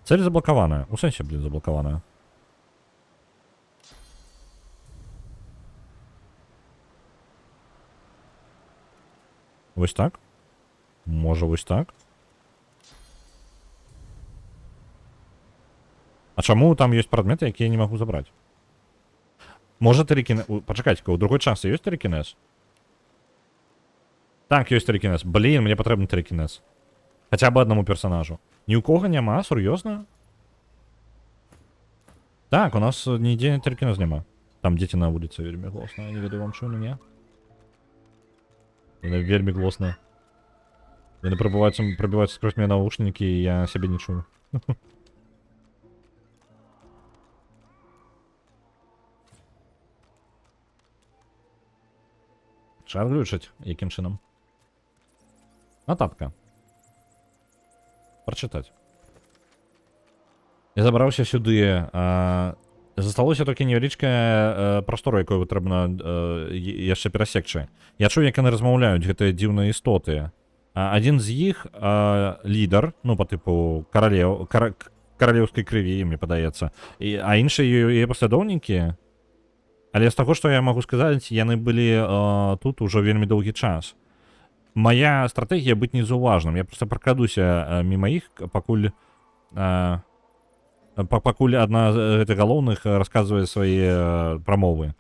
Цель заблокованная. У сенсі, блін, заблокованная. Ось так? Може, ось так? А чому там есть предметы, які я не могу забрать? Може телекінез... Почекайте, у другой части есть телекінез? Так, есть телекінез. Блін, мені потрібен телекінез. Хоча б одному персонажу. Ні у кого нема, серйозно? Так, у нас ніде телекінез нема. Там діти на вулиці вельми голосно. Я не веду вам чую, ні? Вони вельми голосно. Вони пробиваються сквозь мої наушники, і я себе не чую. Чат глючить, яким чином? Нотатка. Прочитать. Я забраўся сюды. Засталося толькі невялічкая прастора, якую патрэбна яшчэ перасекчы. Я чуў, як яны размаўляюць, гэтыя дзіўныя істоты. Адзін з іх лідар, ну, па тыпу каралеўскай крыві, мне падаецца. А іншыя яе паслядоўнікі. Але з таго, што я магу сказаць, яны былі тут ужо вельмі доўгі час. Моя стратэгія быць незаўважным. Я проста пракрадуся міма іх, пакуль адна з гэтых галоўных расказвае свае прамовы.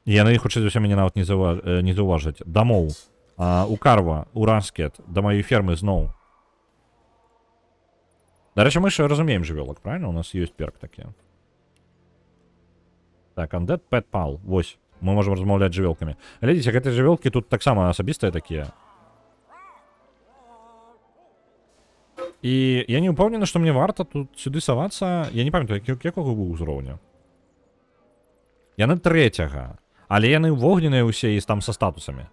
Яны, хутчэй за ўсё, мяне нават не заўважаць. Дамоў. У Карва, у Раскет, да маёй фермы зноў. Дарэчы, мы ж разумеем жывёлак, правильно? У нас ёсць перк такі. Так, Undead Pet Pal. Вось. Мы можем размаўляць з жывёлкамі. Глядзіце, гэтыя жывёлкі тут таксама асабістыя такія. І я не ўпэўнены, што мне варта тут сюды савацца. Я не памятаю, якога быў узроўня. Яны 3-га. Але яны вогненыя ўсе і там са статусамі.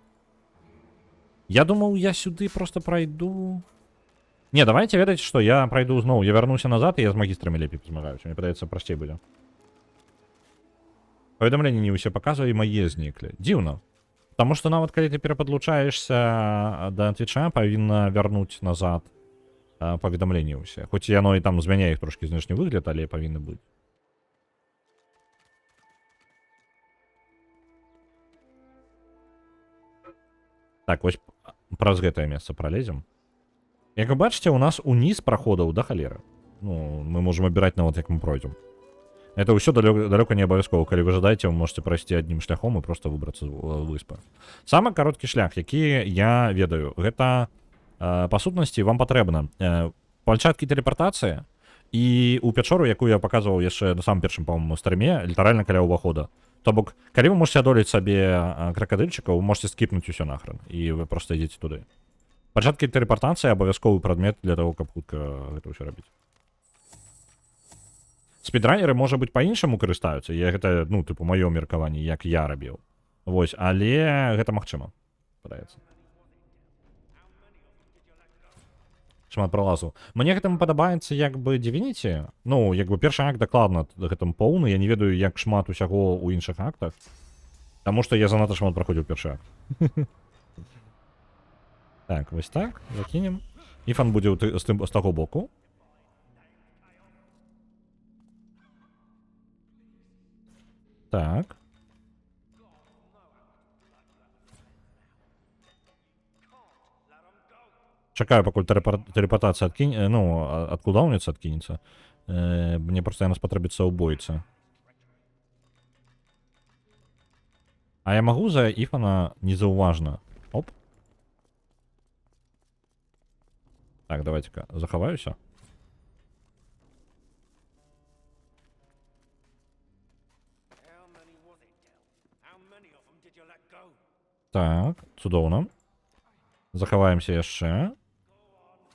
Я думаў, я сюды просто пройду. Не, давайте ведаць, што я пройду зноў. Я вярнуся назад, і я з магістрамі лепей пазмагаюся. Мне падаецца, прасцей будзе. Паведамленні не ўсе паказвалі, мае зніклі. Дзіўна. Таму што нават калі ты перападлучаешся да Твіча, павінна вярнуць назад паведамленні ўсе. Хоць яно і там змяняе іх трошкі знешні выгляд, але павінны быць. Так, вось праз гэтае месца пролезем. Як вы бачыце, у нас уніз праходаў да халеры. Ну, мы можем абіраць нават, як мы пройдзем. Это ўсё далёка не абавязкова. Калі вы жадаеце, вы можете прайсці адным шляхом і просто выбрацца з выспы. Самы кароткі шлях, які я ведаю, гэта, па сутнасці, вам патрэбна пальчаткі тэлепартацыі і ў пячору, якую я паказваў яшчэ на самым першым, па-моему, стрыме, літаральна каля ўвахода. То бок, калі вы можете адолець сабе кракадыльчыкаў, вы можете скіпнуць усё нахрен, і вы просто ідзеце туды. Пальчаткі тэлепартацыі абавязковы прадмет для таго, каб хутка гэта ўсё рабіць. Спідранеры, можа быць, па-іншаму карыстаюцца. Гэта, ну, тыпу, маё меркаванне, як я рабіў. Вось, але гэта магчыма. Падаецца. Шмат пралазу. Мне гэтым падабаецца, як бы, Divinity. Ну, як бы, першы акт дакладна гэтым поўны. Я не ведаю, як шмат усяго ў іншых актах. Таму што я занадта шмат праходзіў першы акт. Так, вось так. Закінем. Іфан будзе з таго боку. Так. Чакаю, пакуль телепортацыя адкулдаўніца адкінецца. Мне проста яна спатрэбіцца ў бойцы. А я магу за Іфана незаўважна. Оп. Так, давайте-ка захаваюся. Так, цудоўна. Захаваемся яшчэ.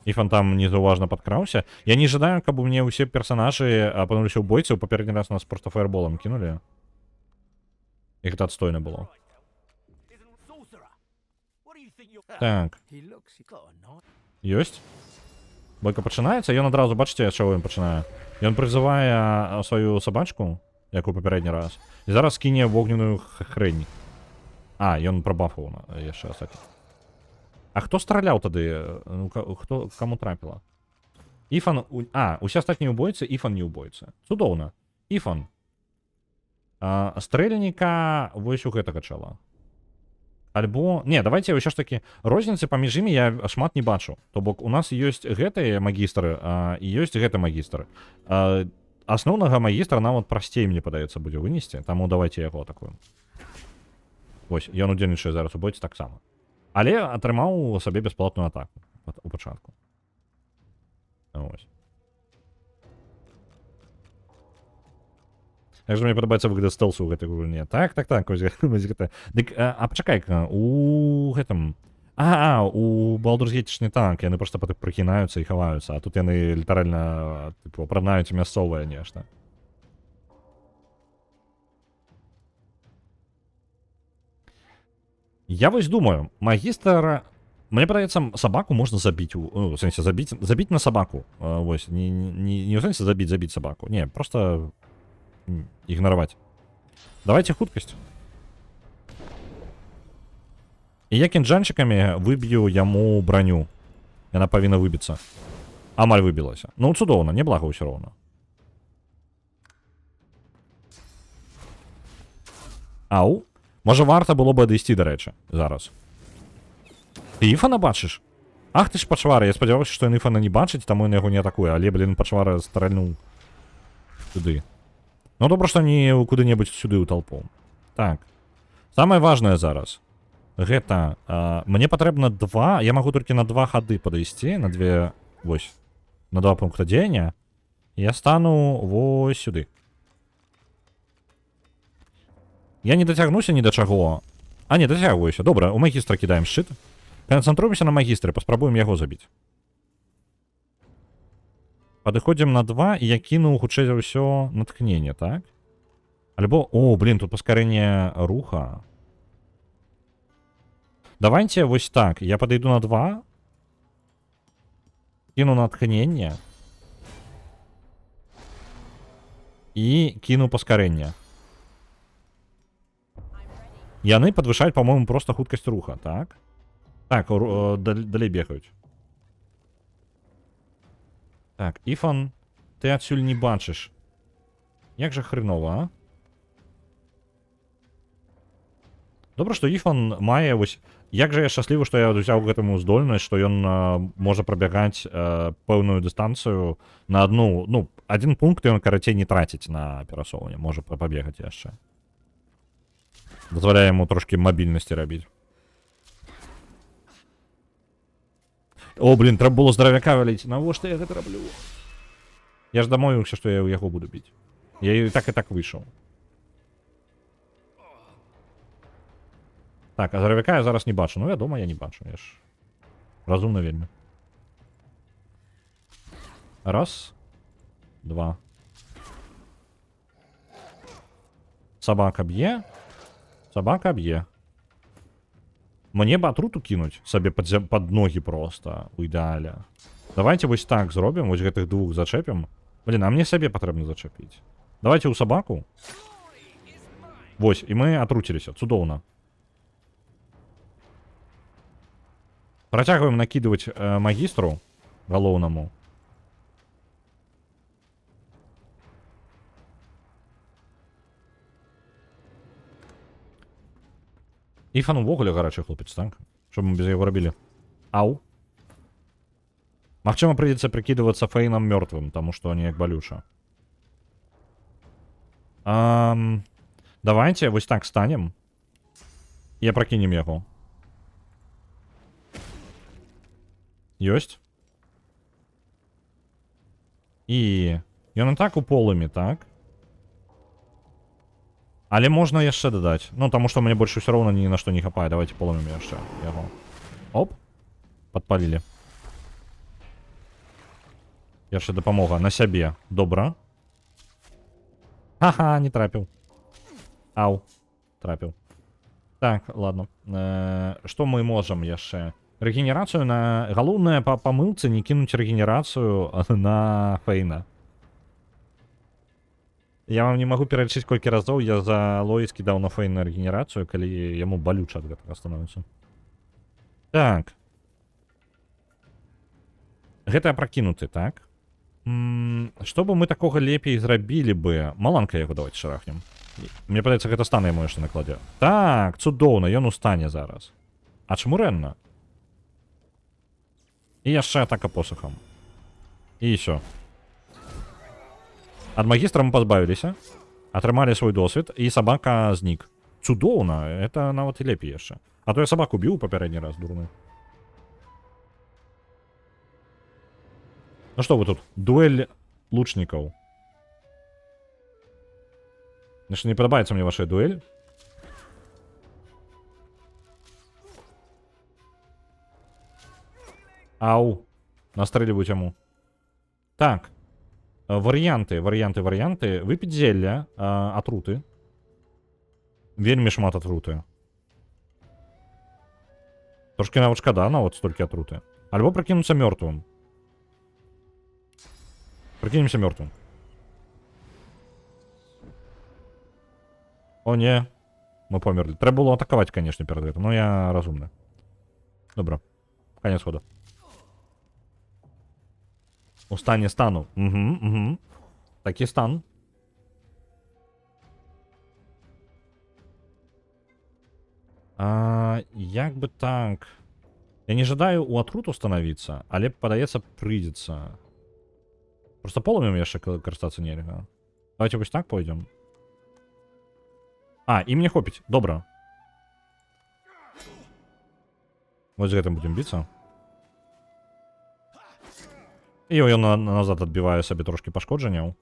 Іфан там незаўважна падкраўся. Я не жадаю, каб у мне ўсе персанажы апынуліся ў бойцы. У папярэдні раз нас проста фаерболам кінулі. І гэта адстойна было. Так. Ёсць. Бойка пачынаецца. Ён адразу, бачыце, чаго ён пачынае. Ён прызывае сваю сабачку, як у папярэдні раз. І зараз кіне вогненную хрень. А, ён прабафаў яшчэ астатні. А хто страляў тады? Ну, хто, каму трапіла? Іфан... усе астатнія ўбойцы, Іфан не ўбойцы. Цудоўна. Іфан. Стрэльніка вось у гэтага чала. Альбо... Не, давайте ўсё ж такі... Розніцы паміж імі я шмат не бачу. То бок у нас ёсць гэтыя магістры, і ёсць гэты магістр. Асноўнага магістра нават прасцей, мне падаецца, будзе вынесці. Таму давайте яго атакуем. Вось, ён удзельнічае зараз у бойцы таксама. Але атрымаў сабе бясплатную атаку у пачатку. Вось. Як же мне падабаецца выгляд стэлсу ў гэтай гульні. Так, вось гэта. Дык, пачакай-ка, у гэтым... у Baldur's Gate ж не так, яны проста прыкінаюцца і хаваюцца, а тут яны літаральна, типу, апранаюць мясцовае нешта. Я вось думаю, магістр... Мне падаецца, сабаку можна забіць, ну, в сэнсе, забіць на сабаку. Вось, не ў сэнсе забіць сабаку. Не, просто ігнараваць. Давайте хуткасць. І я кінжанчыкамі выб'ю яму броню. Яна павінна выбіцца. Амаль выбілася. Ну, цудоўна, неблага ўсё роўна. Ау. Можа, варта было бы адысці, дарэчы, зараз. Ты Іфана бачыш? Ах ты ж пачвара, я спадзяваўся, што ён Іфана не бачыць, таму ён яго не атакуе, але, блін, пачвара стральнуў сюды. Ну, добра, што не куды-небудзь сюды ў толпу. Так. Самае важнае зараз. Гэта, мне патрэбна 2, я магу толькі на 2 хады падысці, на 2, вось, на 2 пункта дзеяння, і я стану вось сюды. Я не дацягнуся ні да чаго. А, не, дацягваюся. Добра, у магістра кідаем шчыт. Канцэнтруемся на магістры, паспрабуем яго забіць. Падыходзім на 2, і я кіну, хутчэй за ўсё, натхненне, так? Альбо, о, блин, тут паскарэнне руха. Давайте вось так, я падыйду на 2, кіну натхненне і кіну паскарэнне. Яны падвышаюць, па-моему, просто хуткасць руха, так? Так, далей бегаюць. Так, Іфан, ты адсюль не бачыш. Як жа хрэнова, а? Добра, што Іфан мае вось... Як жа я шчаслівы, што я ўзяў гэтаму здольнасць, што ён можа прабягаць пэўную дыстанцыю на адну... Ну, адзін пункт ён карацей не траціць на перасоўванне, можа пабегаць яшчэ. Дазваляе яму трошкі мабільнасці рабіць. О, блин, трэба было здаравяка валіць. Навошта я гэта раблю? Я ж дамовіўся, што я ў яго буду біць. Я і так выйшаў. Так, а здаравяка я зараз не бачу. Ну, вядома, я не бачу. Я ж разумна вельмі. Раз. Два. Собака б'е. Собака б'е. Мне бы атруту кінуць сабе пад ногі просто, у ідэале. Давайте вось так зробім, вось гэтых двух зачэпім. Блин, а мне сабе патрэбна зачэпіць. Давайте ў сабаку. Вось, і мы атруціліся, цудоўна. Працягваем накідваць магістру галоўнаму. Іфан увогуле гарачы хлопец, так? Што мы без яго рабілі? Ау. Магчыма, прыйдзецца прыкідвацца Фейнам мёртвым, таму што неяк балюча. Давайте вось так станем. Я пракінем яго. Ёсць. І ён і так у полымі, так? Але можна яшчэ дадаць. Ну, таму што мне больш усё роўна ні на што не хапае. Давайте полымем яшчэ яго. Оп. Падпалілі. Яшчэ дапамога на сябе. Добра. Ха-ха, не трапіў. Ау. Трапіў. Так, ладно. Што мы можам яшчэ? Рэгенерацыю на... Галоўнае па памылцы не кінуць рэгенерацыю на Фейна. Я вам не магу пералічыць колькі разоў я за Лоіс кідаў на фейн на рэгенерацыю, калі яму балюча ад гэтага становіцца. Так. Гэта пракінуты, так? Што бы мы такога лепей зрабілі бы? Маланка яго давайте шарахнем. Мне падаецца, гэта стан яму яшчэ накладзе. Так, цудоўна, ён у стане зараз. А чаму рэнна? І яшчэ атака посухам. І ўсё. Ад магістра мы пазбавіліся. Атрымалі свой досвед, і сабака знік. Цудоўна, это нават і лепей яшчэ. А то я сабаку біў папярэдні раз, дурны. Ну што вы тут? Дуэль лучнікаў. Значит, не падабаецца мне ваша дуэль. Ау. Настрэліваюць яму. Так. Варыянты. Выпіць зелля атруты. Вельмі шмат атруты. Трошки нават шкада, нават столькі атруты. Альбо пракінуцца мёртвым. Прикинемся мертвым. О, не. Мы померли. Треба было атаковать, конечно, перед этим, но я разумный. Добро. Конец хода. У стане стану. Угу. Таки стан. Як бы так. Я не жадаю у атруту становиться, але падаецца прыйдзецца. Просто полымем яшчэ карыстацца нельга. Давайте вось так пойдем. І мне хопіць. Добра. Вот з гэтым будем биться. І ён назад адбівае сабе трошки пашкоджанняў.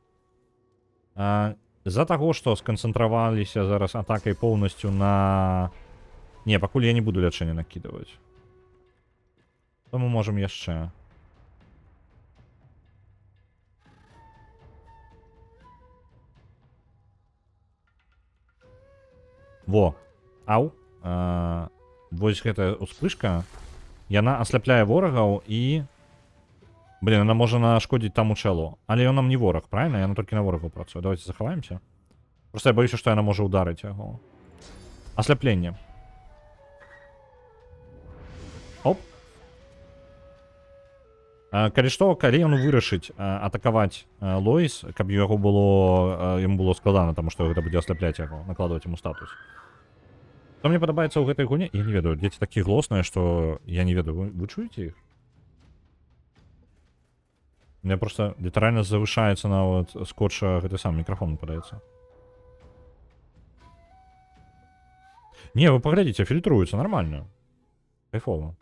З-за таго, што сканцэнтраваліся зараз атакай поўнасцю на... Не, пакуль я не буду лячэнне накідаваць. То мы можем яшчэ. Во. Ау. Вось гэтая успышка. Яна асляпляе ворагаў і... Блин, она можа нашкодзіць таму чэлу. Але ён нам не вораг, правильно? Яна толькі на ворагаў працуе. Давайте захаваемся. Просто я боюся, што яна можа ударыць яго. Асляпленне. Оп. Калі што, калі ён вырашыць атакаваць Лоіс, каб яго было... Яму было складана, таму што гэта будзе асляпляць яго, накладваць яму статус. Што мне падабаецца ў гэтай гульні? Я не ведаю, дзеці такі глосныя, што я не ведаю. Вы чуеце іх? У меня просто літаральна завышаецца нават скотча гэты сам мікрафон, падаецца. Не, вы паглядзіце, фільтруецца нормально. Кайфова.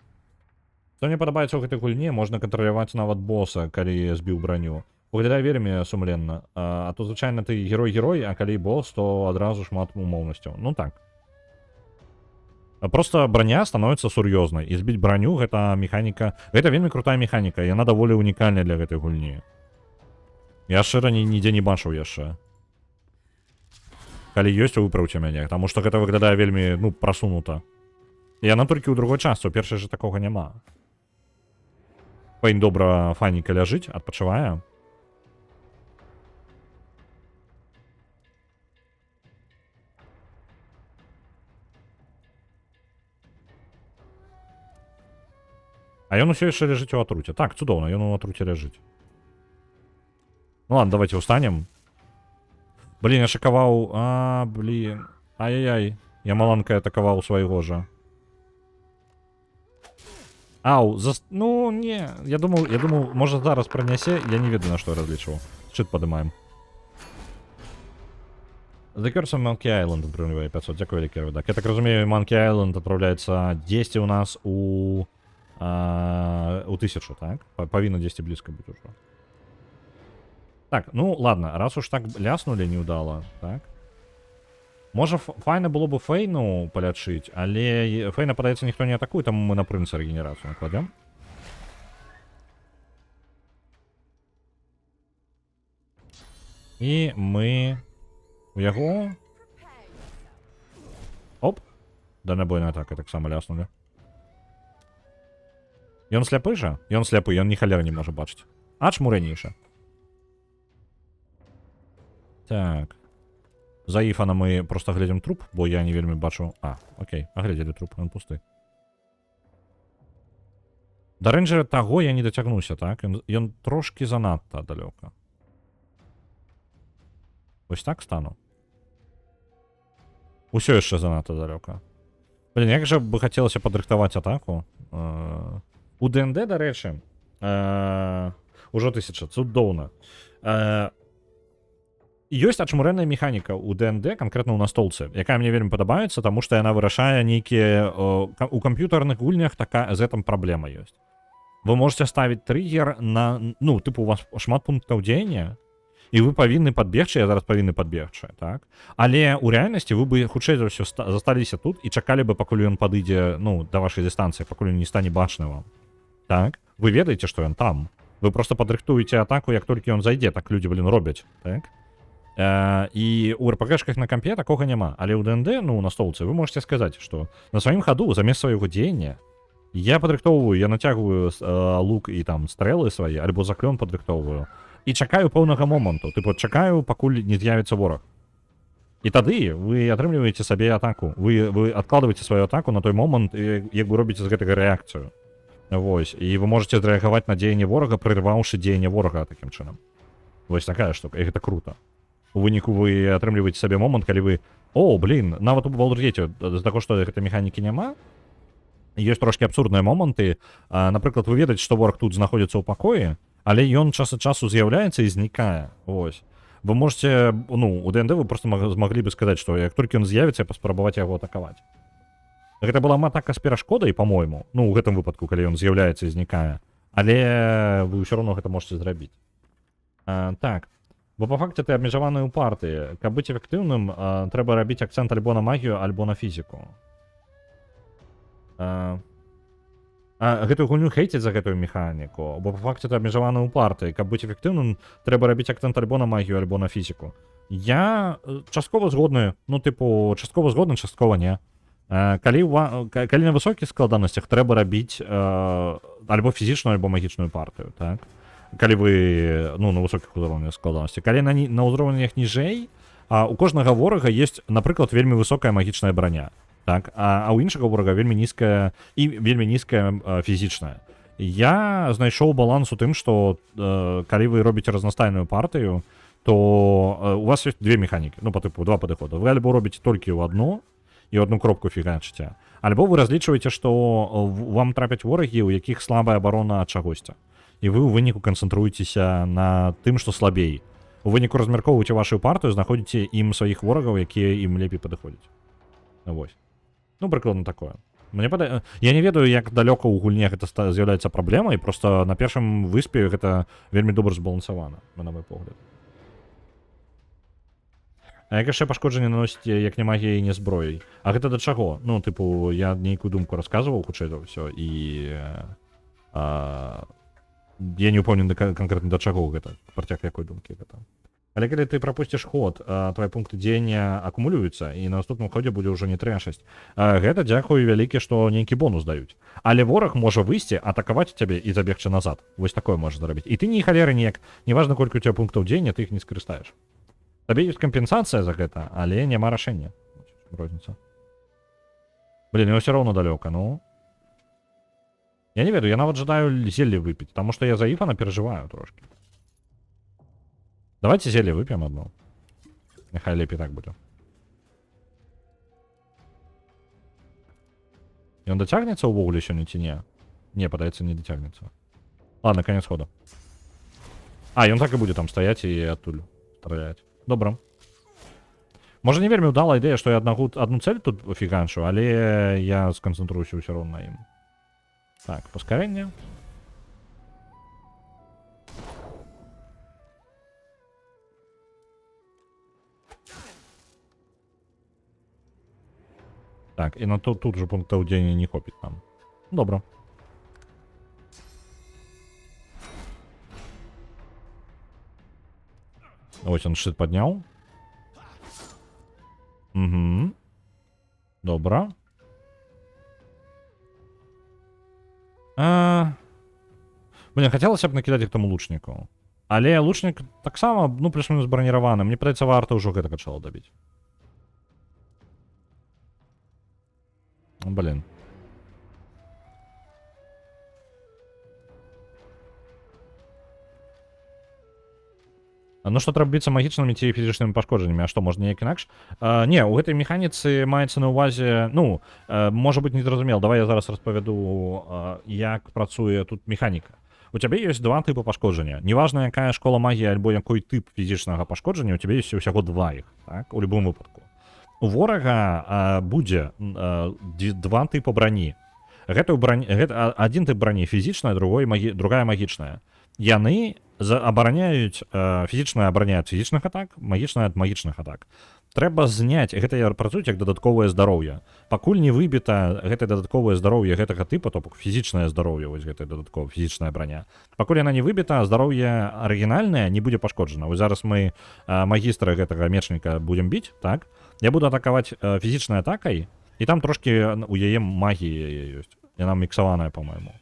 Што мне падабаецца ў гэтай гульні, можна кантраляваць нават боса, калі збіў броню. Выглядае вельмі сумленна. А то, звычайна, ты герой-герой, а калі бос, то адразу шмат умоўнасцяў. Ну так. Просто броня становіцца сур'ёзнай. І збіць броню, гэта механіка... Гэта вельмі крутая механіка, яна даволі унікальная для гэтай гульні. Я шчыра нідзе не бачыў яшчэ. Калі ёсць, выпраўце мяне, таму што гэта выглядае вельмі, ну, прасунута. І яна толькі ў другой частцы, у першай жа такога няма. Фейн добра файненька ляжыць, адпачывае. А ён усё яшчэ ляжыць у атруце. Так, цудоўна, ён у атруце ляжыць. Ну ладно, давайте устанем. Блин, я шакаваў... блин. Ай-яй-яй. Я маланкай атакаваў свайго жа. Ау, ну, не. Я думал, можа зараз пранясе. Я не ведаю, на што я разлічваў. Шчыт падымаем. The Curse of Monkey Island адпраўляе 500. Дзякую, вялікі рэдак. Я так разумею, Monkey Island адпраўляецца 10 у нас у 1000, так? Павінна 10 блізка быць ужо. Так, ну ладно, раз уж так ляснули неудало, так? Можа, файна было бы Фейну палячыць, але Фейна, падаецца, ніхто не атакуе, таму мы на прынца рэгенерацыю накладем. І мы у яго... Оп! Дальнабойная атака таксама ляснули. Ён сляпы жа? Ён сляпы, ён ні халера не можа бачыць. А чму ранейша? Так. За Іфана ми просто глядім труп, бо я не вельмі бачу. А, окей, аглядзелі труп, ён пусты. Да рейнджера таго я не дацягнуся, так? Ён трошки занадта далёка. Вось так стану. Усё яшчэ занадта далёка. Блин, як жа бы хацелася падрыхтаваць атаку. У ДНД, дарэчы, ужо 1000, цудоўна. Ёсць ачмурэнная механіка ў ДНД, канкрэтна ў настолцы, якая мне вельмі падабаецца, таму што яна вырашае нейкія... У камп'ютарных гульнях з гэтым праблема ёсць. Вы можете ставіць триггер на... Ну, тыпу, у вас шмат пунктаў дзеяння, і вы павінны падбегчы, я зараз павінны падбегчы, так? Але ў рэальнасці вы бы хутчэй за ўсё засталіся тут і чакалі бы, пакуль ён падыдзе, ну, да вашай дыстанцыі, пакуль ён не стане бачны вам. Так? Вы ведаеце, што ён там. Вы просто падрыхтуеце атаку, як толькі ён зайдзе, так людзі, блин, робяць, так? І у РПГшках на кампе такога няма. Але ў ДНД, ну, на столцы, вы можете сказаць, што на сваім хаду, замест свайго дзеяння, я падрыхтоўваю, я нацягваю лук і там стрэлы свае, альбо заклён падрыхтоўваю, і чакаю пэўнага моманту. Тыпу, чакаю, пакуль не з'явіцца вораг. І тады вы атрымліваеце сабе атаку. Вы адкладваеце сваю атаку на той момант, як вы робіце з гэтага рэакцыю. Вось. І вы можете зрэагаваць на дзеянне ворага, прырваўшы дзеянне ворага такім чынам. Вось такая штука, і гэта круто. У выніку вы атрымліваеце сабе момант, калі вы... О, блин, нават у Baldur's Gate, з-за таго, што гэтай механікі няма, ёсць трошки абсурдныя моманты. Напрыклад, вы ведаеце, што вораг тут знаходзіцца ў пакоі, але ён час ад часу з'яўляецца і знікае. Вось. Вы можете, ну, у ДНД вы просто змаглі бы сказаць, што як толькі ён з'явіцца, паспрабаваць яго атакаваць. Гэта была атака з перашкодай, па-мойму, ну, у гэтым выпадку, калі ён з'яўляецца і знікае. Але вы ўсё роўно гэта можете зрабіць. Так. Бо па факце ты абмежаваны ў партыі. Каб быць эфектыўным, трэба рабіць акцэнт альбо на магію, альбо на фізіку. Гэтую гульню хейцяць за гэтую механіку, бо па факце ты абмежаваны ў партыі. Каб быць эфектыўным, трэба рабіць акцэнт альбо на магію, альбо на фізіку. Я часткова згодны, ну, тыпу, часткова згодны, часткова не. Калі на высокіх складанасцях трэба рабіць альбо фізічную, альбо магічную партыю, так? Калі вы, ну, на высокіх узроўнях складанасці. Калі на ўзроўнях ніжэй, у кожнага ворага ёсць, напрыклад, вельмі высокая магічная браня. Так? А ў іншага ворага вельмі нізкая і вельмі нізкая фізічная. Я знайшоў баланс у тым, што калі вы робіце разнастайную партыю, то у вас ёсць две механікі, ну, па тыпу, два падыхода. Вы альбо робіце толькі ў адну, і одну кропку фігачыце. Альбо вы разлічваеце, што вам трапяць ворагі, у якіх слабая абарона ад чагосьці. І вы ў выніку канцэнтруецеся на тым, што слабей. У выніку размяркоўваеце вашу партыю, знаходзіце ім сваіх ворагаў, якія ім лепей падыходзяць. Вось. Ну, прыкладна такое. Я не ведаю, як далёка ў гульне гэта з'яўляецца праблемай, просто на першым выспе гэта вельмі добра збалансавана, на мой погляд. А як яшчэ пашкоджанне наносіць як не магіяй, не зброяй? А гэта да чаго? Ну, тыпу, я нейкую думку расказваў, хутчэй за ўсё, і... Я не ўпэўнены канкрэтна да чаго гэта, працяг якой думкі гэта. Але калі ты прапусціш ход, твои пункты дзеяння акумулююцца, і на наступным ходзе будзе ўжо не 3, а 6. Гэта дзякуй вялікі, што нейкі бонус даюць. Але вораг можа выйсці, атакаваць цябе і забегчы назад. Вось такое можа зрабіць. І ты ні халеры ніяк, неважна, колькі у цябе пунктаў дзеяння, ты іх не скарыстаеш. Табе ёсць кампенсацыя за гэта, але няма рашэння. Розніца. Блин, я ўсё роўна далёка, ну... Я не ведаю, я нават жадаю зелье выпіць, таму што я за Іфана перажываю трошки. Давайте зелье выпьем одно. Няхай лепей так будзе. Ён дацягнецца ўвогуле сёння ці не? Не, падаецца, не дацягнецца. Ладно, конец хода. Ён так і будзе там стаяць і адтуль страляць. Добра. Можа, не вельмі ўдала ідэя, што я одну цель тут фіганчу, але я сканцэнтруюся ўсё роўна на ім. Так, паскарэнне. Так, і на тут же пунктаў дзеяння не хопіць нам. Добра. Ось он шчыт падняў. Угу. Добра. Блин, хацелася б накідаць іх таму лучніку. Але лучнік таксама, ну, плюс-мінус бронированы. Мне падаецца, варта ўжо гэтага чала дабіць. Блін. Ну што трэба біцца магічнымі ці фізічнымі пашкоджаннямі, а што можна неяк інакш? Не, у гэтай механіцы маецца на ўвазе, ну, можа быць незразумела. Давай я зараз распавяду, як працуе тут механіка. У цябе ёсць два тыпы пашкоджання. Неважна, якая школа магіі альбо якой тып фізічнага пашкоджання, у цябе ёсць усяго два іх, так? У любым выпадку. У ворага будзе два тыпа брані. Адзін тып брані фізічная, другая магічная. Яны абараняюць, фізічная абараняе ад фізічных атак, магічная ад магічных атак. Трэба зняць, гэта працуюць як дадатковае здароўе. Пакуль не выбіта гэтае дадатковае здароўе гэтага тыпа, то бок фізічнае здароўе, вось гэтая дадатковая фізічная браня. Пакуль яна не выбіта, здароўе арыгінальнае не будзе пашкоджана. Вось зараз мы магістра гэтага мечніка будзем біць, так? Я буду атакаваць фізічнай атакай, і там трошкі у яе магія ёсць. Яна міксаваная, па-мойму.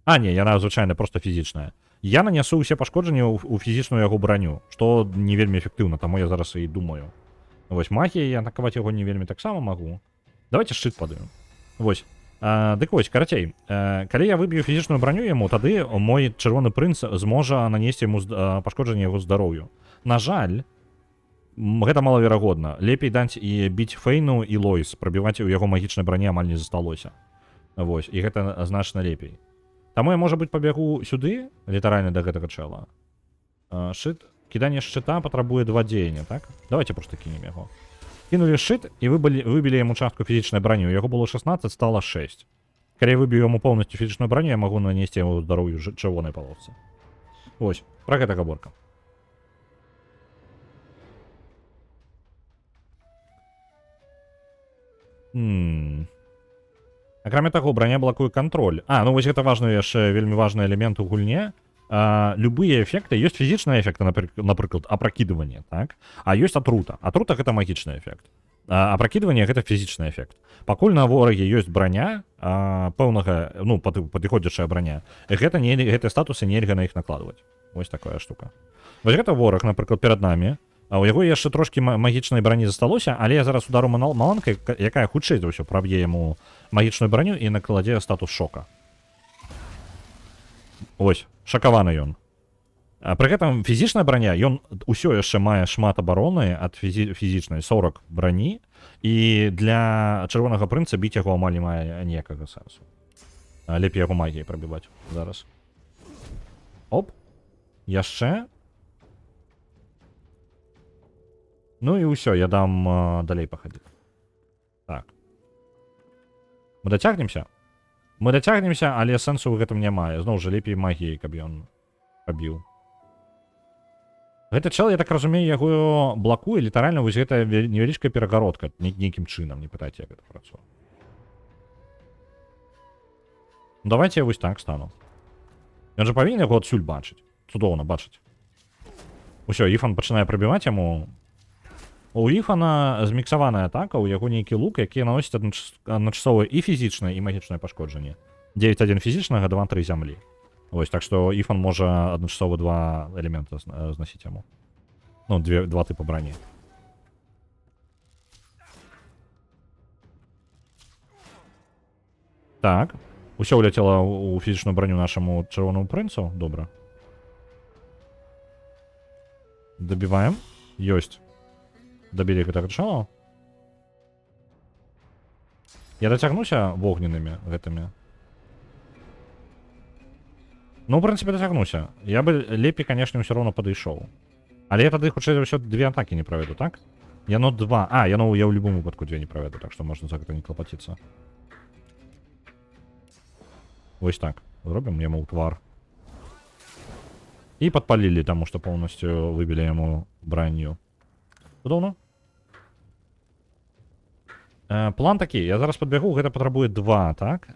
Не, яна звычайна проста фізічная. Я нанясу ўсе пашкоджанні ў фізічную яго браню, што не вельмі эфектыўна, таму я зараз і думаю. Вось магія, я атакаваць яго не вельмі таксама магу. Давайте шчыт падаем. Вось. Дык вось, карацей, калі я выб'ю фізічную браню яму, тады мой чырвоны прынц зможа нанесці яму пашкоджанне яго здароўю. На жаль, гэта малаверагодна. Лепей даць і біць Фейну і Лойс, прабіваць у яго магічнай брані амаль не засталося. Вось, і гэта значна лепей. Таму я, можа быць, пабягу сюды, літаральна да гэтага чэла. Шыт, кіданне шчыта патрабуе 2 дзеяння, так? Давайте просто кінем яго. Кінулі шыт і выбілі яму частку фізічнай брані. У яго было 16, стала 6. Калі я выб'ю яму поўнасцю фізічную браню, я магу нанесці яму здароўю чырвонай палосцы. Вось, пра гэта гаворка. Акрамя таго, браня блакуе кантроль. Ну вось гэта важны яшчэ вельмі важны элемент у гульне. Любыя эфекты, ёсць фізічныя эфекты, напрыклад, апракідванне, так? А ёсць атрута. Атрута гэта магічны эфект. Апракідванне гэта фізічны эфект. Пакуль на вораге ёсць браня, пэўнага, ну, падыходзячая браня, гэтыя статусы нельга на іх накладваць. Вось такая штука. Вось гэта вораг, напрыклад, перад намі. У яго яшчэ трошкі магічнай брані засталося, але я зараз удару маланкай, якая хутчэй за ўсё праб'е яму магічную браню і накладзе статус шока. Ось, шакаваны ён. Пры гэтым фізічная браня, ён усё яшчэ мае шмат абароны ад фізічнай, 40 брані, і для чырвонага прынца біць яго амаль не мае ніякага сэнсу. Лепей яго магіяй прабіваць зараз. Оп, яшчэ. Ну і ўсё, я дам далей пахадзіць. Так. Мы дацягнемся? Мы дацягнемся, але сэнсу ў гэтым няма. Зноў жа, лепей магіяй, каб ён пабіў. Гэты чэл, я так разумею, яго блакуе літаральна вось гэтая невялічкая перагародка нейкім чынам, не пытайце, як гэта працуе. Ну давайте я вось так стану. Ён жа павінен яго адсюль бачыць. Цудоўна бачыць. Усё, Іфан пачынае прабіваць яму. У Іфана зміксаваная атака, у яго нейкі лук, які наносіць адначасова і фізічнае, і магічнае пашкоджанне. 9-1 фізічнага, 2-3 зямлі. Вось, так што Іфан можа адначасова 2 элемента зносіць яму. Ну, 2 тыпа брані. Так, усё ўляцела ў фізічную браню нашаму чырвонаму прынцу. Добра. Дабіваем. Ёсць. Дабілі гэтага чала. Я дацягнуся вогненнымі гэтымі. Ну, ў прынцыпе, дацягнуся. Я бы лепей, канешне, ўсё роўна падышоў. Але я тады, хутчэй за ўсё, 2 атакі не праведу, так? Яно 2. Яно я ў любым выпадку 2 не праведу, так што можна за гэта не клапаціцца. Вось так. Зробім яму ў твар. І падпалілі, таму што поўнасцю выбілі яму бранню. Цудоўна. План такі, я зараз падбягу, гэта патрабуе 2, так?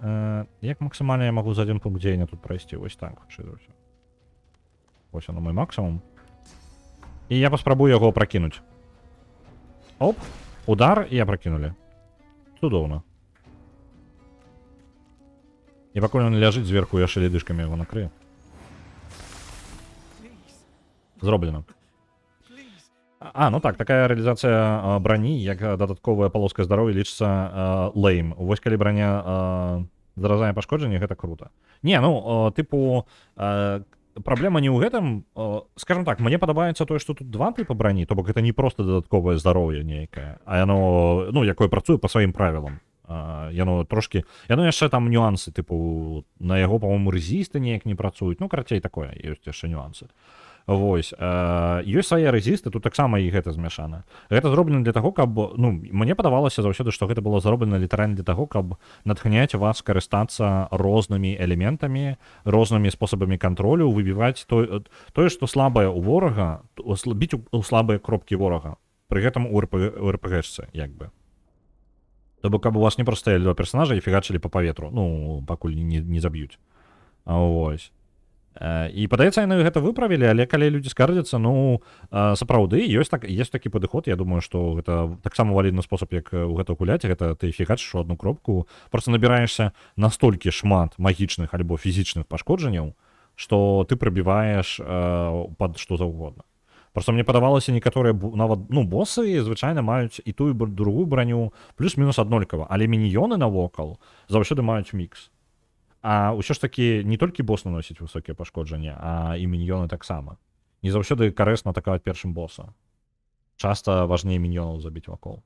Як максімальна я магу за 1 пункт дзеяння тут прайсці? Вось так, хутчэй за ўсё. Вось оно мой максімум. І я паспрабую яго пракінуць. Оп, удар, і я пракінулі. Цудоўна. І пакуль ён ляжыць зверху, яшчэ ледышкамі яго накрыю. Зроблено. Ну так, такая реалізація броні, як додаткова полоска здароўя лічыцца лейм. Вось калі броня заразае пашкоджанне, гэта круто. Не, ну, тыпу, праблема не ў гэтым, скажем так, мне падабаецца тое, што тут два тыпа брані, то бок гэта не проста дадатковае здароўе нейкае, а яно, ну, якое працуе па сваім правілам. Яно трошкі, яно яшчэ там нюансы, тыпу, на яго, па-моему, рэзісты неяк не працуюць, ну, карацей, такое, ёсць яшчэ нюансы. Вось, ёсць свае рэзісты, тут таксама і гэта змяшана. Гэта зроблена для таго, каб, ну, мне падавалася заўсёды, што гэта было зроблена літаральна для таго, каб натхняць вас карыстацца рознымі элементамі, рознымі спосабамі кантролю, выбіваць тое, што слабае ў ворага, біць у слабыя кропкі ворага. Пры гэтым у РПГшцы, як бы. То бок, каб у вас не проста стаялі два персонажа і фігачылі па паветру, ну, пакуль не заб'юць. Вось. І падаецца, яны гэта выправілі, але калі людзі скардзяцца, ну, сапраўды, ёсць такі падыход, я думаю, што гэта таксама валідны спосаб, як у гэта гуляць, гэта ты фігачыш у адну кропку, проста набіраешся настолькі шмат магічных альбо фізічных пашкоджанняў, што ты прабіваеш пад што заўгодна. Просто мне падавалася, некаторыя нават, ну, босы звычайна маюць і тую другую броню плюс-мінус аднолькава, але міньёны навокал заўсёды маюць мікс. А ўсё ж такі не толькі бос наносіць высокія пашкоджанні, а і міньёны таксама. Не заўсёды карысна атакаваць першым боса. Часта важней міньёнаў забіць вакол.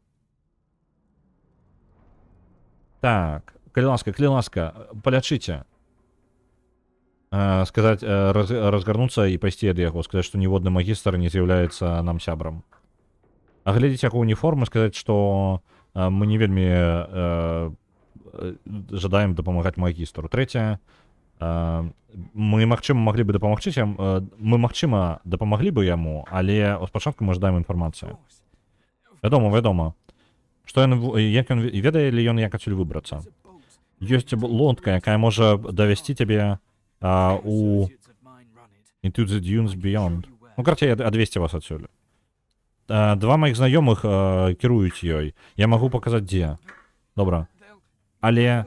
Так, калі ласка, палячыце. Сказаць, разгарнуцца і пайсці ад яго, сказаць, што ніводны магістр не з'яўляецца нам сябрам. Агледзець яго уніформы, сказаць, што мы не вельмі жадаем дапамагаць магістру. Трэцяе, мы, магчыма, маглі бы дапамагчы, мы, магчыма, дапамаглі бы яму, але спачатку мы жадаем інфармацыю. Вядома. Што ён, як ён, ведае ли ён, як адсюль выбрацца? Ёсць лодка, якая можа давесці цябе Into the Dunes Beyond. Ну, карацей, адвесці вас адсюль. Два маіх знаёмых кіруюць ёй. Я магу паказаць, дзе. Добра. Але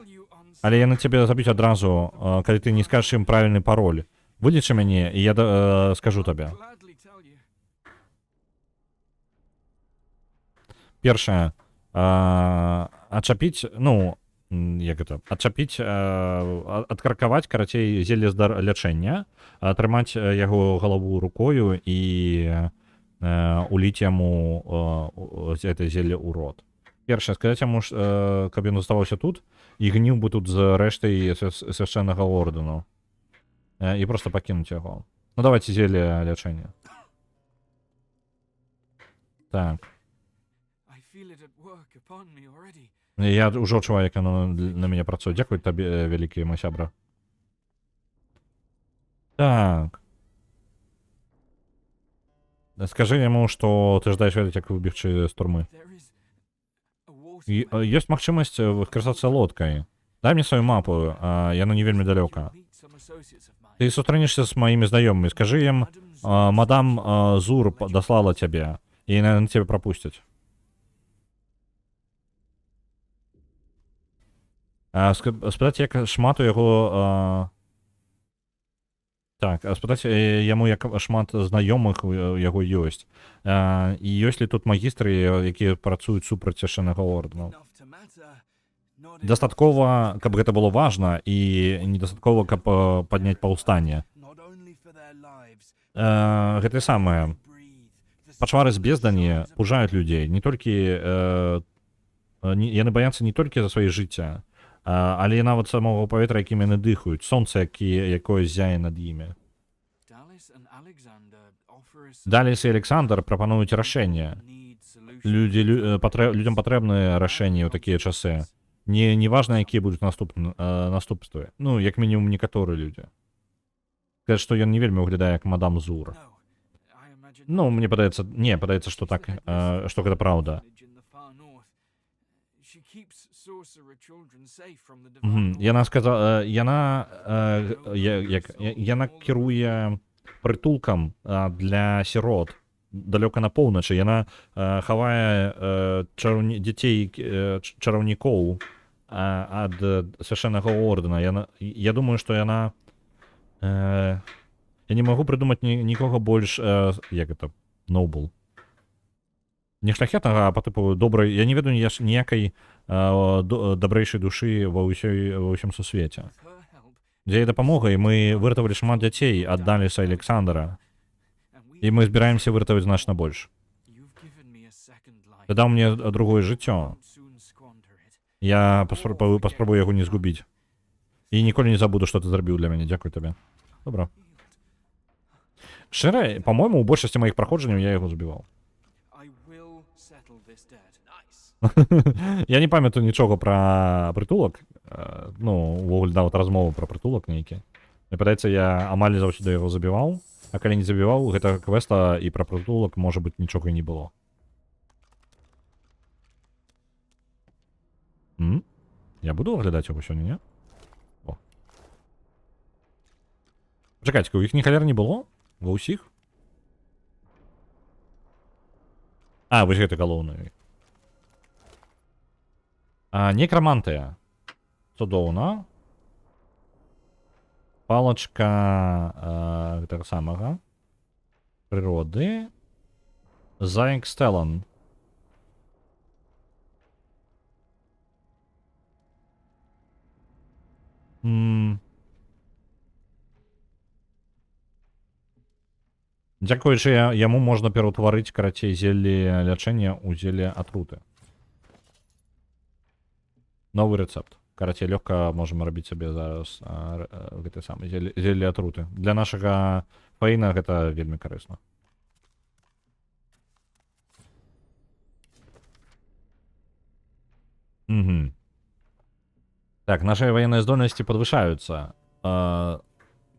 яны цябе заб'юць адразу, калі ты не скажаш ім правільны пароль. Вылечы мяне, і я скажу табе. Першае, адчапіць, ну, як гэта, адчапіць, адкаркаваць, карацей, зелле лячэння, атрымаць яго галаву рукою і уліць яму гэта зелле ў рот. Першае, сказаць яму, каб ён заставаўся тут, і гніў бы тут з рэштай свяшчэннага ордэну. І проста пакінуць яго. Ну, давайце зелле лячэння. Так. Я ўжо адчуваю, як яно на мяне працуе. Дзякуй табе, вялікі мой сябра. Так. Скажы яму, што ты жадаеш ведаць, як выбегчы з турмы. Ёсць магчымасць выкарыстацца лодкай. Дай мне сваю мапу, яно не вельмі далёка. Ты сустрэнешся з маімі знаёмымі, скажы ім, мадам Зур даслала цябе, і яны цябе прапусцяць. Спытаць, як шмат у яго... Так, спытаць яму, як шмат знаёмых у яго ёсць. І ёсць ли тут магістры, якія працуюць супраць свяшчэннага ордэну. Дастаткова, каб гэта было важна, і недастаткова, каб падняць паўстанне. Гэта самае. Пачвары з бездані пужаюць людзей. Не толькі... Яны баяцца не толькі за сваё жыцця, але нават самого паветра, якім яны дыхаюць, сонца, якое зяе над імі. Даліс і Александр прапануюць рашэнне. Людзям патрэбныя рашэнні ў такія часы. Не важна, якія будуць наступствы. Ну, як мінімум, некаторыя людзі. Кажуць, што ён не вельмі выглядае як мадам Зур. Ну, мне падаецца, што так, што гэта праўда. Яна сказала, яна кіруе прытулкам для сірот далёка на поўначы. Яна хавае дзяцей чараўнікоў ад свяшчэннага ордэна. Я думаю, што яна Я не магу прыдумаць нікога больш як это noble. Не шляхетнага, а па тыпу добрай, я не ведаю ніякай дабрэйшай душы ва ўсім сусвеце. З яе дапамогай мы выратавалі шмат дзяцей ад Даліса і Александра, і мы збіраемся выратаваць значна больш. Ты даў мне другое жыццё. Я паспрабую яго не згубіць. І ніколі не забуду, што ты зрабіў для мяне. Дзякуй табе. Добра. Шчыра, па-мойму, у большасці маіх праходжанняў я яго забіваў. Я не памятаю нічога пра прытулак. Ну, увогуле нават размову пра прытулак нейкі. Мне падаецца, я амаль заўсёды яго забіваў, а калі не забіваў, гэтага квеста і пра прытулак, можа быць, нічога і не было. Я буду аглядаць яго сёння, не? О. Чакайце, у іх ні халер не было? Ва ўсіх? А, вось гэта галоўны. Некрамантыя. Цудоўна. Палачка гэтага самага. Прыроды. Заек Стеллан. Дзякуючы яму можна пераўтварыць, карацей, зелле лячэння ў зелле атруты. Новы рэцэпт. Карацей, лёгка можам рабіць сабе зараз гэты самы зелле атруты. Для нашага фаіна гэта вельмі карысна. Так, наши военные здольности подвышаются.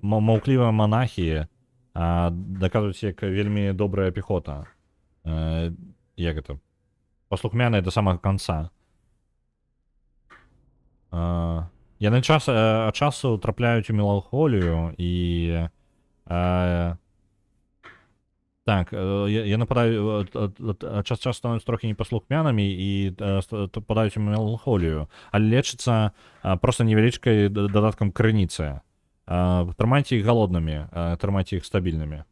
Маўклівыя монахи доказваюць, як вельмі добрая пехота. Як это? Паслухмяная до самого конца. Яны час ад часу трапляюць у меланхолію і так, я нападаю, час становятся трохи непослухмянами и попадают в меланхолию, а лечится просто невеличкой додатком крыницы. Трымайте их голодными, трымайте их стабильными.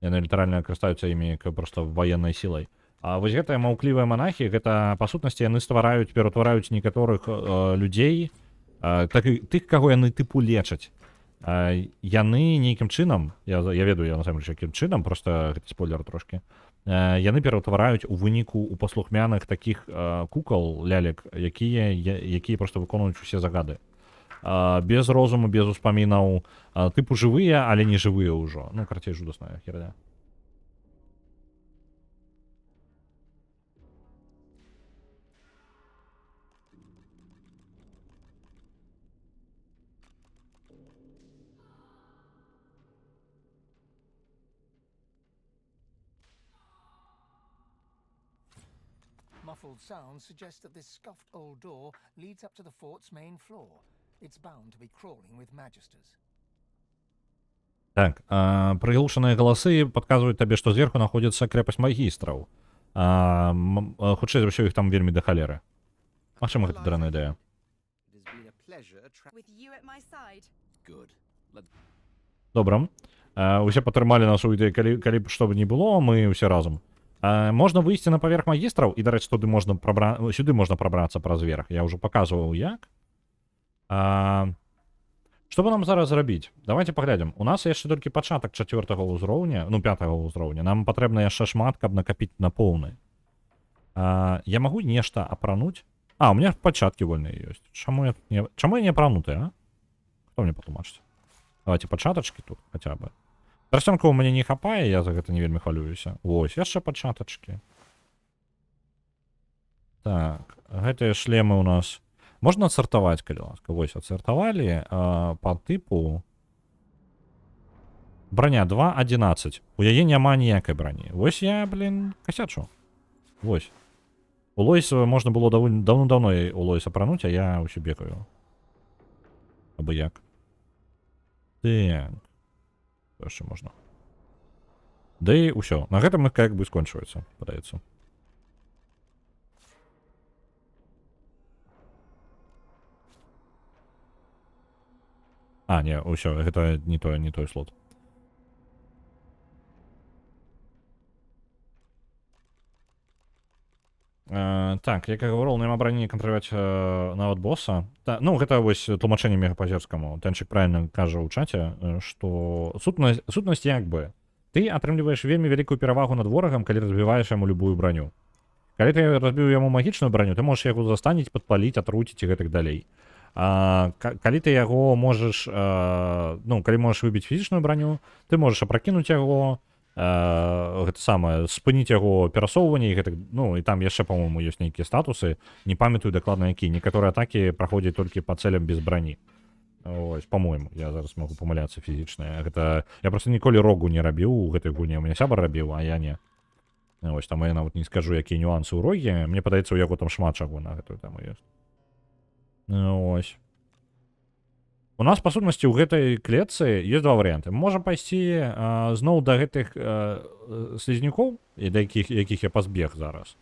И они литерально карыстаюцца ими просто военной силой. А вось гэтыя маўклівыя монахи, гэта па сутнасці яны пераўтвараюць некаторых людзей, тых, каго яны тыпу лечаць. Яны нейкім чынам, я ведаю, я на самом деле якім чынам, просто гэта спойлер трошки, яны пераўтвараюць у выніку у паслухмяных таких кукол, лялек, якія просто выконваюць усе загады. Без розуму, без успамінаў, тыпу жывыя, але не жывыя ўжо. Ну, карацей, жудасная херня. Muffled sounds suggest that this scuffed old door leads up to the fort's main floor. It's bound to be crawling with magisters. Так, приглушенные голосы подсказывают тебе, что сверху находится крепость магистров. Хутчэй за ўсё іх там вельмі да халеры. Магчыма, гэта дрэнная ідэя. Добра. Усе падтрымалі нашу ідэю, калі б што б ні было, мы ўсе разам. Можна выйсці на паверх магістраў, і, дарэчы, сюды можна прабрацца праз верх. Я ўжо паказваў, як. Што бы нам зараз зрабіць? Давайте паглядзім. У нас яшчэ толькі пачатак 4-го ўзроўня, ну, 5-го ўзроўня. Нам патрэбна яшчэ шмат, каб накапіць на поўны. Я магу нешта апрануць? У меня пачаткі вольныя ёсць. Чаму я не апрануты, а? Хто мне патлумачыць? Давайте пачатачкі тут, хаця бы. Трасцёнкаў у мяне не хапае, я за гэта не вельмі хвалююся. Вось, яшчэ пачатачкі. Так, гэтыя шлемы у нас... Можна адсартаваць, калі ласка. Вось, адсартавалі па тыпу... Броня 2.11. У яе няма ніякай броні. Вось я, блин, касячу. Вось. У Лойса можна было давно-давно у Лойса апрануць, а я ўсё бегаю. Абы як. Так. Яшчэ можна. Да і ўсё. На гэтым их как бы скончваецца, падаецца. Не, ўсё, гэта не той слот. Так, як я гаварыў, няма брані кантраляваць нават босса. Ну, гэта вось тлумачэнне мегапазерскаму. Тэнчык правильно кажа ў чаце, што сутнасць як бы. Ты атрымліваеш вельмі вялікую перавагу над ворагам, калі разбіваеш яму любую броню. Калі ты разбіў яму магічную броню, ты можаш яго застаніць, падпаліць, атруціць і гэтак далей. Калі ты яго можаш, ну, калі можаш выбіць фізічную броню, ты можаш апракінуць яго, гэта самае, спыніць яго перасоўванне і гэтак, ну, і там яшчэ, па-моему, ёсць нейкія статусы, не памятаю дакладна які. Некаторыя атакі праходзяць толькі па цэлям без брані. Ось, по-моему, я зараз могу памыляцца фізічна. Гэта я просто ніколі рогу не рабіў у гэтай гульні. У мяне сябар рабіў, а я не. Ось, там я нават не скажу, якія нюансы ў рогі. Мне падаецца, у яго там шмат чаго на гэтую тэму ёсць. Ось. У нас, па сутнасці, ў гэтай клетцы ёсць два варыянты. Мы можам пайсці зноў да гэтых слізнюкоў, да якіх я пазбег зараз.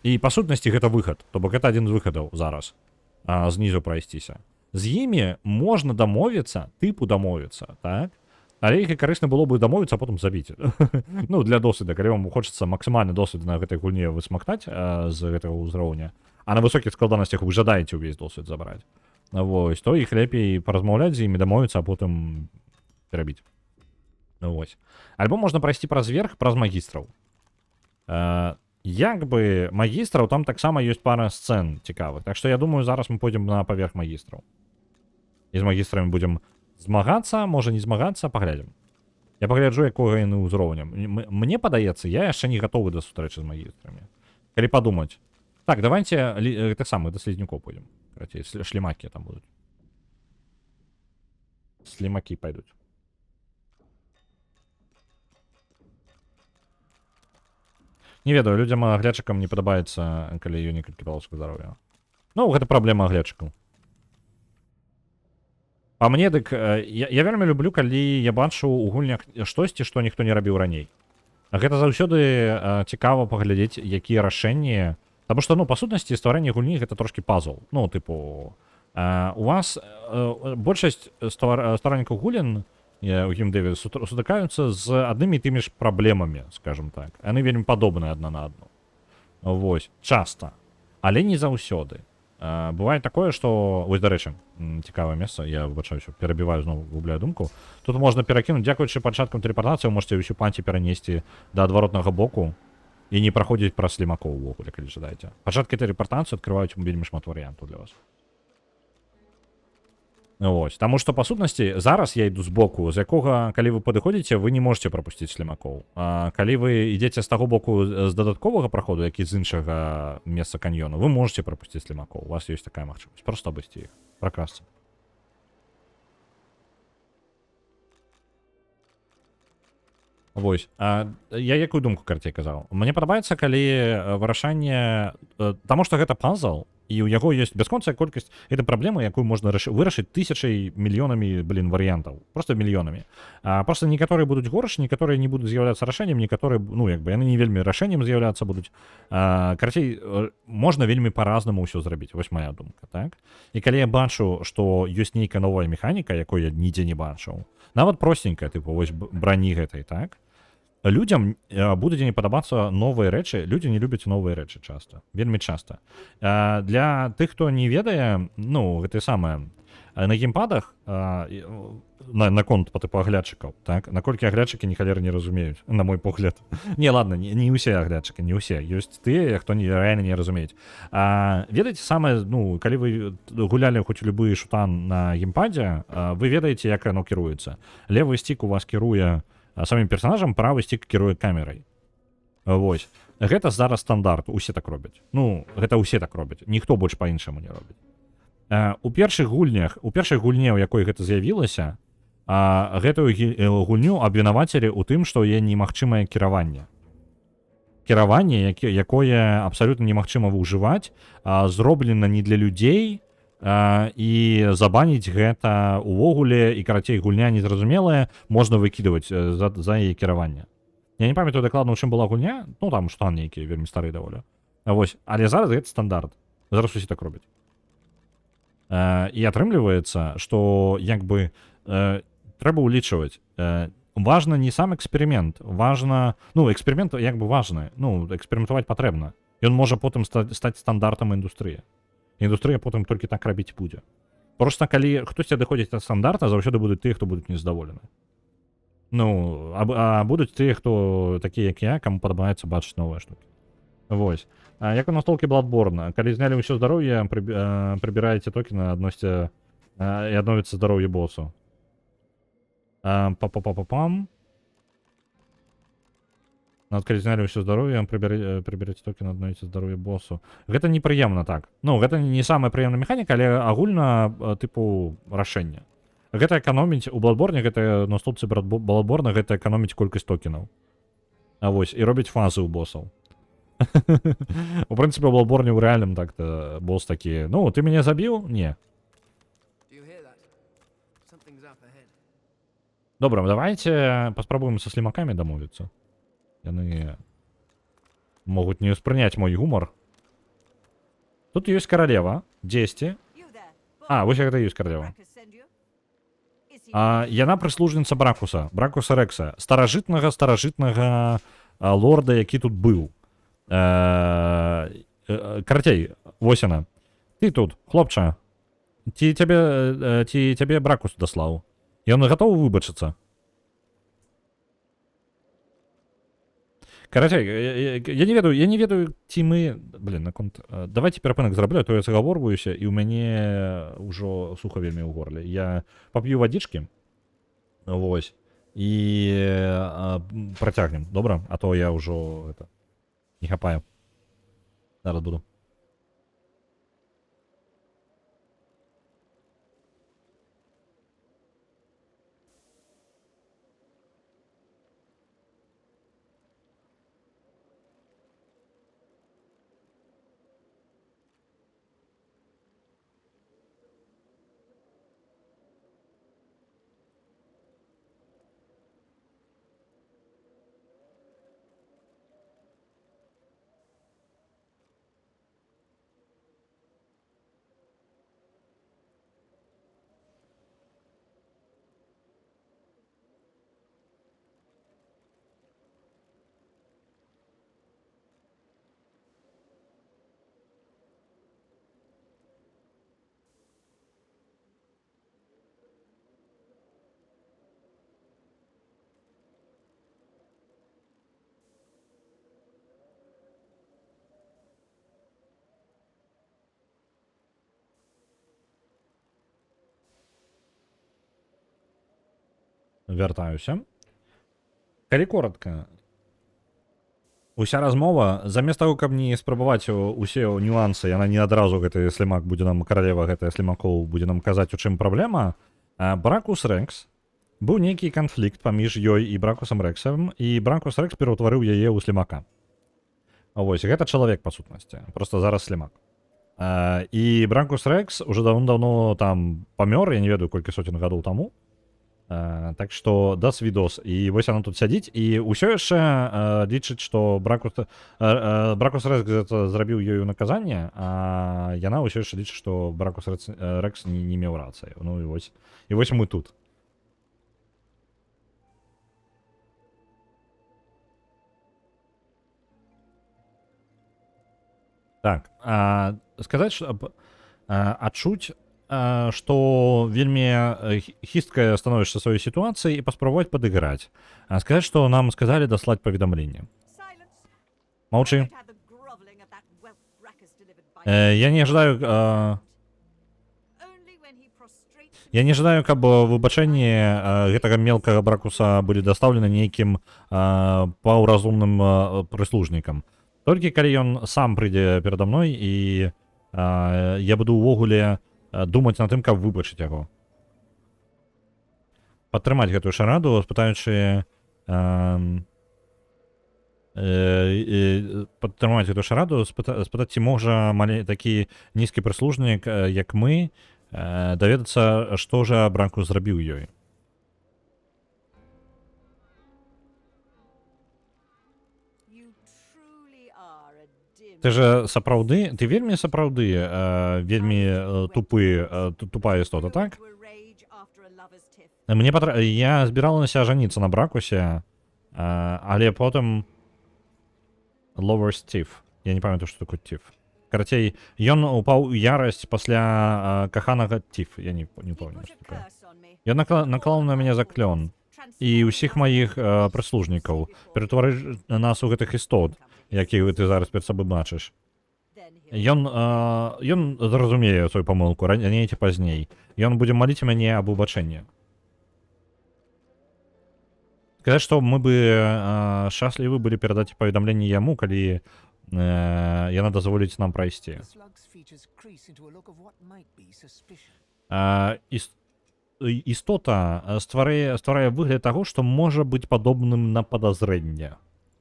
І, па сутнасці, гэта выхад. То бок гэта адзін з выхадаў зараз. Знізу прайсціся. З імі можна дамовіцца, тыпу дамовіцца, так? Але іх і карысна было бы дамовіцца, а потым забіць. Ну, для досвіда, калі вам хочацца максімальны досвід на гэтай гульні высмактаць з гэтага ўзроўня, а на высокіх складанасцях вы жадаеце ўвесь досвід забраць. Вось, то іх лепей паразмаўляць з імі, дамовіцца, а потым перабіць. Вось. Альбо можна прайсці праз верх, праз магістраў. Як бы магістраў, там таксама ёсць пара сцэн цікавых. Так што я думаю, зараз мы пойдзем на паверх магістраў. І з магістрамі будзем змагацца, можа не змагацца, паглядзім. Я пагляджу, якога яны ўзроўнем. Мне падаецца, я яшчэ не гатовы да сустрэчы з магістрамі. Калі падумаць. Так, давайте так самых да слізнюкоў пойдзем. Карацей, шлемакі там будуць. Слімакі пайдуць. Не ведаю, людзям аглядчыкам не падабаецца, калі ёй некалькі палоску здароўя. Ну, гэта праблема аглядчыкаў. А мне дык, я вельмі люблю, калі я бачу ў гульнях штосьці, што ніхто не рабіў раней. Гэта заўсёды цікава паглядзець, якія рашэнні. Таму што, ну, па сутнасці, стварэнне гульні гэта трошкі пазл. Ну, тыпу, у вас большасць стваральнікаў гульнян у геймдэве сутыкаюцца з аднымі і тымі ж праблемамі, скажем так. Яны вельмі падобныя адна на адну. Вось, часта. Але не заўсёды. Бывае такое, што... Вось, дарэчы, цікавае месца, я выбачаюся, перабіваю зноў, губляю думку. Тут можна перакінуць, дзякуючы пачаткам тэлепартацыі, вы можаце ўсю панці перанесці да адваротнага боку і не праходзіць праз слімакоў увогуле, калі жадаеце. Пачаткі тэлепартацыі адкрываюць вельмі шмат варыянтаў для вас. Вось, таму што, па сутнасці, зараз я іду з боку, з якога, калі вы падыходзіце, вы не можете прапусціць слімакоў. А калі вы ідзеце з таго боку з дадатковага праходу, які з іншага месца каньёну, вы можете прапусціць слімакоў. У вас ёсць такая магчымасць. Проста абысці іх. Пракрасца. Вось. Я якую думку карцей казаў? Мне падабаецца, калі вырашанне... Таму што гэта пазл, і ў яго ёсць бясконцая колькасць. Гэта праблема, якую можна вырашыць тысячай, мільёнамі, варыянтаў. Просто мільёнамі. Просто некаторыя будуць горш, некаторыя не будуць з'яўляцца рашэннем, некаторыя, ну, як бы, яны не вельмі рашэннем з'яўляцца будуць. Карацей, можна вельмі па-разнаму ўсё зрабіць. Вось моя думка, так? І калі я бачу, што ёсць нейкая новая механіка, якой я нідзе не бачыў, нават простенькая, тыпу, вось брані гэтай, так? Людям будуць не падабацца новыя рэчы. Людзі не любяць новыя рэчы часта. Вельмі часта. Для тых, хто не ведае, ну, гэта самае, на геймпадах, наконт па тыпу аглядчыкаў, так? Наколькі аглядчыкі ні халеры не разумеюць, на мой погляд. Не, ладно, не ўсе аглядчыкі, не ўсе. Ёсць тыя, хто рэальна не разумеюць. Ведаеце, самае, ну, калі вы гулялі хоць любы шутан на геймпадзе, вы ведаеце, як яно кіруецца. Левы стік у вас кіруе самим персонажам, правы стік кіруе камерай. Вось. Гэта зараз стандарт, усе так робяць. Ну, гэта ўсе так робяць. Ніхто больш па-іншаму не робіць. У першых гульнях, у першай гульне, у якой гэта з'явілася, гэтую гульню абвінавацілі ў тым, што є немагчымае кіраванне. Кіраванне, якое абсалютна немагчыма ўжываць, зроблена не для людзей, і забаніць гэта увогуле, і карацей гульня незразумелая, можна выкідваць за яе кіраванне. Я не памятаю дакладна, у чым была гульня, ну там штан нейкі вельмі стары даволі. Вось, але зараз гэта стандарт. Зараз усе так робяць. І атрымліваецца, што як бы трэба ўлічваць. Важна не сам эксперымент, важна, ну эксперымент як бы важны, ну эксперыментаваць патрэбна. Ён можа потым стаць стандартам індустрыі. Індустрыя потым толькі так рабіць будзе. Просто калі хтосьці адыходзіць ад стандарта, заўсёды будуць тыя, хто будуць незадаволены. Ну, а будуць тыя, хто такія, як я, каму падабаецца бачыць новыя штукі. Вось. Як у настолкі Bloodborne, калі знялі ўсё здароўе, прыбіраеце токены, адносіце і адновіцца здароўе боссу. Па-па-па-па-пам. Нават калі знялі ўсё здароўе, прыбераеце токены, адновіце здароўе боссу. Гэта непрыемна так. Ну, гэта не самая прыемная механіка, але агульна, тыпу, рашэнне. Гэта эканоміць, у Bloodborne, гэта настолцы Bloodborne, гэта эканоміць колькасць токенаў. А вось, і робіць фазы ў боссаў. У прынцыпе, у Bloodborne ў рэальным так-то босс такі, ну, ты мяне забіў? Не. Добра, давайте паспрабуем са слімакамі дамовіцца. Яны могуць не ўспрыняць мой гумар. Тут ёсць каралева, 10. Вось гэта ёсць каралева. Яна прыслужніца Бракуса, Бракуса Рекса, старажытнага лорда, які тут быў. Карацей, вось яна. Ты тут, хлопча. Ці цябе Бракус даслаў? Ён гатовы выбачыцца? Карацей, я не ведаю, ці мы... Блін, наконт... Давайте перапынак зраблю, а то я загаворваюся, і ў мяне ўжо суха вельмі ў горле. Я пап'ю вадзічкі, вось, і працягнем, добра? А то я ўжо не хапаю. Зараз буду. Вяртаюся. Калі коротка, уся размова, замест таго, каб не спрабаваць усе нюансы, яна не адразу гэты слімак будзе нам, каралева гэтая слімакоў будзе нам казаць, у чым праблема. Бракус Рекс, быў нейкі канфлікт паміж ёй і Бракусам Рексам, і Бракус Рекс пераўтварыў яе ў слімака. Вось, гэта чалавек, па сутнасці, просто зараз слімак. І Бракус Рекс уже даўно там памёр, я не ведаю, колькі сотен гадоў таму. Так што дас відос, і вось яна тут сядзіць, і ўсё яшчэ лічыць, што Бракус Рекс зрабіў ёю наказанне, а яна ўсё яшчэ лічыць, што Бракус Рекс не меў рацыі. Ну і вось мы тут. Так, сказаць, што адчуць, што вельмі хісткае становішся сваёй сітуацыі і паспрабаваць падыграць. Сказаць, што нам сказалі даслаць паведамленне. Маўчы. Я не жадаю, каб выбачэнні гэтага мелкага Бракуса былі дастаўлены нейкім паўразумным прыслужнікам. Толькі калі ён сам прыйдзе перада мной, і я буду ўвогуле думаць над тым, каб выбачыць яго. Падтрымаць гэтую шараду, спытаючы... Падтрымаць гэтую шараду, спытаць, ці можа такі нізкі прыслужнік, як мы, даведацца, што жа Бракус зрабіў ёй. Ты же сапраўды, ты вельмі сапраўды вельмі тупая істота, так? Я збіралася жаніцца на Бракусе, але потым Lover's Thief. Я не памятаю, што такое тиф. Карацей, ён упаў у ярасць пасля каханага тиф. Я не помню, што такое. Ён наклаў на мяне заклён. І ўсіх маіх прыслужнікаў. Ператварыш нас у гэтых істот, якіх ты зараз перад сабой бачыш. Ён зразумее сваю памылку раней ці пазней. Ён будзе маліць мяне аб убачэнні. Сказаць, што мы бы шчаслівы былі перадаць паведамленне яму, калі яна дазволіць нам прайсці. The slug's features crease into a look of what might be suspicion. Істота стварае выгляд таго, што можа быць падобным на падазрэнне.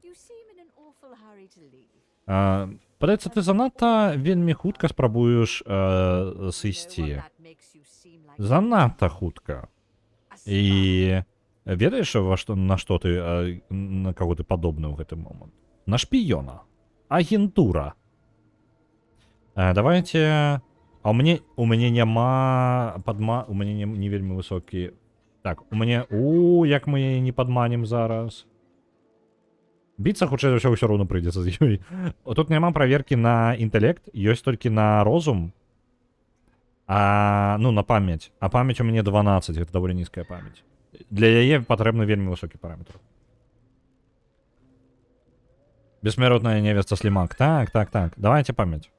You seem in an awful hurry to leave. Падаецца, ты занадта вельмі хутка спрабуеш Well, сысці. that makes you seem like Занадта хутка. a spy. І ведаеш, на што ты, на каго ты падобны ў гэты момант? На шпіёна. Агентура. Давайте... А у мяне няма у мяне не вельмі высокі... Так, у мяне... як мы яе не падманем зараз? Біцца, хутчэй за ўсё роўна прыйдзецца з ёй. Тут няма праверкі на інтэлект, ёсць толькі на розум. На памяць. А памяць у мяне 12, гэта даволі нізкая памяць. Для яе патрэбны вельмі высокі параметр. Бессмяротная невеста Слімак. Так. Давайте памяць.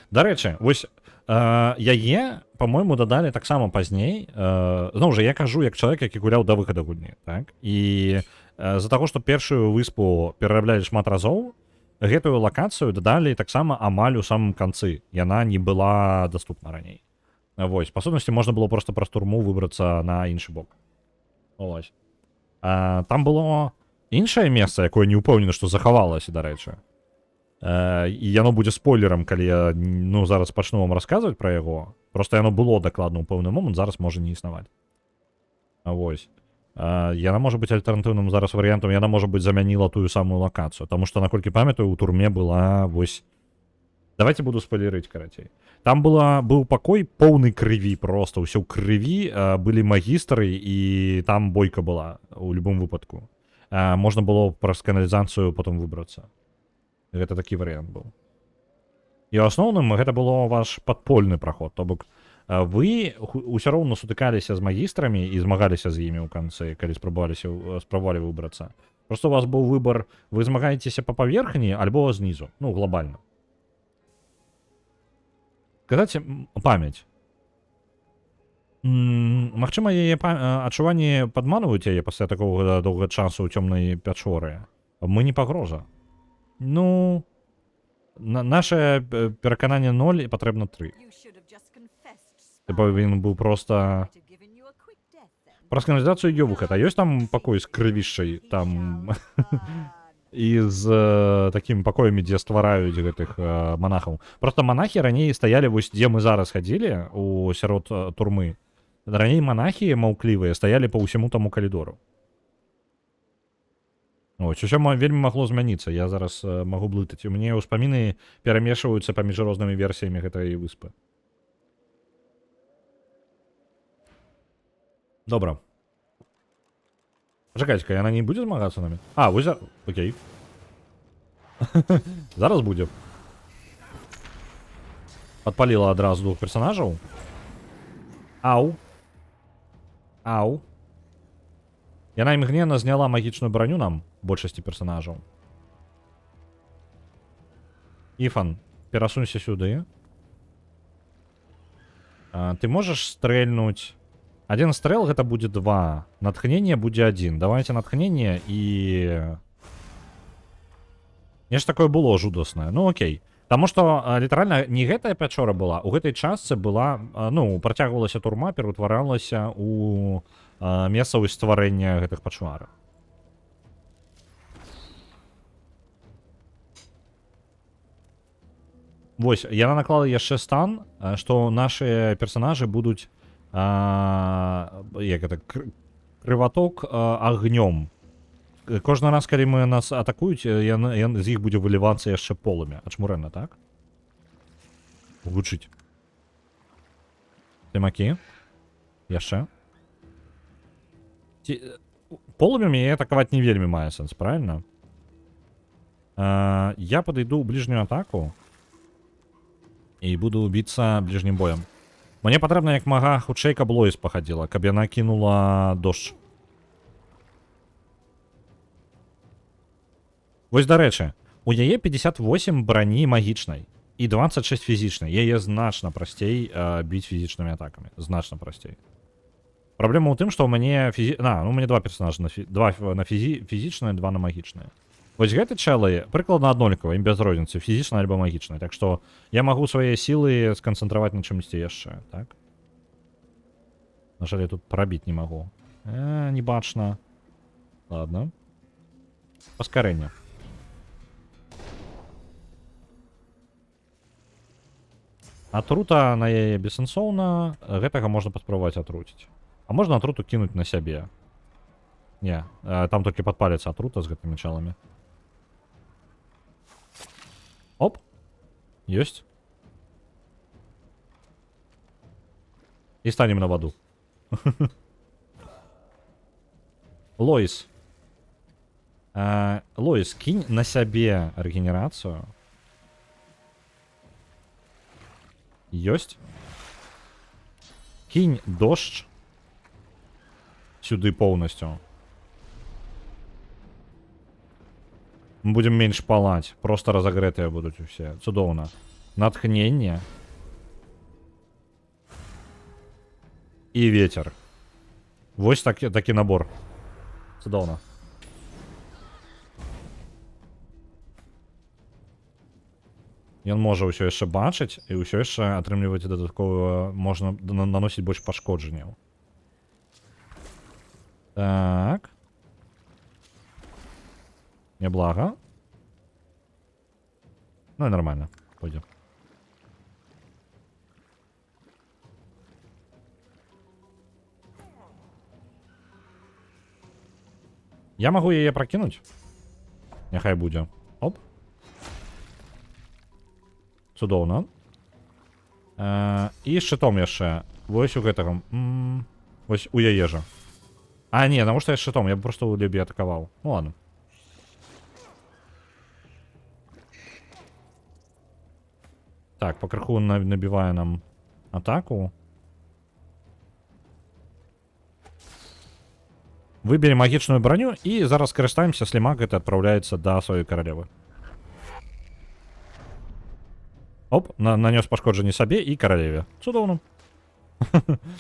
Дарэчы, вось яе, па-мойму, дадалі таксама пазней. Зноў жа, я кажу як чалавек, які гуляў да выхада гульні, так? І з-за таго, што першую выспу перараблялі шмат разоў, гэтую лакацыю дадалі таксама амаль у самым канцы. Яна не была даступна раней. Вось, па сутнасці, можна было проста праз турму выбрацца на іншы бок. Вось. Там было іншае месца, якое не ўпэўнена, што захавалася, дарэчы. І яно будзе спойлерам, калі я зараз пачну вам расказваць пра яго. Просто яно было дакладна ў пэўны момант, зараз можа не існаваць. Вось. Яна можа быць альтэрнатыўным зараз варыянтам, яна можа быць замяніла тую самую лакацыю, таму што, наколькі памятаю, у турме была вось... Давайте буду спойлерыць, карацей. Там быў пакой поўны крыві, просто ўсё ў крыві, былі магістры, і там бойка была у любым выпадку. Можна было праз каналізацыю потым выбрацца. Гэта такі варыянт быў. І ў асноўным гэта было ваш падпольны праход. То бок вы ўсё роўна сутыкаліся з магістрамі і змагаліся з імі ў канцы, калі спрабавалі выбрацца. Просто у вас быў выбар, вы змагаецеся па паверхні альбо знізу, глобальна. Сказаць памяць. Магчыма, яе адчуванні падманваюць яе пасля такога доўга часу ў цёмнай пячоры. Мы не пагроза. Наше перакананне 0 і патрэбна 3. You should have just confessed, Ты павінен быў проста... I'd have given you a quick death then. Праз каналізацыю ёвуха, а ёсць там пакой з крывішчай, там... І з такімі пакоямі, дзе ствараюць гэтых манахаў. Просто манахі раней стаялі, вось дзе мы зараз хадзілі, сярод турмы. Раней манахі маўклівыя стаялі па ўсяму таму калідору. Ось, усё вельмі магло змяніцца, я зараз магу блытаць. У мяне ўспаміны перамешваюцца паміж рознымі версіямі гэтай выспы. Добра. Чакайце-ка, яна не будзе змагацца намі? Вось окей. Зараз будзе. Падпаліла адразу двух персонажаў. Ау. Яна імгненна зняла магічную броню нам, большасці персонажаў. Іфан, перасунься сюды. Ты можаш стрэльнуць... Один стрэл гэта будзе 2. Натхнение будзе 1. Давайте натхнение і... Нешта такое было жудаснае. Окей. Таму што літаральна не гэтая пячора была. У гэтай частцы была... працягвалася турма, пераўтваралася у месцавасць стварэння гэтых пачвараў. Вось, яна наклала яшчэ стан, што нашы персонажы будуць крываток агнём. Кожны раз, калі мы нас атакуюць, з іх будзе вылівацца яшчэ полымя. Ачмурэнна, так? Гучыць. Тымакі? Яшчэ? Полымем яе атакаваць не вельмі мае сэнс, правильно? Я подойду в ближнюю атаку і буду биться ближнім боєм. Мені потрібно як мага хутчэй, каб Лоїс походила, каб яна кинула дощ. Вось, до речі, у яе 58 броні магічнай і 26 фізічнай. Яе значна прасцей біць фізічнымі атакамі. Значна прасцей. Праблема ў тым, што ў мяне у мяне два персонажа, два на фізічныя, два на магічныя. Вось гэты чэлы прыкладна аднолькава, ім без розніцы, фізічна альбо магічна. Так што я магу свае сілы сканцэнтраваць на чымсьці яшчэ, так? На жаль, я тут прабіць не магу. Не бачна. Ладно. Паскарэнне. Атрута на яе бессэнсоўна, гэтага можна паспрабаваць атруціць. А можна атруту кінуць на сябе. Не, там толькі падпаліцца атрута з гэтымі чаламі. Оп. Ёсць. І станем на ваду. Лоїс. Лоїс, кінь на сябе регенерацыю. Ёсць. Кінь дождж. Сюды поўнасцю. Мы будем менш палаць. Просто разагрэтыя будуць усе. Цудоўна. Натхненне. І ветер. Вось такі набор. Цудоўна. Ён можа ўсё яшчэ бачыць і ўсё яшчэ атрымліваць дадаткова можна наносіць больш пашкоджанняў. Так. Неблага. Ну и нормально. Пойдем. Я могу яе прокинуть? Няхай будзе. Оп. Цудоўна. І шчытом яшчэ. Вось у гэтага. Вось у яе жа. А, не, потому что я шчытом. Я бы просто у Лебі атакаваў. Ну ладно. Так, пакрыху набівае нам атаку. Выберем магічную броню і зараз скарыстаемся, слімак гэта адпраўляецца да сваёй каралевы. Оп, нанёс пашкоджанне сабе і каралеве. Цудоўна.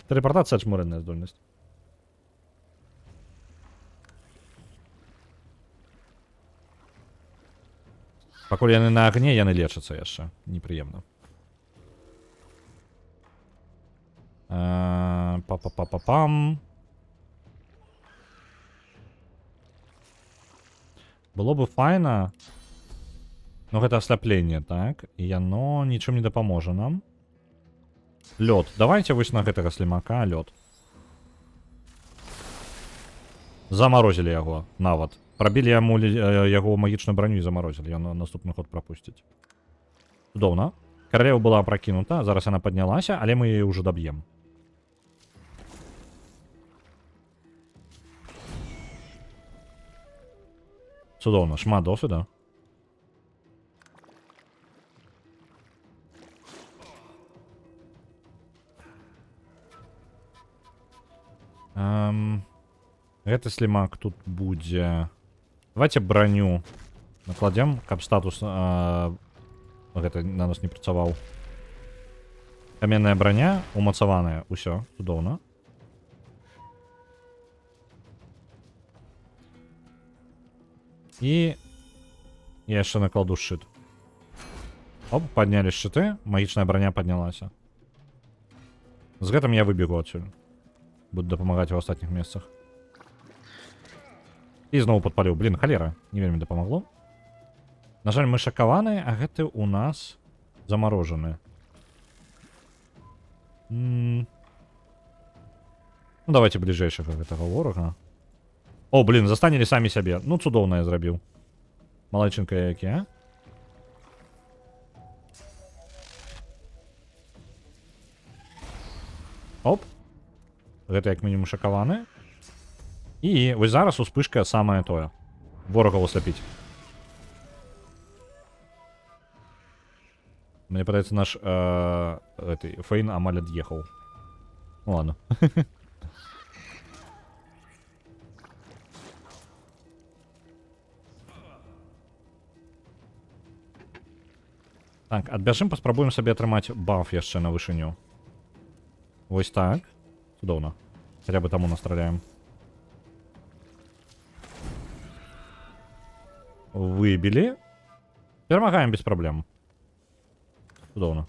Тэлепартацыя ачмурэнная здольнасць. Пакуль яны на агне, яны лечацца яшчэ. Непрыемна. Па-па-па-па-пам. Было бы файна. Но гэта асляпленне, так? І яно нічым не дапаможа нам. Лёд. Давайте вось на гэтага слімака лёд. Замарозілі яго нават. Прабілі яму яго магічную броню і замарозілі. Ён наступны ход прапусціць. Цудоўна. Каралева была пракінута, зараз яна паднялася, але мы яе ўжо даб'ем. Цудоўна, шмат досвіда. Гэты слімак тут будзе. Давайте броню накладзем, каб статус гэта на нас не працаваў. Каменная броня, умацаваная, усё, цудоўна. І я яшчэ накладу шчыт. Оп, паднялі шчыты, магічная броня паднялася. З гэтым я выбегу адсюль. Буду дапамагаць у астатніх месцах. І зноў падпаліў. Блін, халера, не вельмі дапамагло. На жаль, мы шакаваны, а гэты у нас замарожаны. Ну, давайте бліжэйшага гэтага ворага. О, блін, застанілі самі сябе. Ну, цудоўна я зрабіў. Малайчынка які, а? Оп. Гэта як мінімум шакаваны. І вось зараз успышка самае тое. Ворагаў аслепіць. Мне падаецца наш Фейн амаль ад'ехаў. Ну ладно. Так, адбяжым, паспрабуем сабе атрымаць баф яшчэ на вышыню. Вось так. Цудоўна. Хаця бы таму настраляем. Выбілі. Перамагаем без праблем. Цудоўна.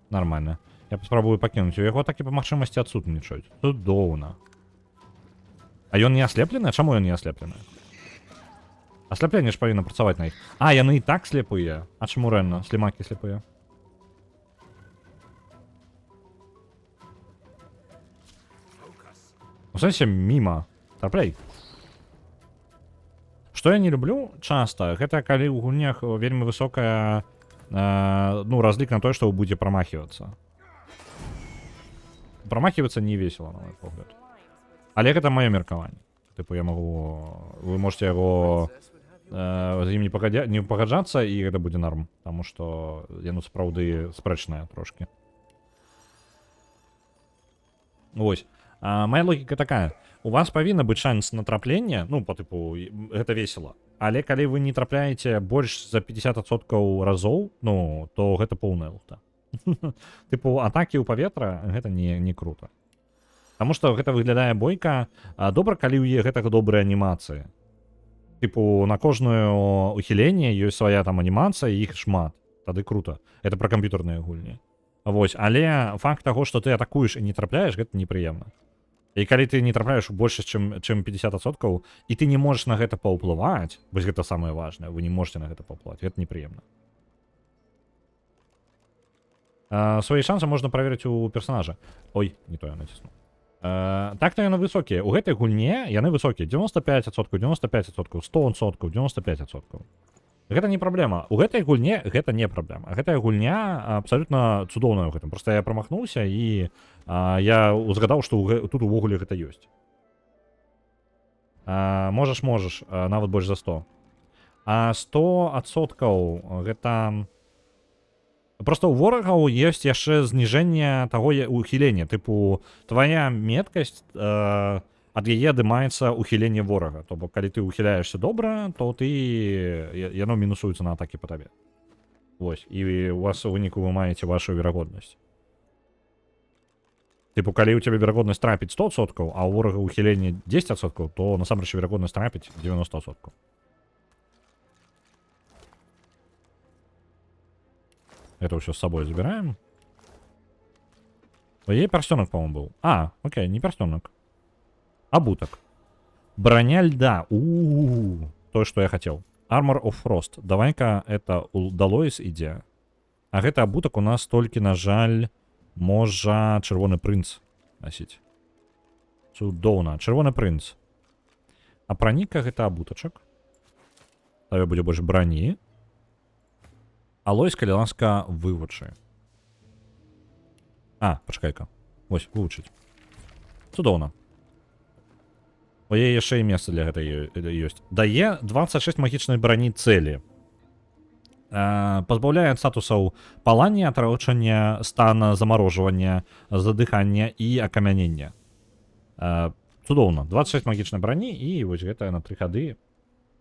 Нормально. Я паспрабую пакінуць. У яго такі па магчымасці адсутнічаюць. Цудоўна. А ён не аслеплены? Чаму ён не аслеплены? Асляпленне ж павінна працаваць на іх. А, яны і так слепыя. А чаму рэальна? Слімакі слепыя. У сэнсе міма. Трапляй. Што я не люблю часта, гэта калі ў гульнях вельмі высокая ну, разлік на тое, што вы будзе прамахивацца. Промахиваться не весело, на мой погляд. Але гэта маё меркаванне. Типу, я могу... Вы можете яго з ім не пагаджацца, і гэта будзе норм. Таму што яно сапраўды спрэчнае трошки. Вось. Моя логіка такая. У вас павінна быць шанс на трапленне, ну, по типу, гэта весела. Але калі вы не трапляеце больш за 50% разоў, ну, то гэта поўная лухта. Типу, атакі ў паветра, гэта не круто. Таму што гэта выглядае бойка. Добра, калі ў гэтага добрыя анімацыі. Типу, на кожную ухіленне ёсць свая там анімацыя, іх шмат. Тады круто. Это пра камп'ютарныя гульні. Вось, але факт таго, што ты атакуеш і не трапляеш, гэта непрыемна. І калі ты не трапляеш больш, чым 50%, і ты не можаш на гэта паўплываць, вось гэта самае важнае, вы не можете на гэта паўплываць, гэта непрыемна. Свои шансы можна праверыць у персонажа. Ой, не то я націснуў. Так-то яны высокія. У гэтай гульне яны высокія. 95%, 95%, 100%, 95%. Гэта не праблема. У гэтай гульне гэта не праблема. Гэтая гульня абсалютна цудоўная ў гэтым. Проста я прамахнуўся і я узгадаў, што тут увогуле гэта ёсць. Можаш, нават больш за 100. А 100% гэта... Просто у ворагаў ёсць яшчэ зніжэнне таго ухілення. Тыпу, твая меткасць, ад яе адымаецца ухіленне ворага. То бок, калі ты ухіляешься добра, то ты... яно мінусуецца на атакі па табе. Вось. І у вас у выніку вы маеце вашу верагоднасць. Тыпу, калі ў цябе верагоднасць трапіць 100%, а ў ворага ухіленне 10%, то насамрэч верагоднасць трапіць 90%. Это все с собой забираем. Ей перстенок, по-моему, был. Окей, не перстенок. Обуток. Броня льда. То, что я хотел. Armor of Frost. Давай-ка это удалось ідзе. А гэта обуток у нас толькі, на жаль, можа чырвоны прынц носіць. Цудоўна. Чырвоны прынц. А праніка гэта обутачак. Таве будзе больш броні. Алойс, калі ласка, вывучы. Пачакай-ка. Вось, вывучыць. Цудоўна. У яе яшчэ і месца для гэтай ёсць. Дае 26 магічнай брані цэлі. Пазбаўляе ад статусаў палання, атраўчання, стана, замарожвання, задыхання і акамянення. Цудоўна. 26 магічнай брані, і вось гэта на 3 хады.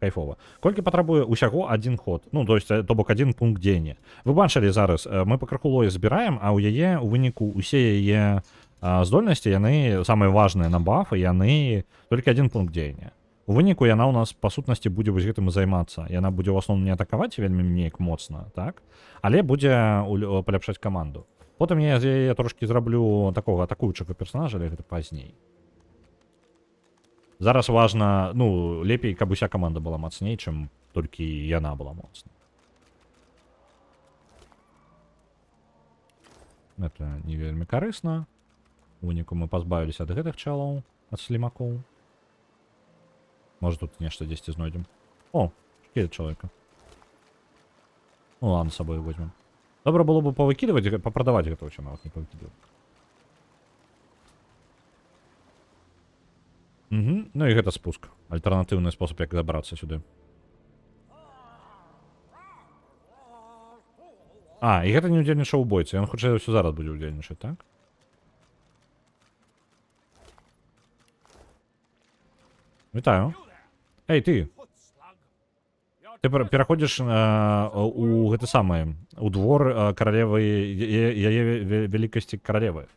Кайфова. Колькі патрабуе усяго один ход. Ну, то есть, то бок один пункт дзеяння. Вы бачылі зараз, мы па краху лоі збіраем, а ў яе у выніку усе яе здольнасці, яны самыя важныя на бафы, яны толькі один пункт дзеяння. У выніку яна ў нас па сутнасці будзе вось гэтым займацца. Яна будзе ў асноўным не атакаваць вельмі неяк моцна, так? Але будзе паляпшаць каманду. Потым я з яе трошки зраблю такога атакуючага персонажа, але гэта пазней. Зараз важна, ну, лепей, каб уся каманда была мацней, чым толькі яна была моцна. Это не вельмі карысна. У выніку мы пазбавіліся ад гэтых чалаў, ад слімакоў. Можа, тут нешта дзесьці знойдзем. Шкелет чалавека. Ну ладно, з сабой возьмем. Добра было бы павыкідваць, папрадаваць гэта ўсё, нават не павыкідваць. Ну і гэта спуск. Альтэрнатыўны спосаб, як забрацца сюды. А, і гэта не ўдзельнічаў у бойцы. Ён хутчэй за ўсё зараз будзе ўдзельнічаць, так? Вітаю. Эй, ты! Ты пераходзіш у гэты самы, у двор каралевы, яе вялікасці каралевы.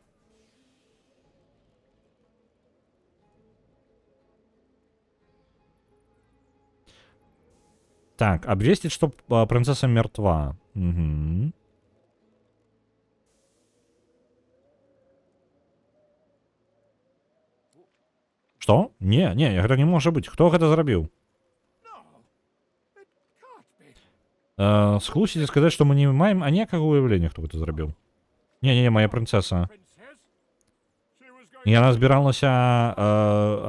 Так, обвестить, что принцесса мертва. Угу. Что? Не, гэта не можа быць. Хто гэта зрабіў? Схлусіць і сказаць, што мы не маем аніякага уяўлення, хто гэта зрабіў. Не, моя принцесса. Яна збіралася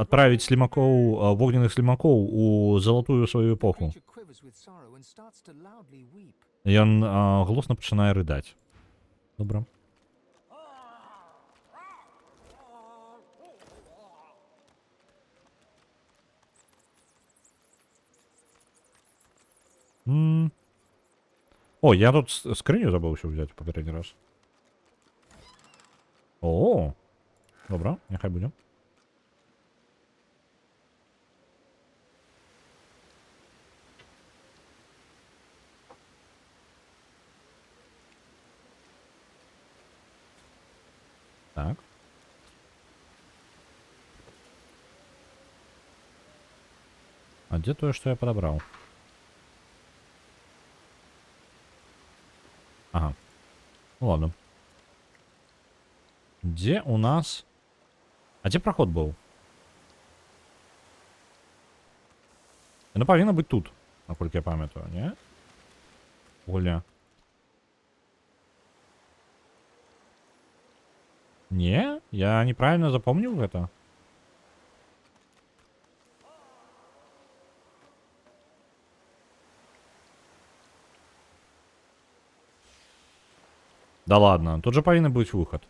адправіць слімакоў, вогненных слімакоў у залатую сваю эпоху. Ён глусна пачынае рыдаць. Добра. О, я тут скрыню забыўся ўзяць у папярэдні раз. О, добра, няхай будзе. Так. А дзе тое, што я падабраў? Ага. Ну ладно. Где у нас... А где проход был? Она повинна быть тут, насколько я памятаю, не? Оля. Не? Я неправильно запомнил это? Да ладно, тут же повинен быть выход.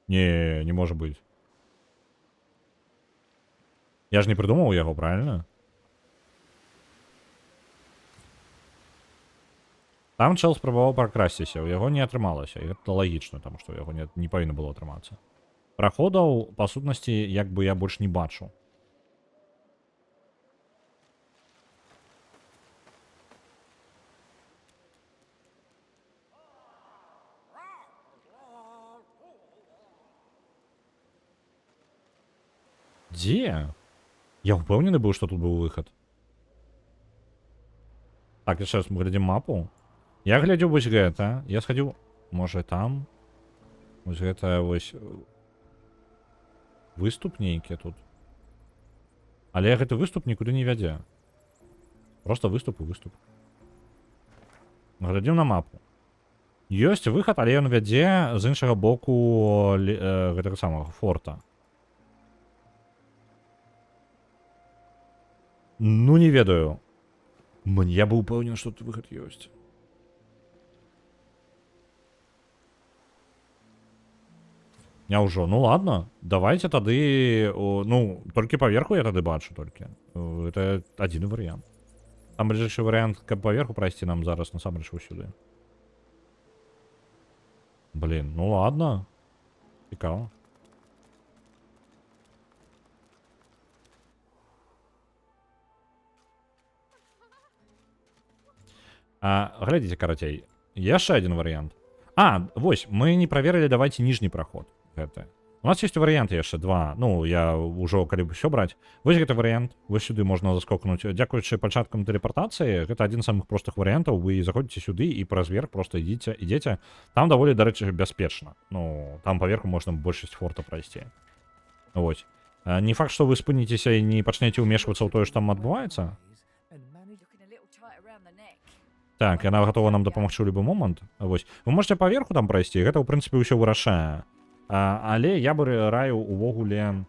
Не может быть. Я же не придумал его, правильно? Там чел спрабаваў пракрасціся, у яго не атрымалася. І гэта лагічна, таму што у яго не павінна было атрымацца. Праходаў, па сутнасці, як бы я больш не бачу. Дзе? Я ўпэўнены быў, што тут быў выхад. Так, яшчэ раз мы глядзім мапу. Я глядзеў вось гэта. Я схадзіў... Можа, там? Вось гэта вось... Выступ нейкі тут. Але гэты выступ нікуды не вядзе. Просто выступ і выступ. Глядзім на мапу. Ёсць выхад, але ён вядзе з іншага боку гэтага самага форта. Ну, не ведаю. Я бы упэўнен, што тут выхад ёсць. Няўжо? Ну ладно, давайте тады... Ну, толькі паверху я тады бачу толькі. Это адзіны варыянт. Там бліжэйшы варыянт, каб паверху прайсці нам зараз насамрэч сюды. Блін, ну ладно. Цікава. Глядзіце, карацей. Яшчэ адзін варыянт. Вось, мы не праверылі, давайте ніжні праход. Гэта. У нас ёсць варыянты яшчэ два. Ну, я ўжо, калі б усё браць. Вось гэты варыянт. Вось сюды можна заскокнуць. Дзякуючы пачаткам тэлепартацыі, гэта адзін з самых простых варыянтаў. Вы заходзіце сюды і праз верх проста ідзеце. Там даволі, дарэчы, бяспечна. Ну, там паверху можна большасць форта прайсці. Вось. Не факт, што вы спыніцеся і не пачнеце ўмешвацца ў тое, што там адбываецца. Так, яна гатова нам дапамагчы ў любы момант. Вось. Вы можете паверху там прайсці, гэта, ў прынцыпе, ўсё вырашае. Але я бы раю увогуле,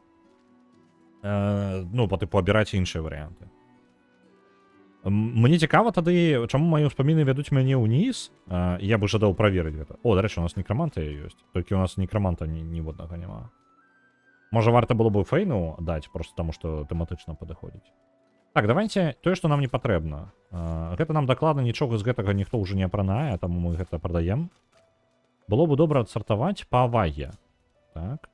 ну, па тыпу, абіраць іншыя варыянты. Мне цікава тады, чаму мае ўспаміны вядуць мяне ўніз. Я бы жадаў праверыць гэта. О, дарэчы, у нас некраманта ёсць. Толькі у нас некраманта ніводнага няма. Можа, варта было бы фейну даць, просто таму, што тэматычна падыходзіць. Так, давайте тое, што нам не патрэбна. Гэта нам дакладна нічога з гэтага ніхто ўжо не апранае, таму мы гэта прадаем. Было бы добра адсартаваць па ваге. Так.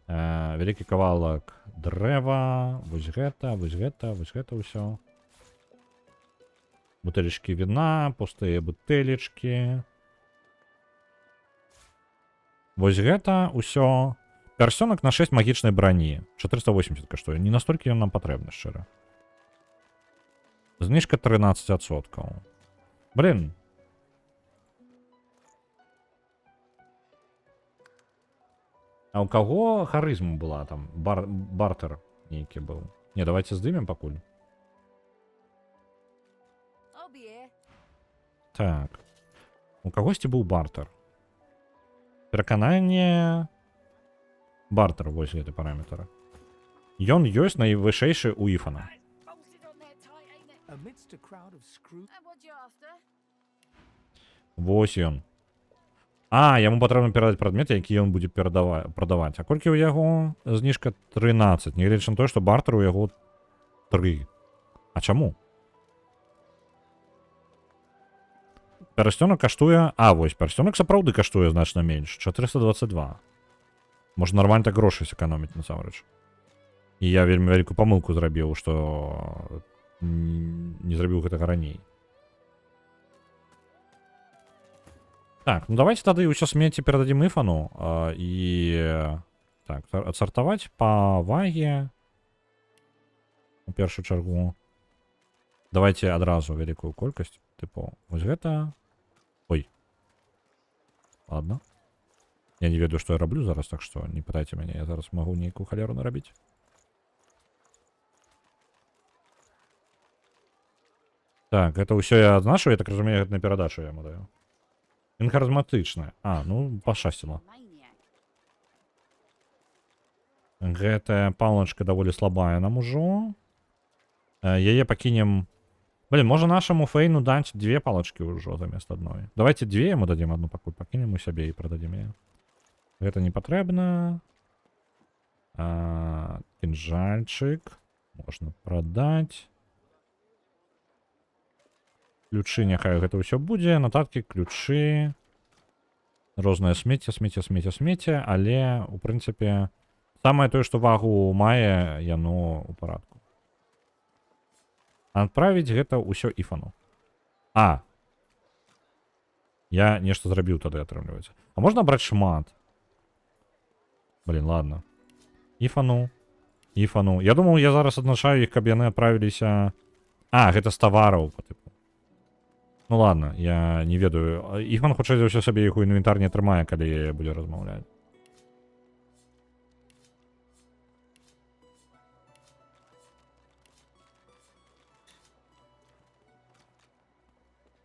Вялікі кавалак дрэва, вось гэта ўсё. Бутэлечкі віна, пустыя бутэлечкі. Вось гэта ўсё. Пярсёнак на 6 магічнай брані. 480 каштуе. Не настолькі ён нам патрэбны, шчыра. Зніжка 13%. Блін. А у каго харызма была там? Бартер нейкі быў. Не, давайте здымем пакуль. I'll be here. Так. У кагосьці быў бартер. Перакананне... Бартер, вось гэты параметр. Ён ёсць найвышэйшы ў Іфана. Bolted on there tight, ain't it? Amidst a crowd of screw... And what you after? Вось ён. Яму патрэбна перадаць прадметы, які ён будзе прадаваць. А колькі ў яго? Зніжка 13. Нягледзячы на тое, што бартер у яго 3. А чаму? Пярсцёнак каштуе... вось, пярсцёнак сапраўды каштуе значна менш. 422. Можа, нармальна так грошы сэканоміць, насамрэч. І я вельмі вялікую памылку зрабіў, што не зрабіў гэтага раней. Так, ну давайте тады ўсё смецце перададзім Іфану. Так, адсартаваць па ваге. У першую чаргу. Давайте адразу вялікую колькасць. Тыпу, вось гэта... Ой. Ладно. Я не ведаю, што я раблю зараз, так што не пытайце мяне, я зараз магу нейкую халеру нарабіць. Так, гэта ўсё я адзначу, я так разумею, гэта на перадачу я яму даю. Ён харызматычная. Ну, пашчасціла. Maniac. Гэтая палачка даволі слабая нам ужо. Яе пакінем... Блин, можа нашаму фейну даць 2 палачкі ўжо замест адной. Давайте 2 яму дадзім, адну пакуль пакінем у сябе і прададзім яе. Гэта не патрэбна. Кінжальчык. Можна прадаць. Ключы, няхай гэта ўсё будзе. Нататкі, ключы. Рознае смецце, але, у прынцыпе, самае тое, што вагу мае, яно ў парадку. Адправіць гэта ўсё Іфану. Я нешта зрабіў тады, атрымліваецца. А можна браць шмат? Блин, ладно. Іфану. Я думаў, я зараз адзначаю іх, каб яны адправіліся... Гэта з тавараў, па тыпу. Ну ладно, я не ведаю. Іфан, хутчэй за ўсё сабе іх у інвентар не атрымае, калі будзе размаўляць.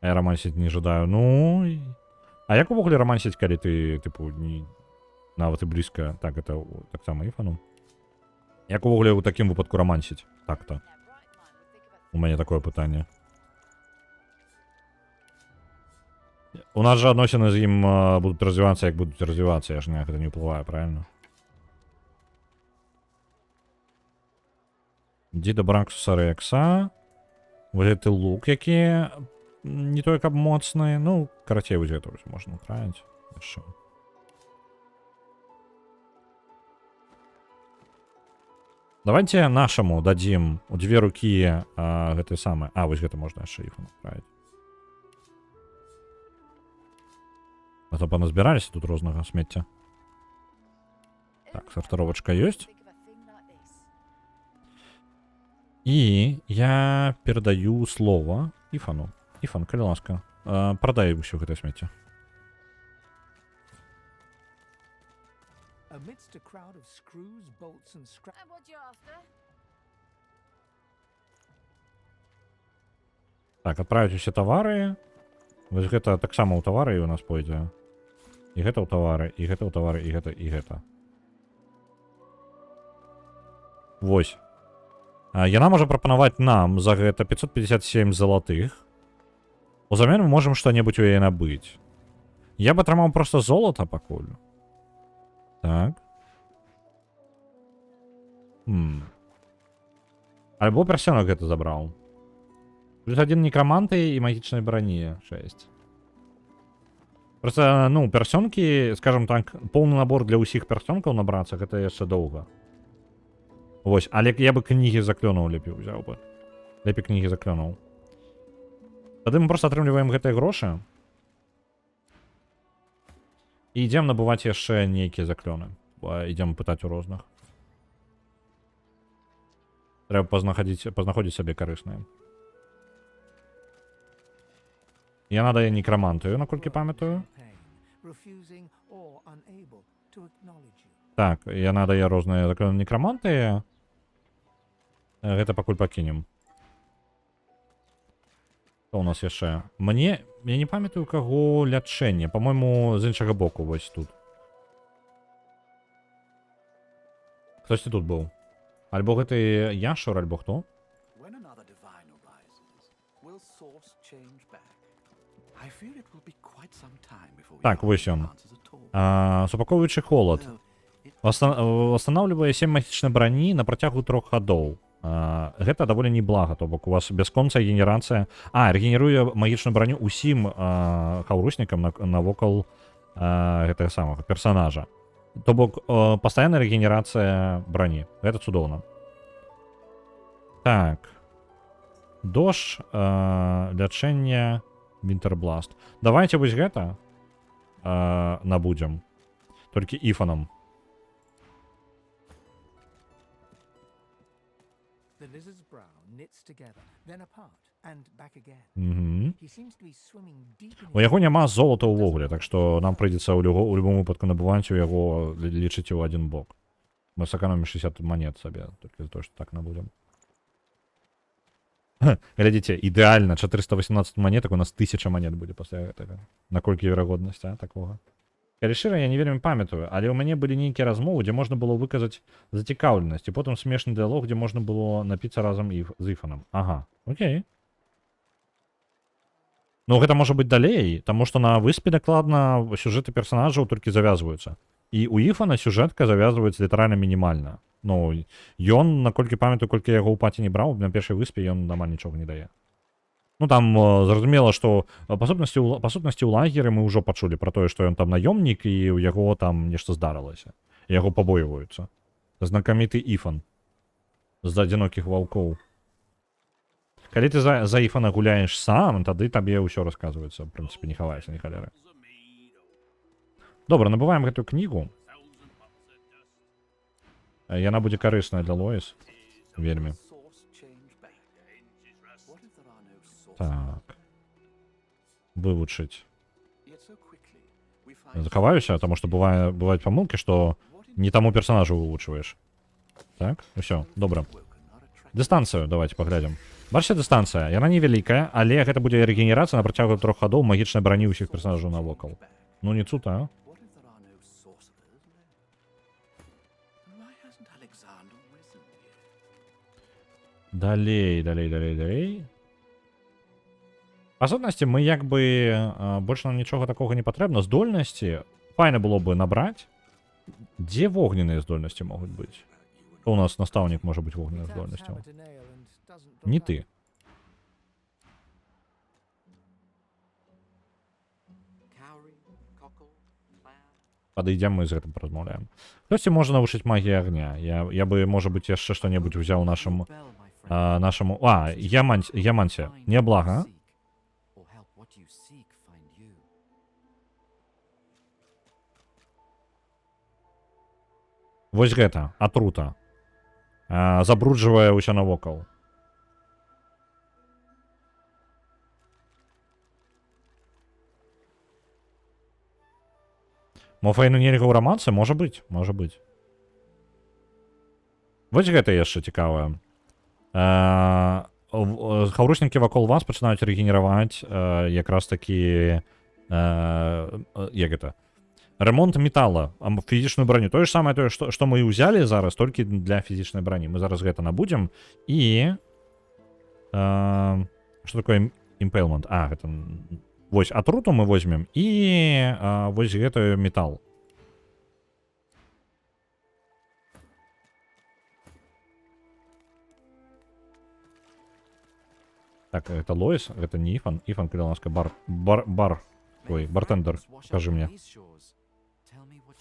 Я романсіць не жадаю. Ну... А як увогуле романсіць, калі ты, тыпу, нават і блізка... Так, гэта таксама Іфану. Як увогуле ў такім выпадку романсіць? Так-то. У мяне такое пытанне. У нас жа адносіны з ім будуць развівацца, як будуць развівацца. Я ж ніяк гэта не ўплывае, правильно? Ідзі да Бранксуса Рекса. Вось гэты лук, які... Не той, каб моцны. Ну, карацей, вось гэта вось можна траіць. Яшчэ. Давайте нашаму дадзім у 2 рукі гэты самы... вось гэта можна яшчэ Іфану траіць. А то паназбіраліся тут рознага смецця. Так, сартировочка ёсць. І я перадаю слова Іфану. Іфан, калі ласка, прадай усё гэта смецце. Amidst a crowd of screws, bolts and scraps... And what you after? Так, адправіць усе тавары. Вось гэта таксама ў тавары у нас пойдзе. І гэта ў тавары, і гэта ў тавары, і гэта. Вось. Яна можа прапанаваць нам за гэта 557 залатых. Узамен мы можам што-небудзь у яе набыць. Я б атрымаў проста золата пакуль. Так. Альбо персёнак гэта забраў. Плюс 1 некроманты і магічнай брані 6. Просто, ну, персёнкі, скажем так, поўны набор для ўсіх персёнкаў набрацца, гэта яшчэ доўга. Вось, але я бы кнігі заклёнаў лепей узяў бы. Лепей кнігі заклёнаў. Тады мы просто атрымліваем гэтыя грошы. І ідзем набываць яшчэ нейкія заклёны. Ідзем пытаць у розных. Трэба пазнаходзіць сабе карысныя. Яна дае некрамантыю, наколькі памятаю. Refusing or unable to acknowledge you. Так, яна дае розныя заклёны некрамантыі. Гэта пакуль пакінем. Што у нас яшчэ? Я не памятаю, каго лячэнне. Па-мойму, з іншага боку, вось тут. Хтосьці тут быў. Альбо гэта Яшур, альбо хто? When another divine arises, will source change back? I fear it will be quite some time before we Так, find вось ён. answers at all. Супакоўваючы холад. Though Восстанавлівае 7 магічнай брані на працягу 3 гадоў. Гэта даволі неблага, то бок у вас бясконцая генерацыя. Рэгенеруе магічную браню усім хаўруснікам навокал гэтага самага персанажа. То бок пастаянная рэгенерацыя брані. Гэта цудоўна. Так. Дождж, лячэнне, Вінтербласт. Давайте вось гэта набудзем. Толькі ифанам. The lizard's brow knits together, then apart, and back again. He seems to be swimming deep in У яго няма золата ўвогуле, так што нам прыйдзецца ў любым выпадку набываць у яго, лічыць у один бок. Мы сэкономім 60 монет сабе, толькі за то, што так набудзем. Глядзіце, ідэальна, 418 монетак, у нас 1000 монет будзе пасля гэтага. Наколькі верагоднасць, такога? Калі шчыра, я не вельмі памятаю, але ў мяне былі нейкія размовы, дзе можна было выказаць зацікаўленасць, і потым смешны дыалог, дзе можна было напіцца разам з ифанам. Ага, окей. Ну, гэта можа быць далей, таму што на выспе дакладна сюжэты персанажаў толькі завязваюцца. І у ифана сюжэтка завязваецца літаральна мінімальна. Ну, ён, наколькі памятаю, колькі яго ў паці не браў, на першай выспе ён амаль нічога не дае. Ну, там зразумела, што па сутнасці ў лагеры мы ўжо пачулі пра тое, што ён там наёмнік і ў яго там нешта здарылася. Яго пабойваюцца. Знакаміты ифан. З адзінокіх ваўкоў. Калі ты за ифана гуляеш сам, тады табе ўсё расказваецца. В прынцыпе, не хавайся, ні халеры. Добра, набываем гэтую кнігу. Яна будзе карысная для Лоіс. Вельмі. Так. Вывучыць. Захаваюся, таму што бываюць памылкі, што не таму персанажу вывучваеш. Так, усё, добра. Дыстанцыю давайте паглядзім. Бачыце, дыстанцыя, яна невялікая, але гэта будзе рэгенерацыя на працягу 3 гадоў магічнай брані ўсіх персанажаў навокал. Ну не цуд, а? Далей. Па сутнасці, мы як бы больш нам нічога такога не патрэбна. Здольнасці файна было бы набраць. Дзе вогненныя здольнасці могуць быць? У нас настаўнік можа быць вогненных здольнасцяў. Не ты. Падыдзем, мы з гэтым паразмаўляем. Хтосьці можа навучыць магіі агня. Я бы, можа быць, яшчэ што-небудзь узяў нашаму... Яманце. Няблага. Вось гэта, атрута. Забруджвае ўсё навокал. Мо файну нельга ў рамансы? Можа быць. Вось гэта яшчэ цікавае. Хаўруснікі вакол вас пачынаюць рэгенераваць якраз такі... як гэта? Ремонт металла, фізічную броню. То же самое, что мы и взяли зараз, только для фізічнай броні. Мы зараз гэта набудем. И... что такое impalement? Это... Вось, атруту мы возьмем. И вось гэта металл. Так, это Лоис, это не Ифан. Ифан, когда у нас бар. Ой, бартендер, скажи мне.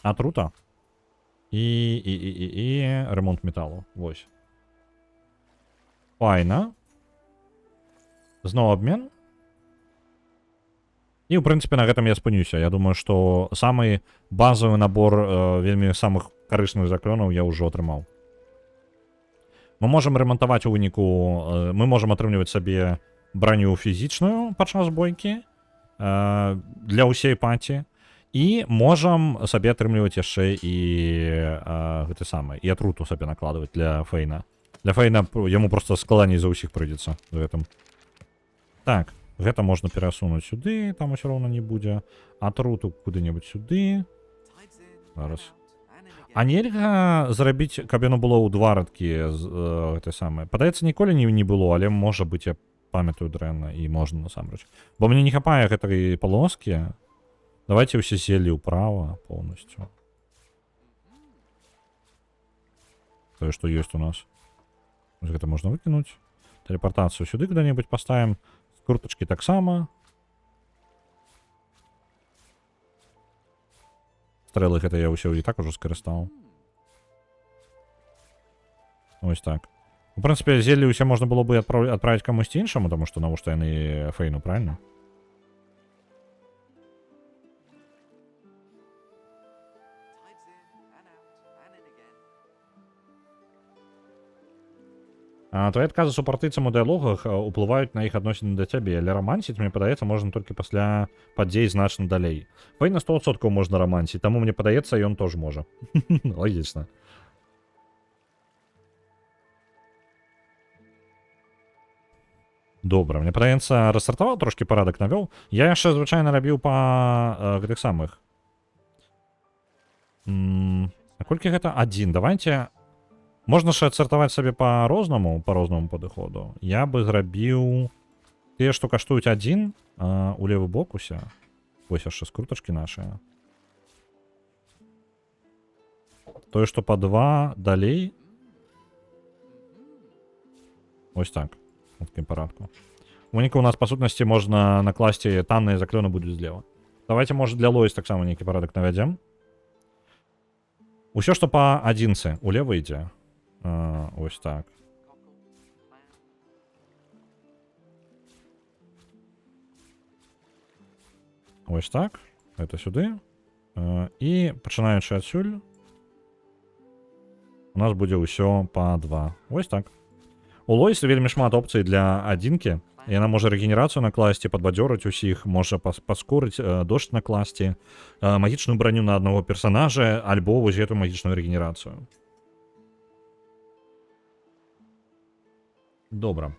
Атрута. І ремонт металу. Ось. Файна. Знову обмен. І, в принципі, на гэтым я спынюся. Я думаю, што самый базовый набор вельмі самых карысных заклёнаў я ўжо атрымаў. Мы можам ремонтаваць у выніку... Мы можам атрымліваць сабе броню фізічную падчас бойкі для ўсей паці. І можам сабе атрымліваць яшчэ і гэты самы, і атруту сабе накладваць для Фейна. Для Фейна яму проста складаней за ўсіх прыйдзецца з гэтым. Так, гэта можна перасунуць сюды, там усё роўна не будзе. Атруту куды-небудзь сюды. Зараз. А нельга зрабіць, каб яно было ў два радкі гэтай самай. Падаецца, ніколі не было, але можа быць, я памятаю дрэнна, і можна насамрэч. Бо мне не хапае гэтай полоски. Давайте все зелі ўправа полностью. То, что есть у нас. Это можно выкинуть. Телепортацию сюда куда-нибудь поставим. С курточки так само. Стрелы это я ўсё і так уже скарыстаў. Ось так. В принципе, зелі ўсе можна было бы отправить камусь іншаму, потому что навошта яны Фейну, правильно? Твои отказы супартыйцам у дыялогах уплываюць на іх адносіны да цябе, але рамансіць, мне падаецца, можна толькі пасля падзей значна далей. Фейна 100% можна рамансіць, таму мне падаецца, ён тоже можа. Логічна. Добра, мне падаецца, рассартаваў трошки парадак навёў. Я яшчэ звычайна рабіў па гэтых самых. А колькі гэта? 1. Давайте... Можна ж адсартаваць сабе по-рознаму падыходу. Я бы зрабіў тыя, што каштуюць 1 у левы бок усе. Вось яшчэ скрутачкі нашыя. Тое, што па 2 далей. Ось так. У такім парадку. У выніку у нас, па сутнасці, можна накласці танныя заклёны будуць злева. Давайте, можа, для Лоіс таксама нейкі парадак навядзем. Усё, што па 1 улева ідзе. Ось так. Ось так. Это сюды. І пачынаючы адсюль у нас будзе ўсё па 2. Ось так. У Лоіс вельмі шмат опцый для адзінкі. Яна можа рэгенерацыю накласці, падбадзёрыць усіх, можа паскорыць дождь накласці, магічную броню на аднаго персонажа, альбо вось гэту магічную рэгенерацыю. Добра.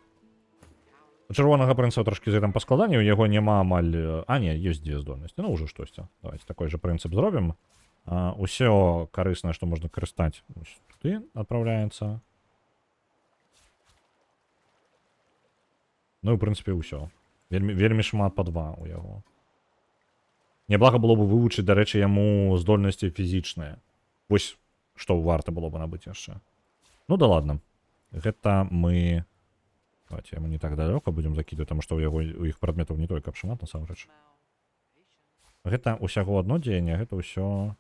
У чырвонага прынца трошкі з гэтым паскладанні, у яго няма амаль... А, не, ёсць дзве здольнасці. Ну, ўжо штосьці. Давайте такой жа прынцып зробім. Усё карыснае, што можна карыстаць, туды адпраўляецца. Ну, і, ў прынцыпе, ўсё. Вельмі шмат па 2 у яго. Няблага было бы вывучыць, дарэчы, яму здольнасці фізічныя. Вось, што варта было бы набыць яшчэ. Ну, да ладно. Гэта мы... Давайте мы не так далёка будем закидывать, потому что у іх прадметаў не только шмат, насамрэч. Гэта усяго одно дзеянне, гэта ўсё...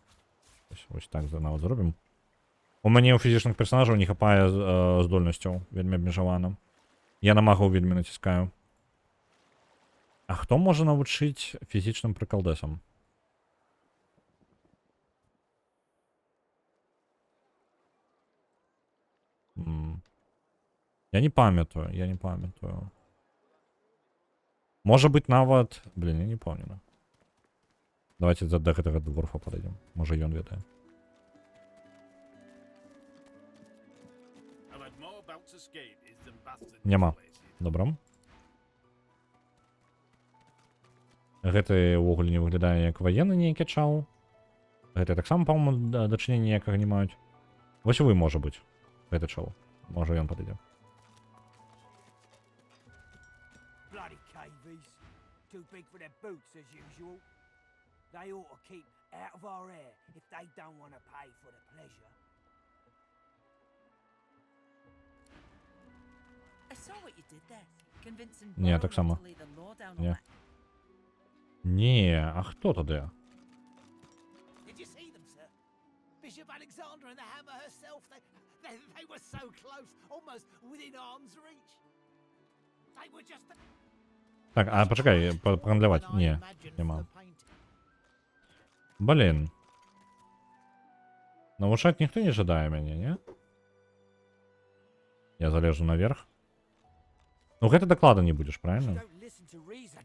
Ось так нават зробім. У мяне ў фізічных персонажаў не хапае здольнасцяў, вельмі абмежавана. Я на магаў вельмі націскаю. А хто можа навучыць фізічным прыкалдэсам? Я не памятаю, Можа быць нават... Блин, я не помню. Давайте до гэтага дворфа падойдем. Можа ён ведае. Няма. Добра. Гэты ўвогуле не выглядае як ваенны нейкі чаў. Гэта таксама, па-моему, дачынення ніякага не маюць. Вось вы, можа быць. Гэты чол. Можа, ён падыдзе. Bloody cavies. Too big for their boots as usual. They ought to keep out of our hair if they don't want to pay for the pleasure. I saw what you did there. Convincing Ні, так Borrow само. to lay the law down on Ні. that. Ні, а хто тоді? Did you see them, sir? Bishop Alexander and the Hammer herself. They were so close, almost within arm's reach. They were just. Так, а почекай, прогандлювати. Ні, нема. Блін. Навушать ніхто не жадає мене, ні? Я залежу наверх. Ну, гэта доклада не будеш, правильно? Don't listen to reason.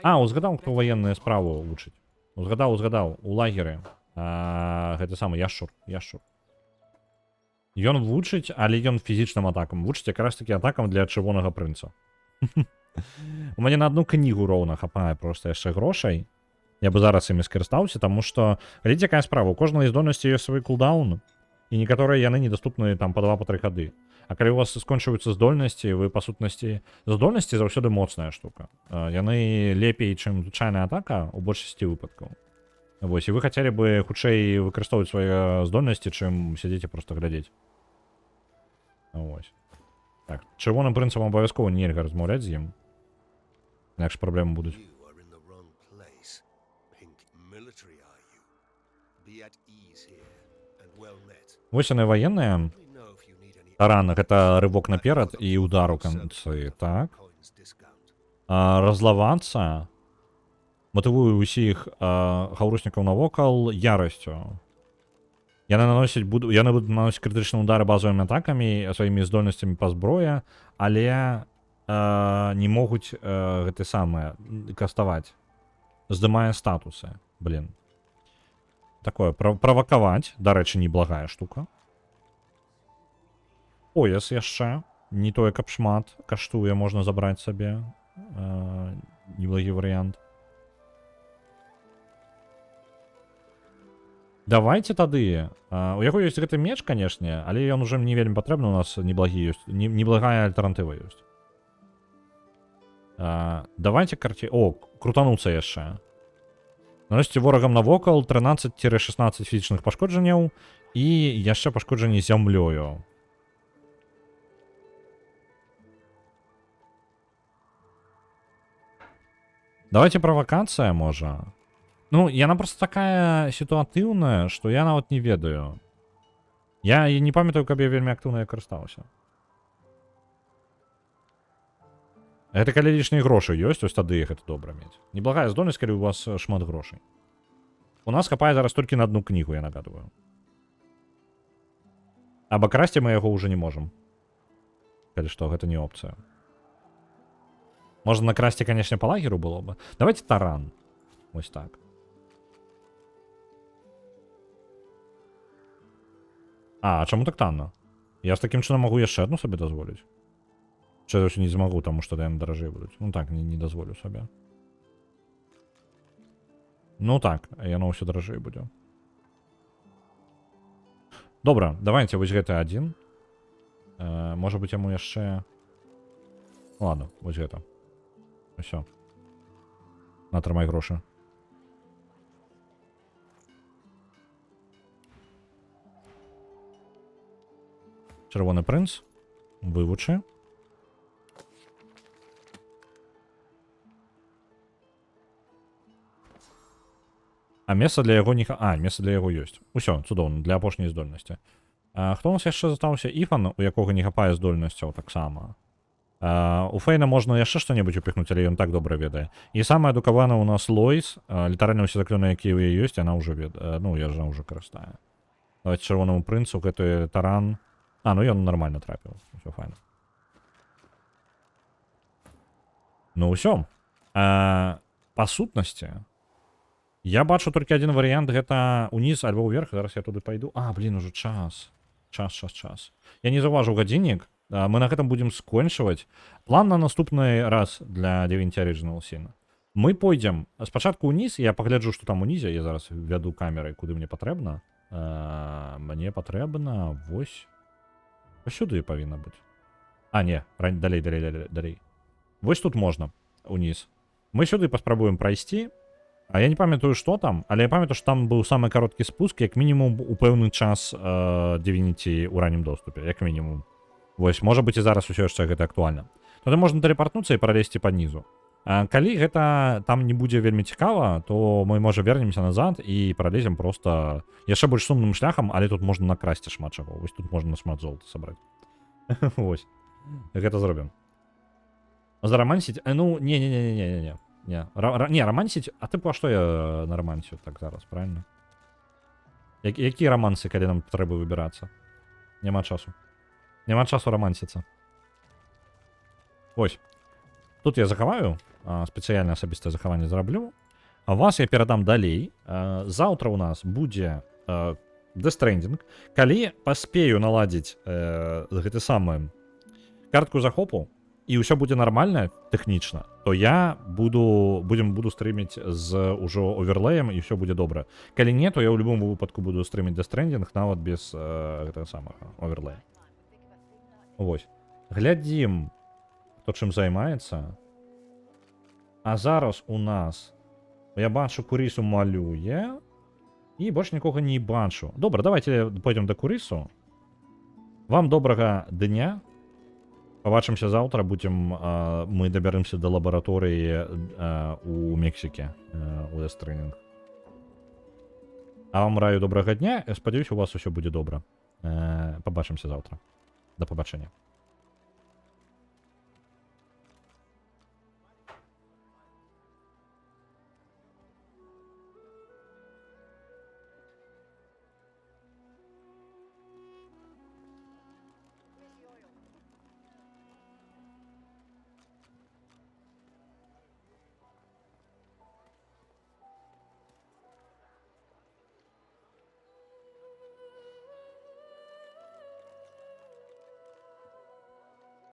А, узгадаў, хто военную справу вучыць. Узгадаў, у лагеры. Гэта самы яшчур. Ён вучыць, але ён фізічным атакам. Вучыць якраз такі атакам для чырвонага прынца. У мяне на одну кнігу роўна хапае просто яшчэ грошай. Я бы зараз імі скарыстаўся, таму што, глядзіце, якая справа, у кожнай здольнасці ёсць свой кулдаун, і некаторыя яны недаступны там па 2-3 гады. А калі у вас скончваюцца здольнасці, вы па сутнасці... Здольнасці заўсёды моцная штука. Яны лепей, чым звычайная атака у большасці выпадкаў. Вось, і вы хацелі бы хутчэй выкарыстоўваць свае здольнасці, чым сядзеце проста глядзець. Вось. Так, чырвоным прынцам абавязкова нельга размаўляць з ім. Інакш праблемы будуць. You are in the wrong place. Pink military, are you? Be at ease here and well met. Вось яны ваенныя. Let me know if you need any Таран, гэта рывок наперад і удар у канцы, так. coins discount. Разлавацца матывую ўсіх хаўруснікаў навокал ярасцю. Яны будуць наносіць крытычныя удары базовымі атакамі, сваімі здольнасцямі па зброі, але не могуць гэты самае каставаць. Здымае статусы, блин. Такое, правакаваць, дарэчы, неблагая штука. Пояс яшчэ, не тое, каб шмат каштуе, можна забраць сабе. Неблагі варыянт. Давайте тады. У яго ёсць гэты меч, канешне, але ён уже не вельмі патрэбны, у нас неблагі ёсць, неблагая альтэрнатыва ёсць. Давайте крутануцца яшчэ. Наносіце ворагам навокал 13-16 фізічных пашкоджанняў і яшчэ пашкоджанні зямлёю. Давайте правакацыя, можа. Ну, яна просто такая сітуатыўная, што я нават не ведаю. Я не памятаю, каб я вельмі актыўна карыстаўся. Гэта калі лішнія грошы ёсць, ось тады гэта добра мець. Неблагая здольнасць, калі у вас шмат грошай. У нас хапае зараз толькі на одну кнігу, я нагадываю. Абакрасці мы яго ўжо не можам. Калі што, гэта не опцыя. Можна накрасці, канешне, па лагеру было бы. Давайте таран. Ось так. А чаму так танна? Я з такім чынам магу яшчэ адну сабе дазволіць. Ча я не змагу, таму што яны даражэй будуць. Ну так, не дазволю сабе. Ну так, яно ўсё даражэй будзе. Добра, давайте вось гэты адзін. Можа быць, яму яшчэ... Ладно, вось гэта. Усё. Натрымай грошы. Чырвоны прынц. Вывучы. А месца для яго не... месца для яго ёсць. Усё, цудоўна, для апошняй здольнасці. Хто у нас яшчэ застаўся? Іфан, у якога не хапае здольнасцяў таксама. У Фейна можна яшчэ што-небудзь упіхнуць, але ён так добра ведае. І самая адукавана у нас Лоіс, літаральна ўсе заклёны, якія ў яе ёсць, яна ўжо ведае. Ну, я ж ўжо карыстае. Давайте чырвонаму прынцу, гэты таран. Ну ён нармальна трапіў. Усё файна. Ну ўсё. Па сутнасці, я бачу толькі адзін варыянт, гэта уніз альбо ўверх, зараз я туды пайду. Блин, ужо час. Час. Я не заўважыў гадзіннік. Мы на гэтым будзем скончваць. План на наступны раз для 9 Original Sin. Мы пойдзем спачатку ўніз, я пагляджу, што там унізе, я зараз вяду камерай, куды мне патрэбна. Мне патрэбна вось сюды павінна быць. А, не, далей. Вось тут можна уніз. Мы сюды паспрабуем прайсці. А я не памятаю, што там, але я памятаю, што там быў самы кароткі спуск, як мінімум у пэўны час Divinity ў раннім доступе, як мінімум. Вось, можа быць і зараз усё яшчэ гэта актуальна. Тады можна тэлепартнуцца і пралезці па нізу. Калі гэта там не будзе вельмі цікава, то мы, можа, вернемся назад і пралезем просто яшчэ больш сумным шляхам, але тут можна накрасці шмат чаго. Вось тут можна шмат золота сабраць. Вось. Гэта зробім. Зарамансіць? Ну, не. Не, романсіць, а ты па што я на романсію так зараз, правильно? Якія романсы, калі нам трэба выбірацца? Няма часу. Няма часу романсіцца. Ось. Тут я захаваю, спецыяльна асабістае захаванне зраблю. А вас я перадам далей. Заўтра ў нас будзе Death Stranding. Калі паспею наладзіць гэты самы картку захопу, і ўсё будзе нармальна тэхнічна, то я буду стрыміць з ўжо оверлеем, і ўсё будзе добра. Калі не, то я ў любым выпадку буду стрыміць Death Stranding нават без гэтага самага оверлея. Вось. Глядзім, хто чым займаецца. А зараз у нас я бачу, Курысу малюе, і больш нікога не бачу. Добра, давайте пойдем да Курысу. Вам добрага дня. Побачимся завтра, мы доберемся до лаборатории у Мексике, у Death Stranding. А вам раю доброго дня, сподіваюсь, у вас все буде добре. Побачимся завтра. До побачення.